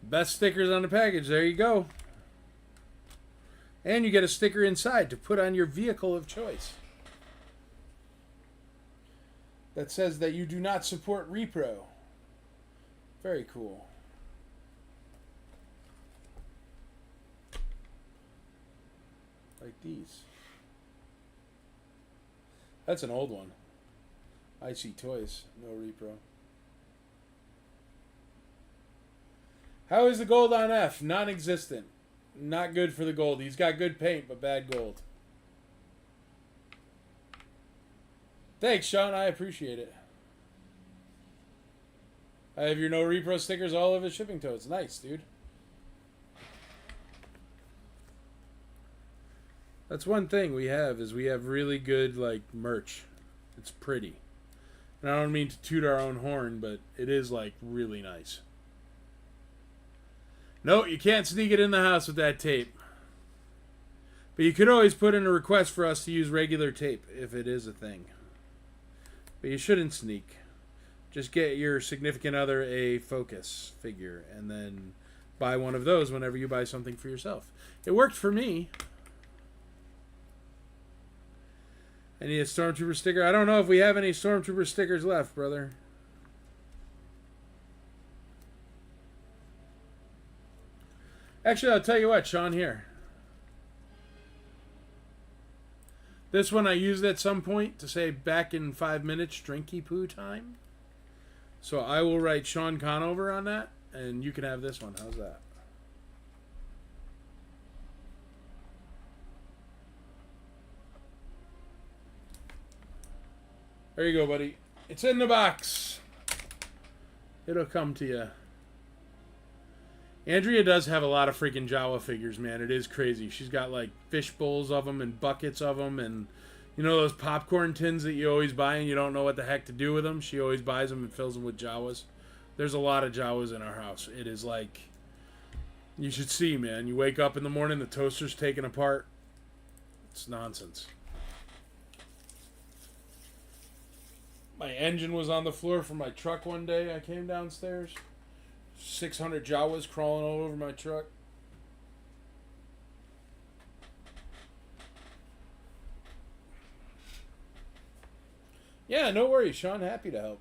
Best stickers on the package. There you go. And you get a sticker inside to put on your vehicle of choice that says that you do not support repro. Very cool. Like these. That's an old one. I see toys. No repro. How is the gold on F? Non-existent. Not good for the gold. He's got good paint, but bad gold. Thanks, Sean. I appreciate it. I have your no repro stickers all over the shipping totes. Nice, dude. That's one thing we have is we have really good like merch. It's pretty. And I don't mean to toot our own horn, but it is like really nice. No, you can't sneak it in the house with that tape. But you could always put in a request for us to use regular tape if it is a thing. But you shouldn't sneak. Just get your significant other a Focus figure and then buy one of those whenever you buy something for yourself. It worked for me. I need a Stormtrooper sticker. I don't know if we have any Stormtrooper stickers left, brother. Actually, I'll tell you what, Sean, here. This one I used at some point to say back in 5 minutes, drinky poo time. So I will write Sean Conover on that, and you can have this one. How's that? There you go, buddy. It's in the box. It'll come to you. Andrea does have a lot of freaking Jawa figures, man. It is crazy. She's got like fish bowls of them and buckets of them, and you know those popcorn tins that you always buy and you don't know what the heck to do with them? She always buys them and fills them with Jawas. There's a lot of Jawas in our house. It is like, you should see, man. You wake up in the morning, the toaster's taken apart. It's nonsense. My engine was on the floor for my truck one day. I came downstairs. 600 Jawas crawling all over my truck. Yeah, no worries, Sean. Happy to help.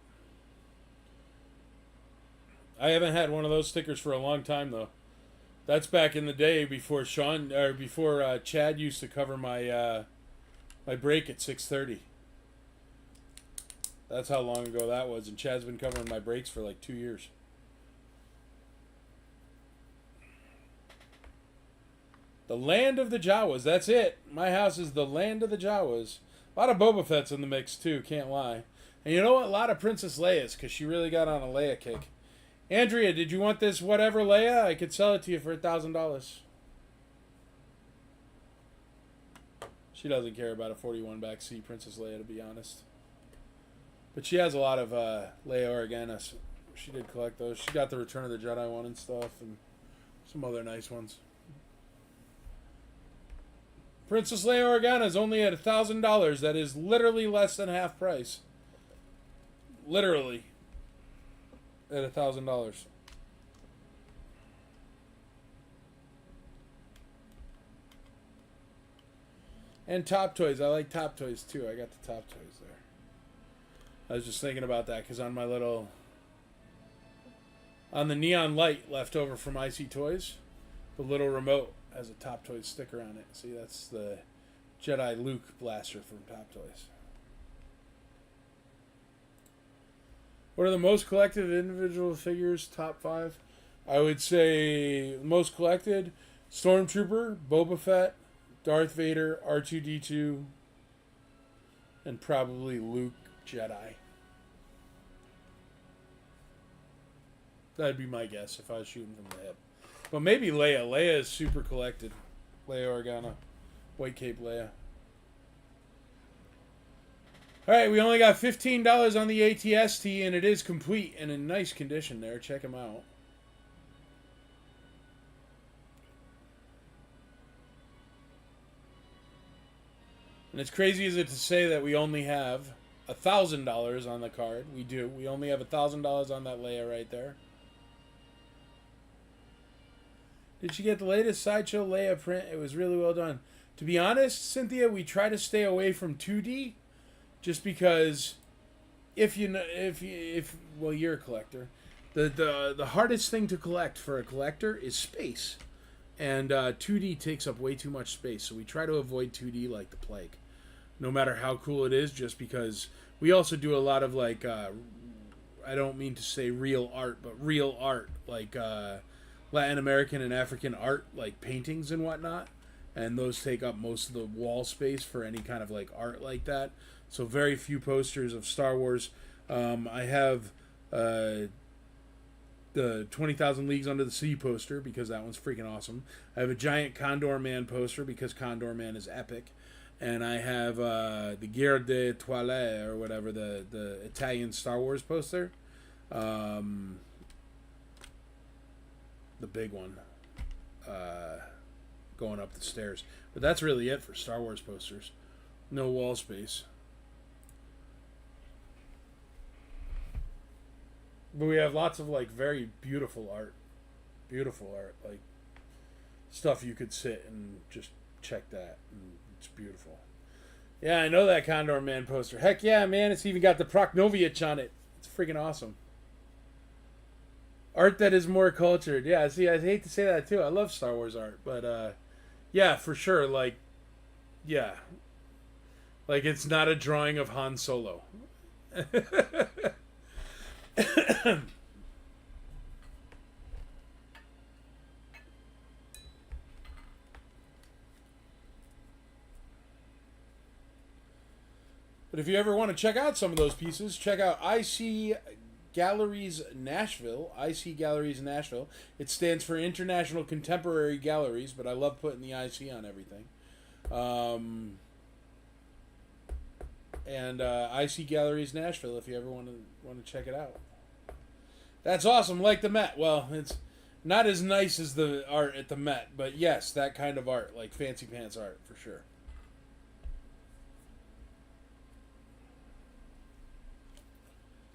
I haven't had one of those stickers for a long time, though. That's back in the day before Chad used to cover my my break at 6:30. That's how long ago that was. And Chad's been covering my breaks for like 2 years. The land of the Jawas. That's it. My house is the land of the Jawas. A lot of Boba Fett's in the mix too, can't lie. And you know what? A lot of Princess Leia's, because she really got on a Leia kick. Andrea, did you want this whatever Leia? I could sell it to you for $1,000. She doesn't care about a 41 back C Princess Leia, to be honest. But she has a lot of Leia Organa. She did collect those. She got the Return of the Jedi one and stuff, and some other nice ones. Princess Leia Organa is only at $1,000. That is literally less than half price. Literally. At $1,000. And Top Toys. I like Top Toys too. I got the Top Toys there. I was just thinking about that because on my little... On the neon light left over from IC Toys, the little remote has a Top Toys sticker on it. See, that's the Jedi Luke blaster from Top Toys. What are the most collected individual figures? Top 5? I would say most collected: Stormtrooper, Boba Fett, Darth Vader, R2-D2, and probably Luke Jedi. That'd be my guess if I was shooting from the hip. But maybe Leia. Leia is super collected. Leia Organa. White Cape Leia. Alright, we only got $15 on the ATST, and it is complete and in nice condition there. Check them out. And as crazy as it to say that we only have $1,000 on the card. We do. We only have $1,000 on that Leia right there. Did you get the latest Sideshow Leia print? It was really well done. To be honest, Cynthia, we try to stay away from 2D, just because well, you're a collector. The hardest thing to collect for a collector is space, and 2D takes up way too much space. So we try to avoid 2D like the plague, no matter how cool it is. Just because we also do a lot of like I don't mean to say real art, but real art like. Latin American and African art, like paintings and whatnot, and those take up most of the wall space for any kind of like art like that. So very few posters of Star Wars. I have the 20,000 Leagues Under the Sea poster because that one's freaking awesome. I have a giant Condor Man poster because Condor Man is epic, and I have the Guerre de Toile or whatever, the Italian Star Wars poster. The big one going up the stairs. But that's really it for Star Wars posters. No wall space. But we have lots of like very beautiful art. Beautiful art. Like stuff you could sit and just check that. And it's beautiful. Yeah, I know that Condor Man poster. Heck yeah, man. It's even got the Proknovic on it. It's freaking awesome. Art that is more cultured. Yeah, see, I hate to say that too. I love Star Wars art, but yeah, for sure. Like, yeah, like it's not a drawing of Han Solo. But if you ever want to check out some of those pieces, check out IC Galleries Nashville. IC Galleries Nashville. It stands for International Contemporary Galleries, but I love putting the IC on everything. And IC Galleries Nashville, if you ever want to check it out. That's awesome, like the Met. Well, it's not as nice as the art at the Met, but yes, that kind of art, like fancy pants art, for sure.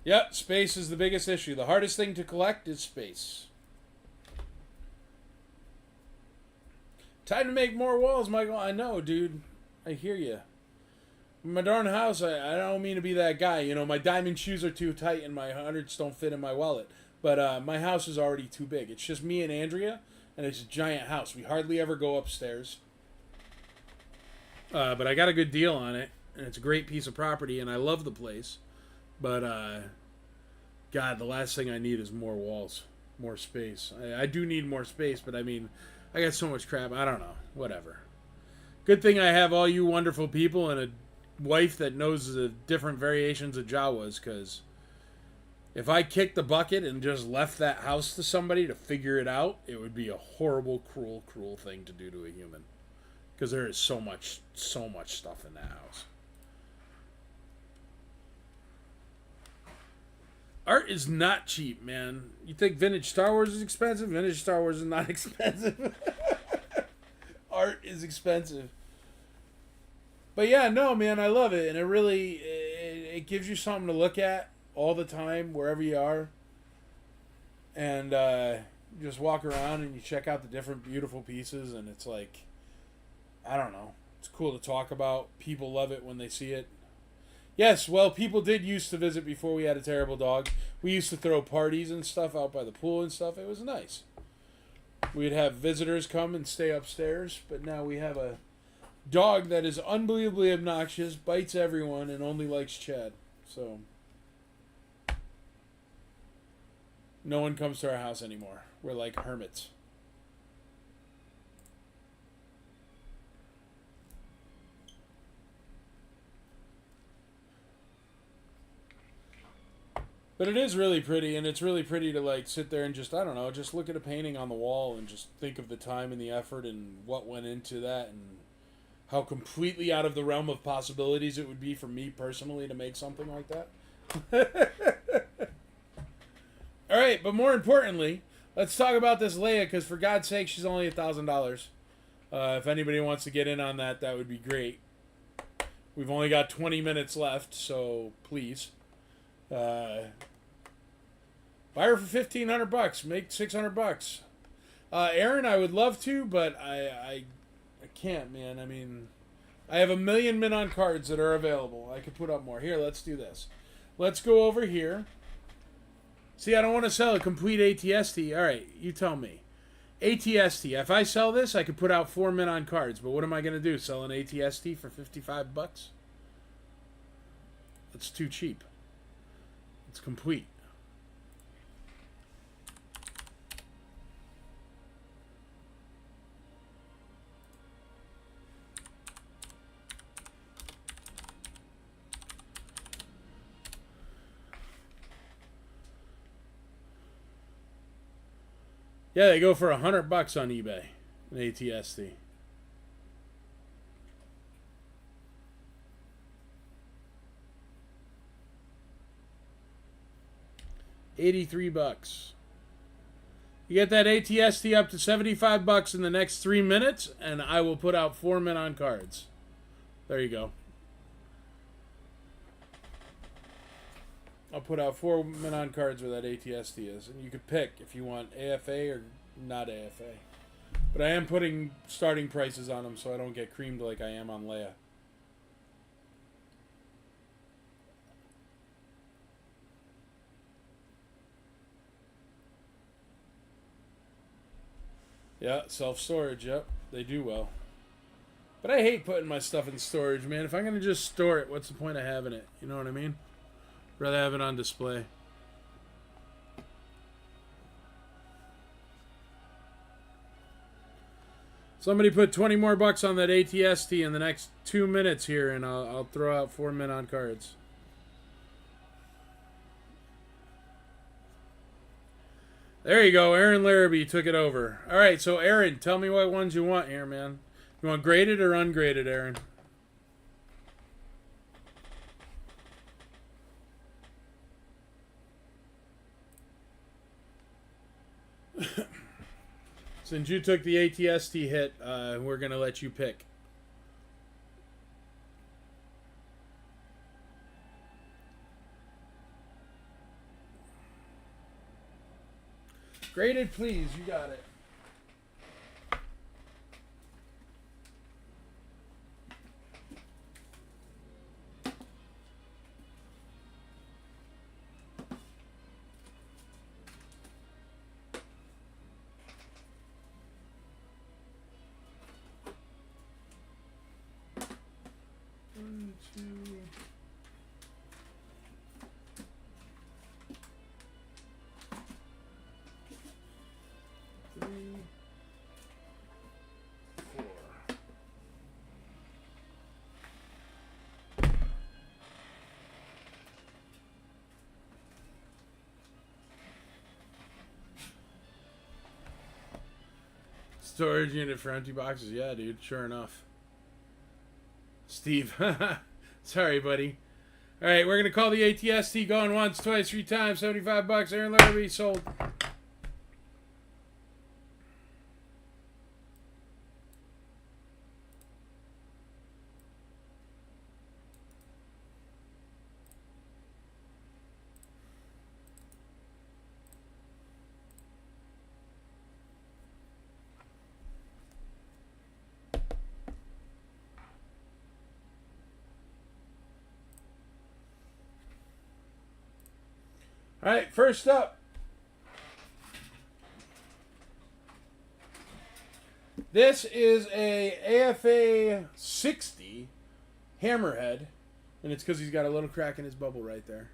Yep, space is the biggest issue. The hardest thing to collect is space. Time to make more walls, Michael. I know, dude. I hear you. My darn house, I don't mean to be that guy. You know, my diamond shoes are too tight and my hundreds don't fit in my wallet. But my house is already too big. It's just me and Andrea, and it's a giant house. We hardly ever go upstairs. But I got a good deal on it, and it's a great piece of property, and I love the place. But God, the last thing I need is more walls, more space. I do need more space, but I mean, I got so much crap. I don't know. Whatever. Good thing I have all you wonderful people and a wife that knows the different variations of Jawas, because if I kicked the bucket and just left that house to somebody to figure it out, it would be a horrible, cruel, cruel thing to do to a human. Because there is so much stuff in that house. Art is not cheap, man. You think vintage Star Wars is expensive? Vintage Star Wars is not expensive. Art is expensive. But yeah, no, man, I love it. And it really, it gives you something to look at all the time, wherever you are. And you just walk around and you check out the different beautiful pieces. And it's like, I don't know. It's cool to talk about. People love it when they see it. Yes, well, people did used to visit before we had a terrible dog. We used to throw parties and stuff out by the pool and stuff. It was nice. We'd have visitors come and stay upstairs, but now we have a dog that is unbelievably obnoxious, bites everyone, and only likes Chad. So, no one comes to our house anymore. We're like hermits. But it is really pretty, and it's really pretty to like sit there and just, I don't know, just look at a painting on the wall and just think of the time and the effort and what went into that and how completely out of the realm of possibilities it would be for me personally to make something like that. All right, but more importantly, let's talk about this Leia, because for God's sake, she's only $1,000. If anybody wants to get in on that, that would be great. We've only got 20 minutes left, so please. Buy her for $1,500. Make $600. Aaron, I would love to, but I can't, man. I mean, I have 1 million min on cards that are available. I could put up more. Here, let's do this. Let's go over here. See, I don't want to sell a complete ATST. All right, you tell me. ATST. If I sell this, I could put out 4 min on cards. But what am I going to do? Sell an ATST for $55? That's too cheap. It's complete. Yeah, they go for $100 on eBay. An ATST. $83. You get that ATST up to $75 in the next 3 minutes, and I will put out 4 min on cards. There you go. I'll put out 4 min on cards where that ATST is, and you could pick if you want AFA or not AFA. But I am putting starting prices on them so I don't get creamed like I am on Leia. Yeah, self-storage, yep. They do well. But I hate putting my stuff in storage, man. If I'm going to just store it, what's the point of having it? You know what I mean? Rather have it on display. Somebody put 20 more bucks on that ATST in the next 2 minutes here, and I'll throw out 4 min on cards. There you go. Aaron Larrabee took it over. All right, so Aaron, tell me what ones you want here, man. You want graded or ungraded, Aaron? Since you took the ATST hit, we're going to let you pick. Graded, please. You got it. Storage unit for empty boxes. Yeah, dude. Sure enough. Steve. Sorry, buddy. All right, we're going to call the ATST going once, twice, 3 times. $75. Aaron Larrabee sold. All right, first up. This is a AFA 60 Hammerhead, and it's because he's got a little crack in his bubble right there.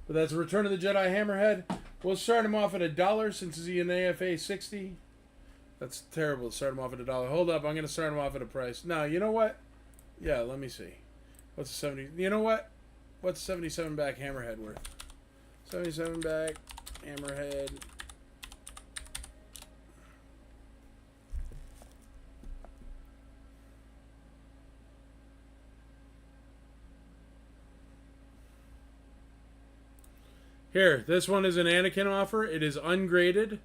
But that's a Return of the Jedi Hammerhead. We'll start him off at $1 since he's an AFA 60. That's terrible to start him off at $1. Hold up, I'm going to start him off at a price. No, you know what? Yeah, let me see. What's a 70? You know what? What's 77 back Hammerhead worth? 77 back Hammerhead. Here, this one is an Anakin offer. It is ungraded.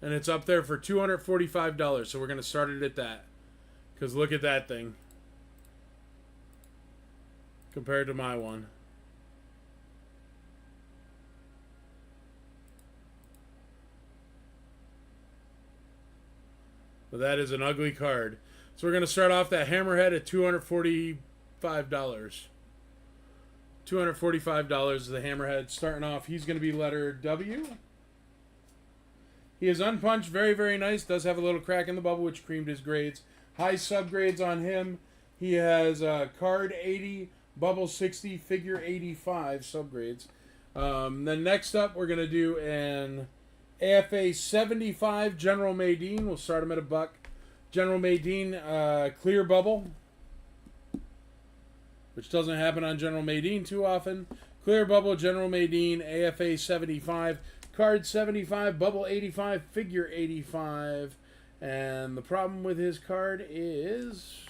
And it's up there for $245. So we're going to start it at that. Because look at that thing. Compared to my one. But that is an ugly card. So we're going to start off that Hammerhead at $245. $245 is the Hammerhead. Starting off, he's going to be letter W. He is unpunched, very, very nice. Does have a little crack in the bubble, which creamed his grades. High subgrades on him. He has card 80, bubble 60, figure 85 subgrades. Then next up, we're going to do an AFA 75 General Madine. We'll start him at $1. General Madine, clear bubble, which doesn't happen on General Madine too often. Clear bubble, General Madine, AFA 75, card 75, bubble 85, figure 85. And the problem with his card is...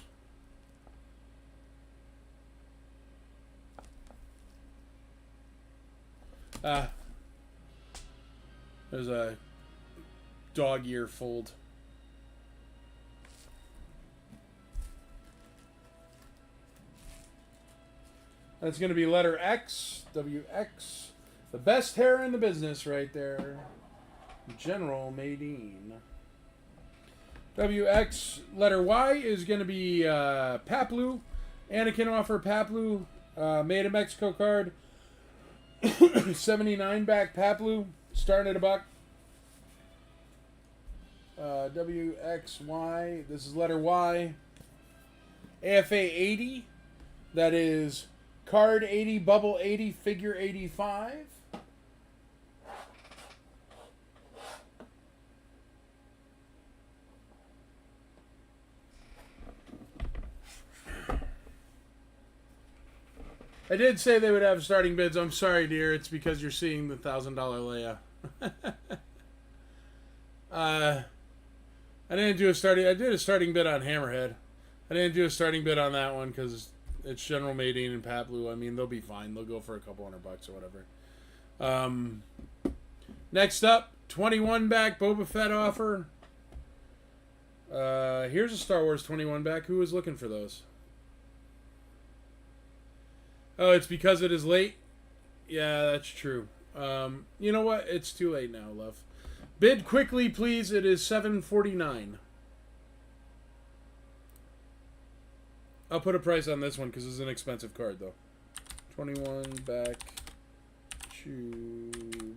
there's a dog ear fold. That's going to be letter X, WX. The best hair in the business right there. General Madine. WX, letter Y is going to be Paplu. Anakin offer Paplu. Made in Mexico card. 79 back Paplu. Starting at $1. WXY. This is letter Y. AFA 80. That is card 80, bubble 80, figure 85. I did say they would have starting bids. I'm sorry, dear. It's because you're seeing the $1,000 Leia. I didn't do a starting. I did a starting bid on Hammerhead. I didn't do a starting bid on that one because it's General Madine and Paplu. I mean, they'll be fine. They'll go for a couple $100 or whatever. Next up, 21 back Boba Fett offer. Here's a Star Wars 21 back. Who was looking for those? Oh, it's because it is late? Yeah, that's true. You know what? It's too late now, love. Bid quickly, please. It is $7.49. I'll put a price on this one because it's an expensive card, though. 21 back Chewbacca.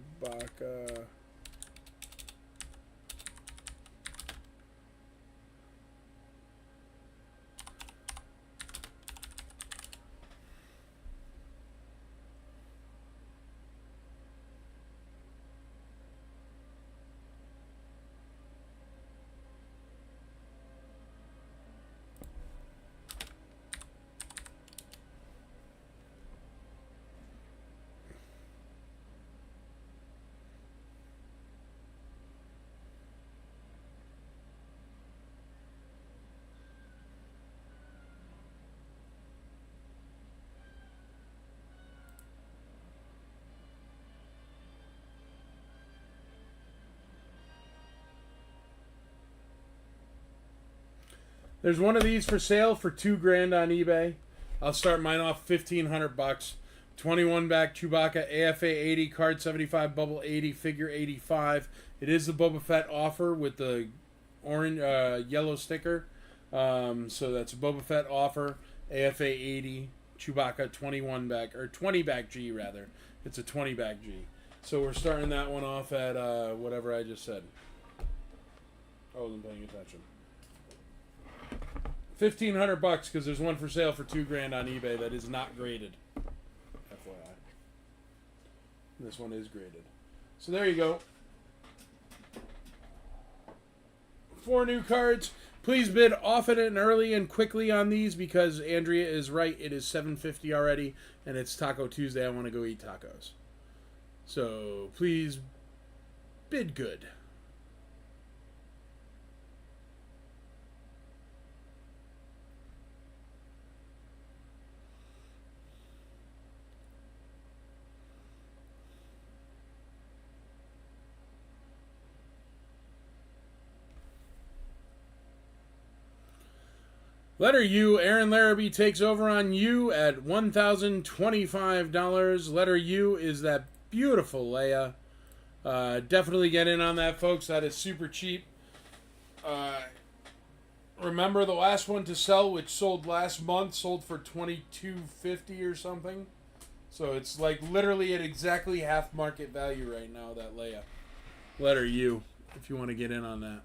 There's one of these for sale for $2,000 on eBay. I'll start mine off $1,500. 21 back Chewbacca, AFA 80, card 75, bubble 80, figure 85. It is the Boba Fett offer with the orange, yellow sticker. So that's a Boba Fett offer, AFA 80, Chewbacca 21 back, or 20 back G rather. It's a 20 back G. So we're starting that one off at whatever I just said. I wasn't paying attention. $1,500 because there's one for sale for $2,000 on eBay that is not graded. FYI. This one is graded. So there you go. 4 new cards. Please bid often and early and quickly on these because Andrea is right. It is $7.50 already, and it's Taco Tuesday. I want to go eat tacos. So please bid good. Letter U, Aaron Larrabee takes over on U at $1,025. Letter U is that beautiful Leia. Definitely get in on that, folks. That is super cheap. Remember the last one to sell, which sold last month, sold for $22.50 or something. So it's like literally at exactly half market value right now, that Leia. Letter U, if you want to get in on that.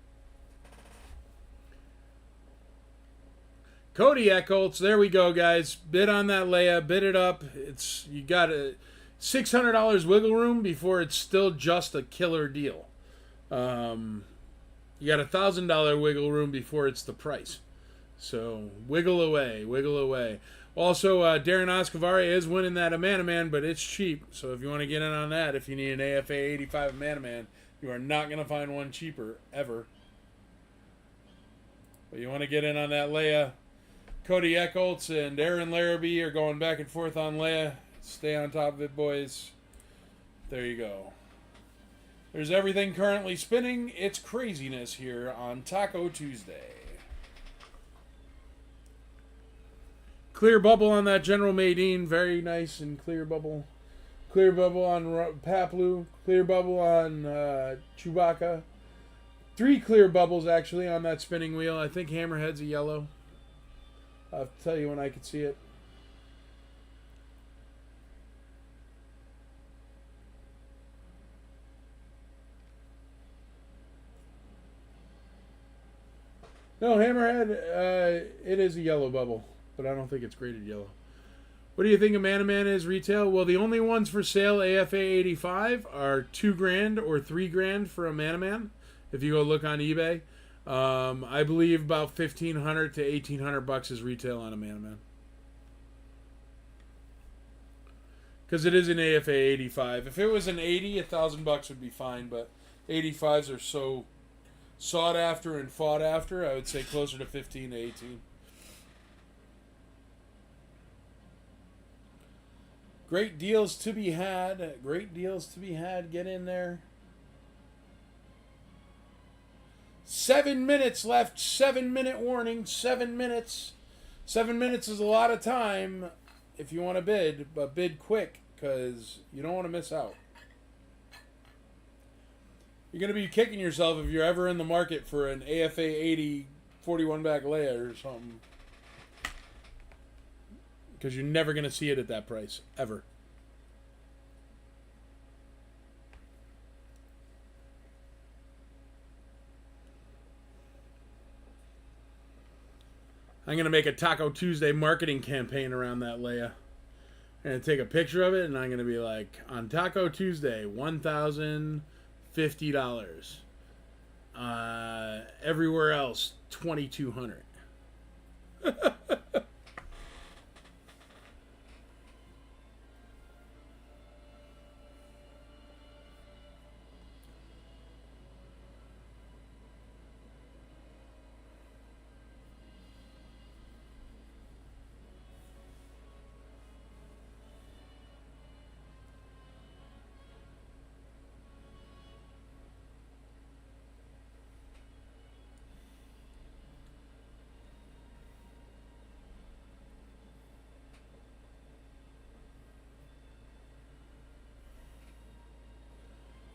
Cody Eccles, there we go, guys. Bid on that Leia, bid it up. It's you got a $600 wiggle room before it's still just a killer deal. You got $1,000 wiggle room before it's the price. So wiggle away, wiggle away. Also, Darren Escobar is winning that Amanaman, but it's cheap. So if you want to get in on that, if you need an AFA 85 Amanaman, you are not going to find one cheaper ever. But you want to get in on that Leia. Cody Eccles and Aaron Larrabee are going back and forth on Leia. Stay on top of it, boys. There you go. There's everything currently spinning. It's craziness here on Taco Tuesday. Clear bubble on that General Madine. Very nice and clear bubble. Clear bubble on Paplu. Clear bubble on Chewbacca. 3 clear bubbles, actually, on that spinning wheel. I think Hammerhead's a yellow. I'll tell you when I can see it. No, Hammerhead, it is a yellow bubble, but I don't think it's graded yellow. What do you think Amanaman is retail? Well, the only ones for sale AFA 85 are $2,000 or $3,000 for Amanaman. If you go look on eBay. I believe about $1,500 to $1,800 is retail on a Man. Because it is an AFA 85. If it was an 80, $1,000 would be fine. But 85s are so sought after and fought after. I would say closer to 15 to 18. Great deals to be had. Great deals to be had. Get in there. 7 minutes left. 7-minute warning. 7 minutes. 7 minutes is a lot of time if you want to bid, but bid quick because you don't want to miss out. You're going to be kicking yourself if you're ever in the market for an AFA 80 41 back Leia or something. Because you're never going to see it at that price. Ever. I'm going to make a Taco Tuesday marketing campaign around that Leia. I'm going to take a picture of it, and I'm going to be like, on Taco Tuesday, $1,050. Everywhere else, $2,200.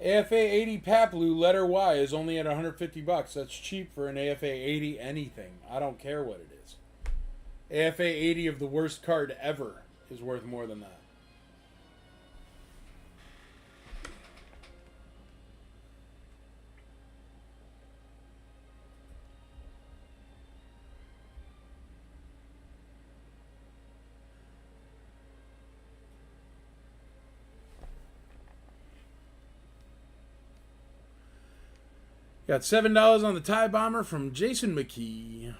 AFA 80 Paplu letter Y is only at 150 bucks. That's cheap for an AFA 80 anything. I don't care what it is. AFA 80 of the worst card ever is worth more than that. Got $7 on the tie bomber from Jason McKee.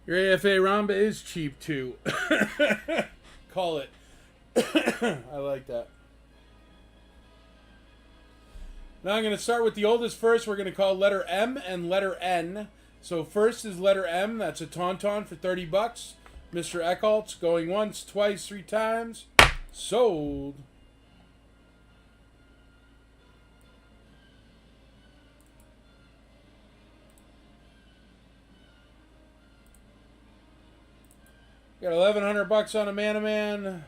Your AFA Ramba is cheap too. Call it. I like that. Now I'm going to start with the oldest first. We're going to call letter M and letter N. So first is letter M. That's a Tauntaun for 30 bucks. Mr. Eckholtz going once, twice, 3 times. Sold. Got 1,100 bucks on a man-to-man.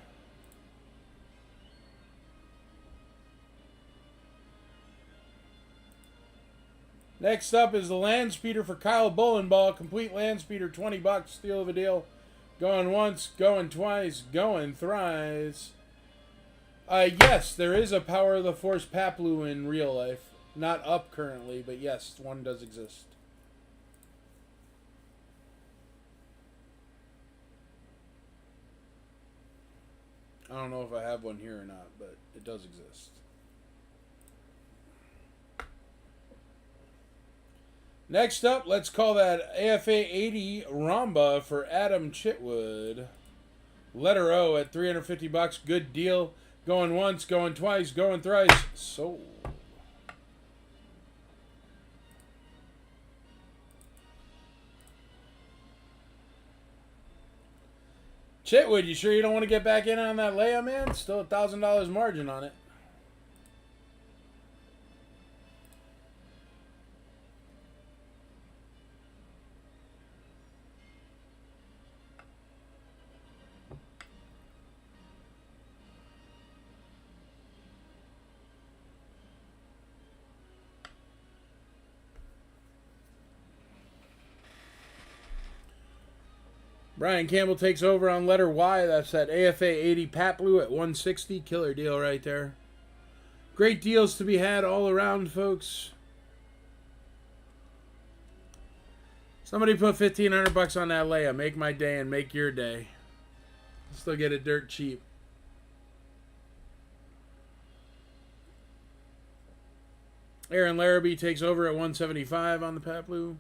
Next up is the land speeder for Kyle Bullenball. Complete land speeder, 20 bucks. Steal of a deal. Going once, going twice, going thrice. Yes, there is a Power of the Force Paplu in real life. Not up currently, but yes, one does exist. I don't know if I have one here or not, but it does exist. Next up, let's call that AFA 80 Ramba for Adam Chitwood. Letter O at 350 bucks. Good deal. Going once, going twice, going thrice. Sold. Chitwood, you sure you don't want to get back in on that layup, man? Still $1,000 margin on it. Brian Campbell takes over on letter Y. That's that AFA 80 Paplu at 160. Killer deal right there. Great deals to be had all around, folks. Somebody put 1,500 bucks on that layup. Make my day and make your day. Still get it dirt cheap. Aaron Larrabee takes over at 175 on the Paplu.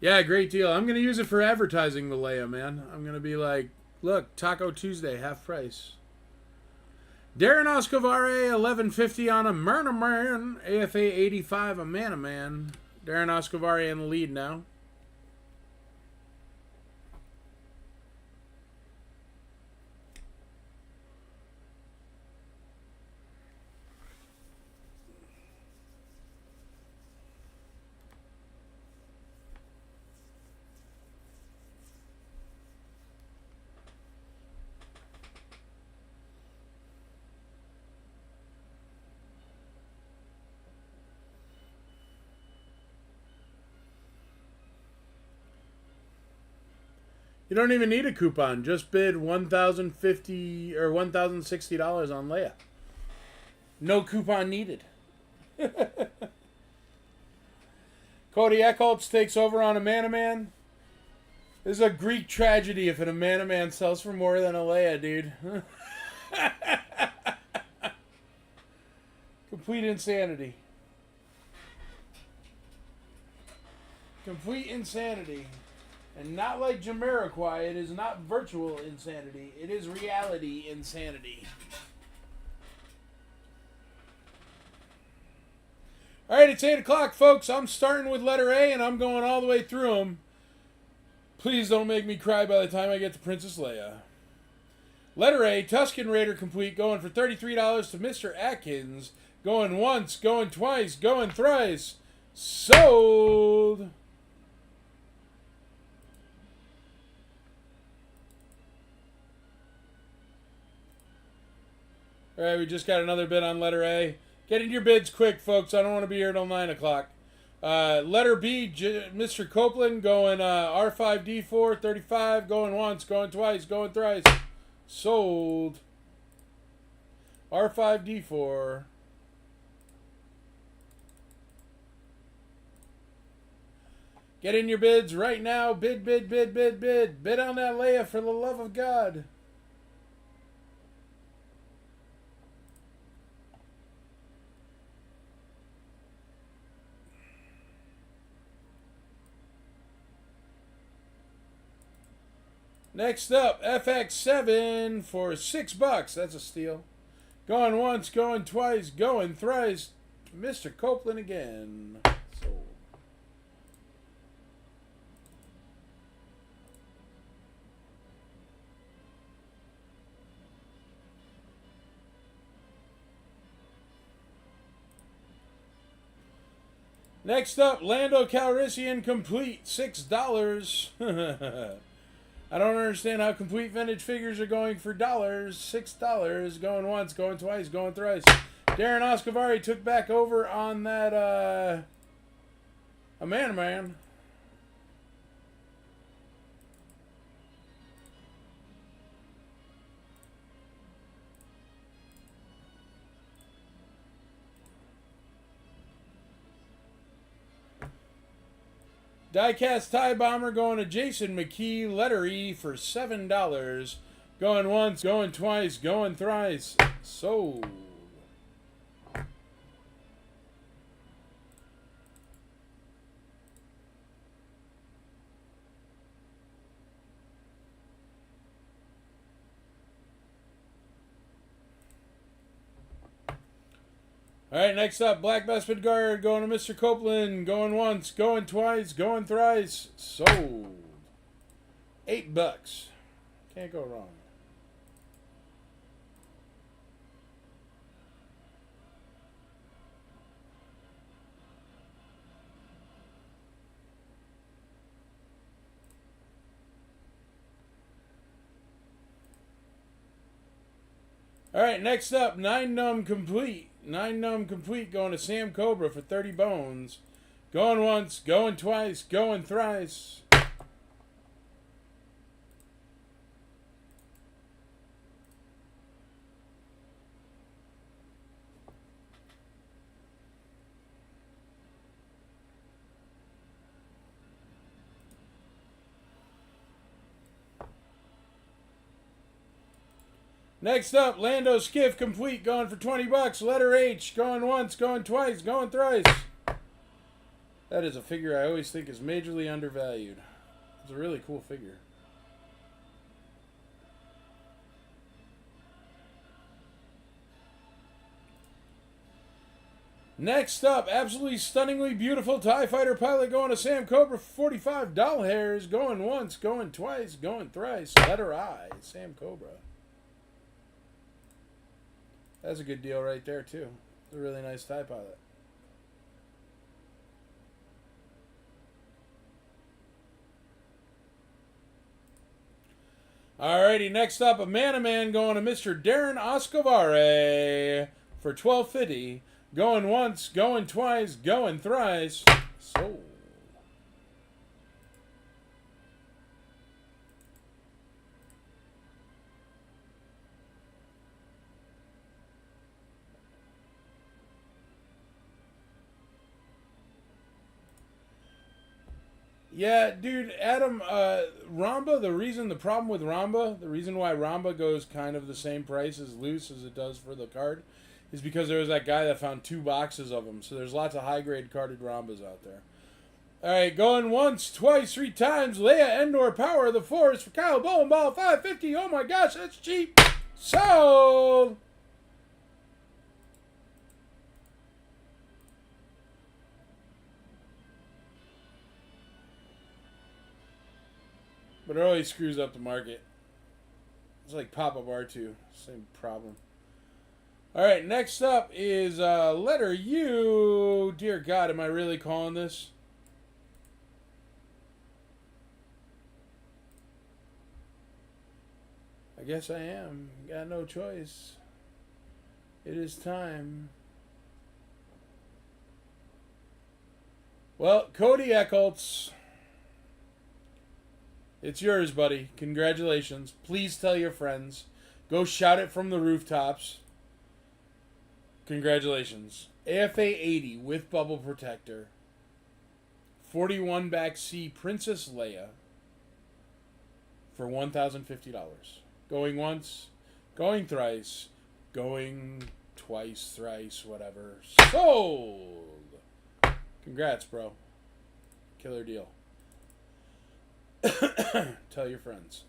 Yeah, great deal. I'm going to use it for advertising the Leia, man. I'm going to be like, look, Taco Tuesday, half price. Darren Escobar, 1150 on a man. AFA 85, a man. Darren Escobar in the lead now. You don't even need a coupon. Just bid $1,050 or $1,060 on Leia. No coupon needed. Cody Eckholtz takes over on a man-to-man. This is a Greek tragedy if a man-to-man sells for more than a Leia, dude. Complete insanity. Complete insanity. And not like Jamiroquai, it is not virtual insanity. It is reality insanity. All right, it's 8 o'clock, folks. I'm starting with letter A, and I'm going all the way through them. Please don't make me cry by the time I get to Princess Leia. Letter A, Tuscan Raider complete, going for $33 to Mr. Atkins. Going once, going twice, going thrice. Sold. All right, we just got another bid on letter A. Get in your bids quick, folks. I don't want to be here till 9 o'clock. Letter B, Mr. Copeland going R5D4, 35, going once, going twice, going thrice. Sold. R5D4. Get in your bids right now. Bid, bid, bid, bid, bid. Bid on that Leia for the love of God. Next up, FX7 for $6. That's a steal. Going once, going twice, going thrice. Mr. Copeland again. Sold. Next up, Lando Calrissian complete, $6. I don't understand how complete vintage figures are going for dollars. $6. Going once, going twice, going thrice. Darren Oscavari took back over on that a man. Diecast Tie Bomber going to Jason McKee, letter E for $7. Going once, going twice, going thrice. Sold. All right, next up, Black Bespin Guard going to Mr. Copeland. Going once, going twice, going thrice. Sold. $8. Can't go wrong. All right, next up, 9 Numb Complete. 9 Numb Complete going to Sam Cobra for 30 bones. Going once, going twice, going thrice. Next up, Lando Skiff complete going for $20. Letter H going once, going twice, going thrice. That is a figure I always think is majorly undervalued. It's a really cool figure. Next up, absolutely stunningly beautiful TIE Fighter pilot going to Sam Cobra for $45. Doll hairs going once, going twice, going thrice. Letter I, Sam Cobra. That's a good deal right there, too. It's a really nice TIE pilot. Alrighty, next up, a man-to-man going to Mr. Darren Oscovare for $12.50. Going once, going twice, going thrice. Sold. Yeah, dude, Adam, Ramba, the problem with Ramba, the reason why Ramba goes kind of the same price as loose as it does for the card, is because there was that guy that found 2 boxes of them. So there's lots of high-grade carded Rambas out there. All right, going once, twice, 3 times. Leia Endor Power of the Force for Kyle Bowlenball, $5.50. Oh my gosh, that's cheap. Sold. But it always screws up the market. It's like Pop-Up R2. Same problem. All right, next up is letter U. Dear God, am I really calling this? I guess I am. Got no choice. It is time. Well, Cody Eccles, it's yours, buddy. Congratulations. Please tell your friends. Go shout it from the rooftops. Congratulations. AFA 80 with bubble protector. 41 back C Princess Leia for $1,050. Going once, going thrice, going twice, thrice, whatever. Sold! Congrats, bro. Killer deal. Tell your friends.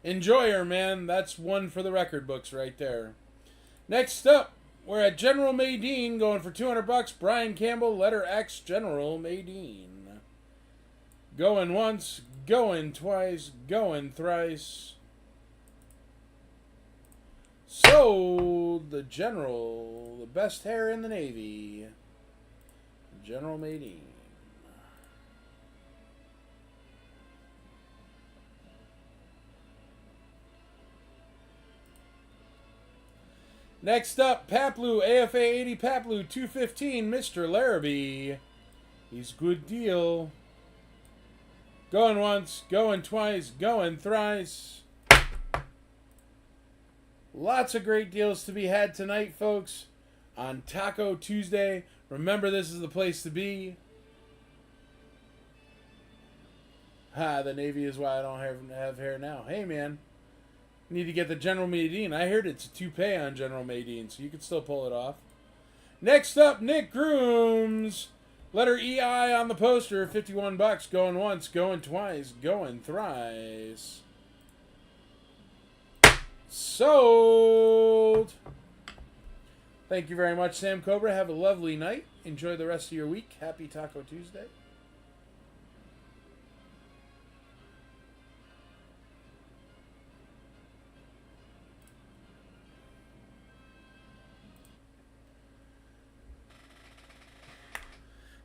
Enjoy her, man. That's one for the record books right there. Next up, we're at General Maydeen going for $200. Brian Campbell, letter X, General Maydeen. Going once, going twice, going thrice. Sold the General, the best hair in the Navy. General Maydeen. Next up, Paplu, AFA 80 Paplu 215, Mr. Larrabee. He's good deal. Going once, going twice, going thrice. Lots of great deals to be had tonight, folks, on Taco Tuesday. Remember, this is the place to be. The Navy is why I don't have hair now. Hey, man. Need to get the General Maydeen. I heard it's a toupee on General Maydeen, so you can still pull it off. Next up, Nick Grooms. Letter EI on the poster, $51. Going once, going twice, going thrice. Sold. Thank you very much, Sam Cobra. Have a lovely night. Enjoy the rest of your week. Happy Taco Tuesday.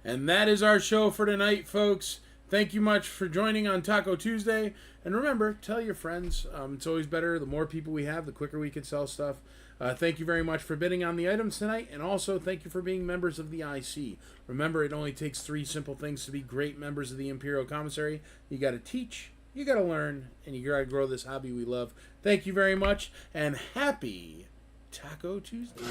And that is our show for tonight, folks. Thank you much for joining on Taco Tuesday. And remember, tell your friends. It's always better. The more people we have, the quicker we can sell stuff. Thank you very much for bidding on the items tonight. And also, thank you for being members of the IC. Remember, it only takes 3 simple things to be great members of the Imperial Commissary. You got to teach, you got to learn, and you got to grow this hobby we love. Thank you very much, and happy Taco Tuesday.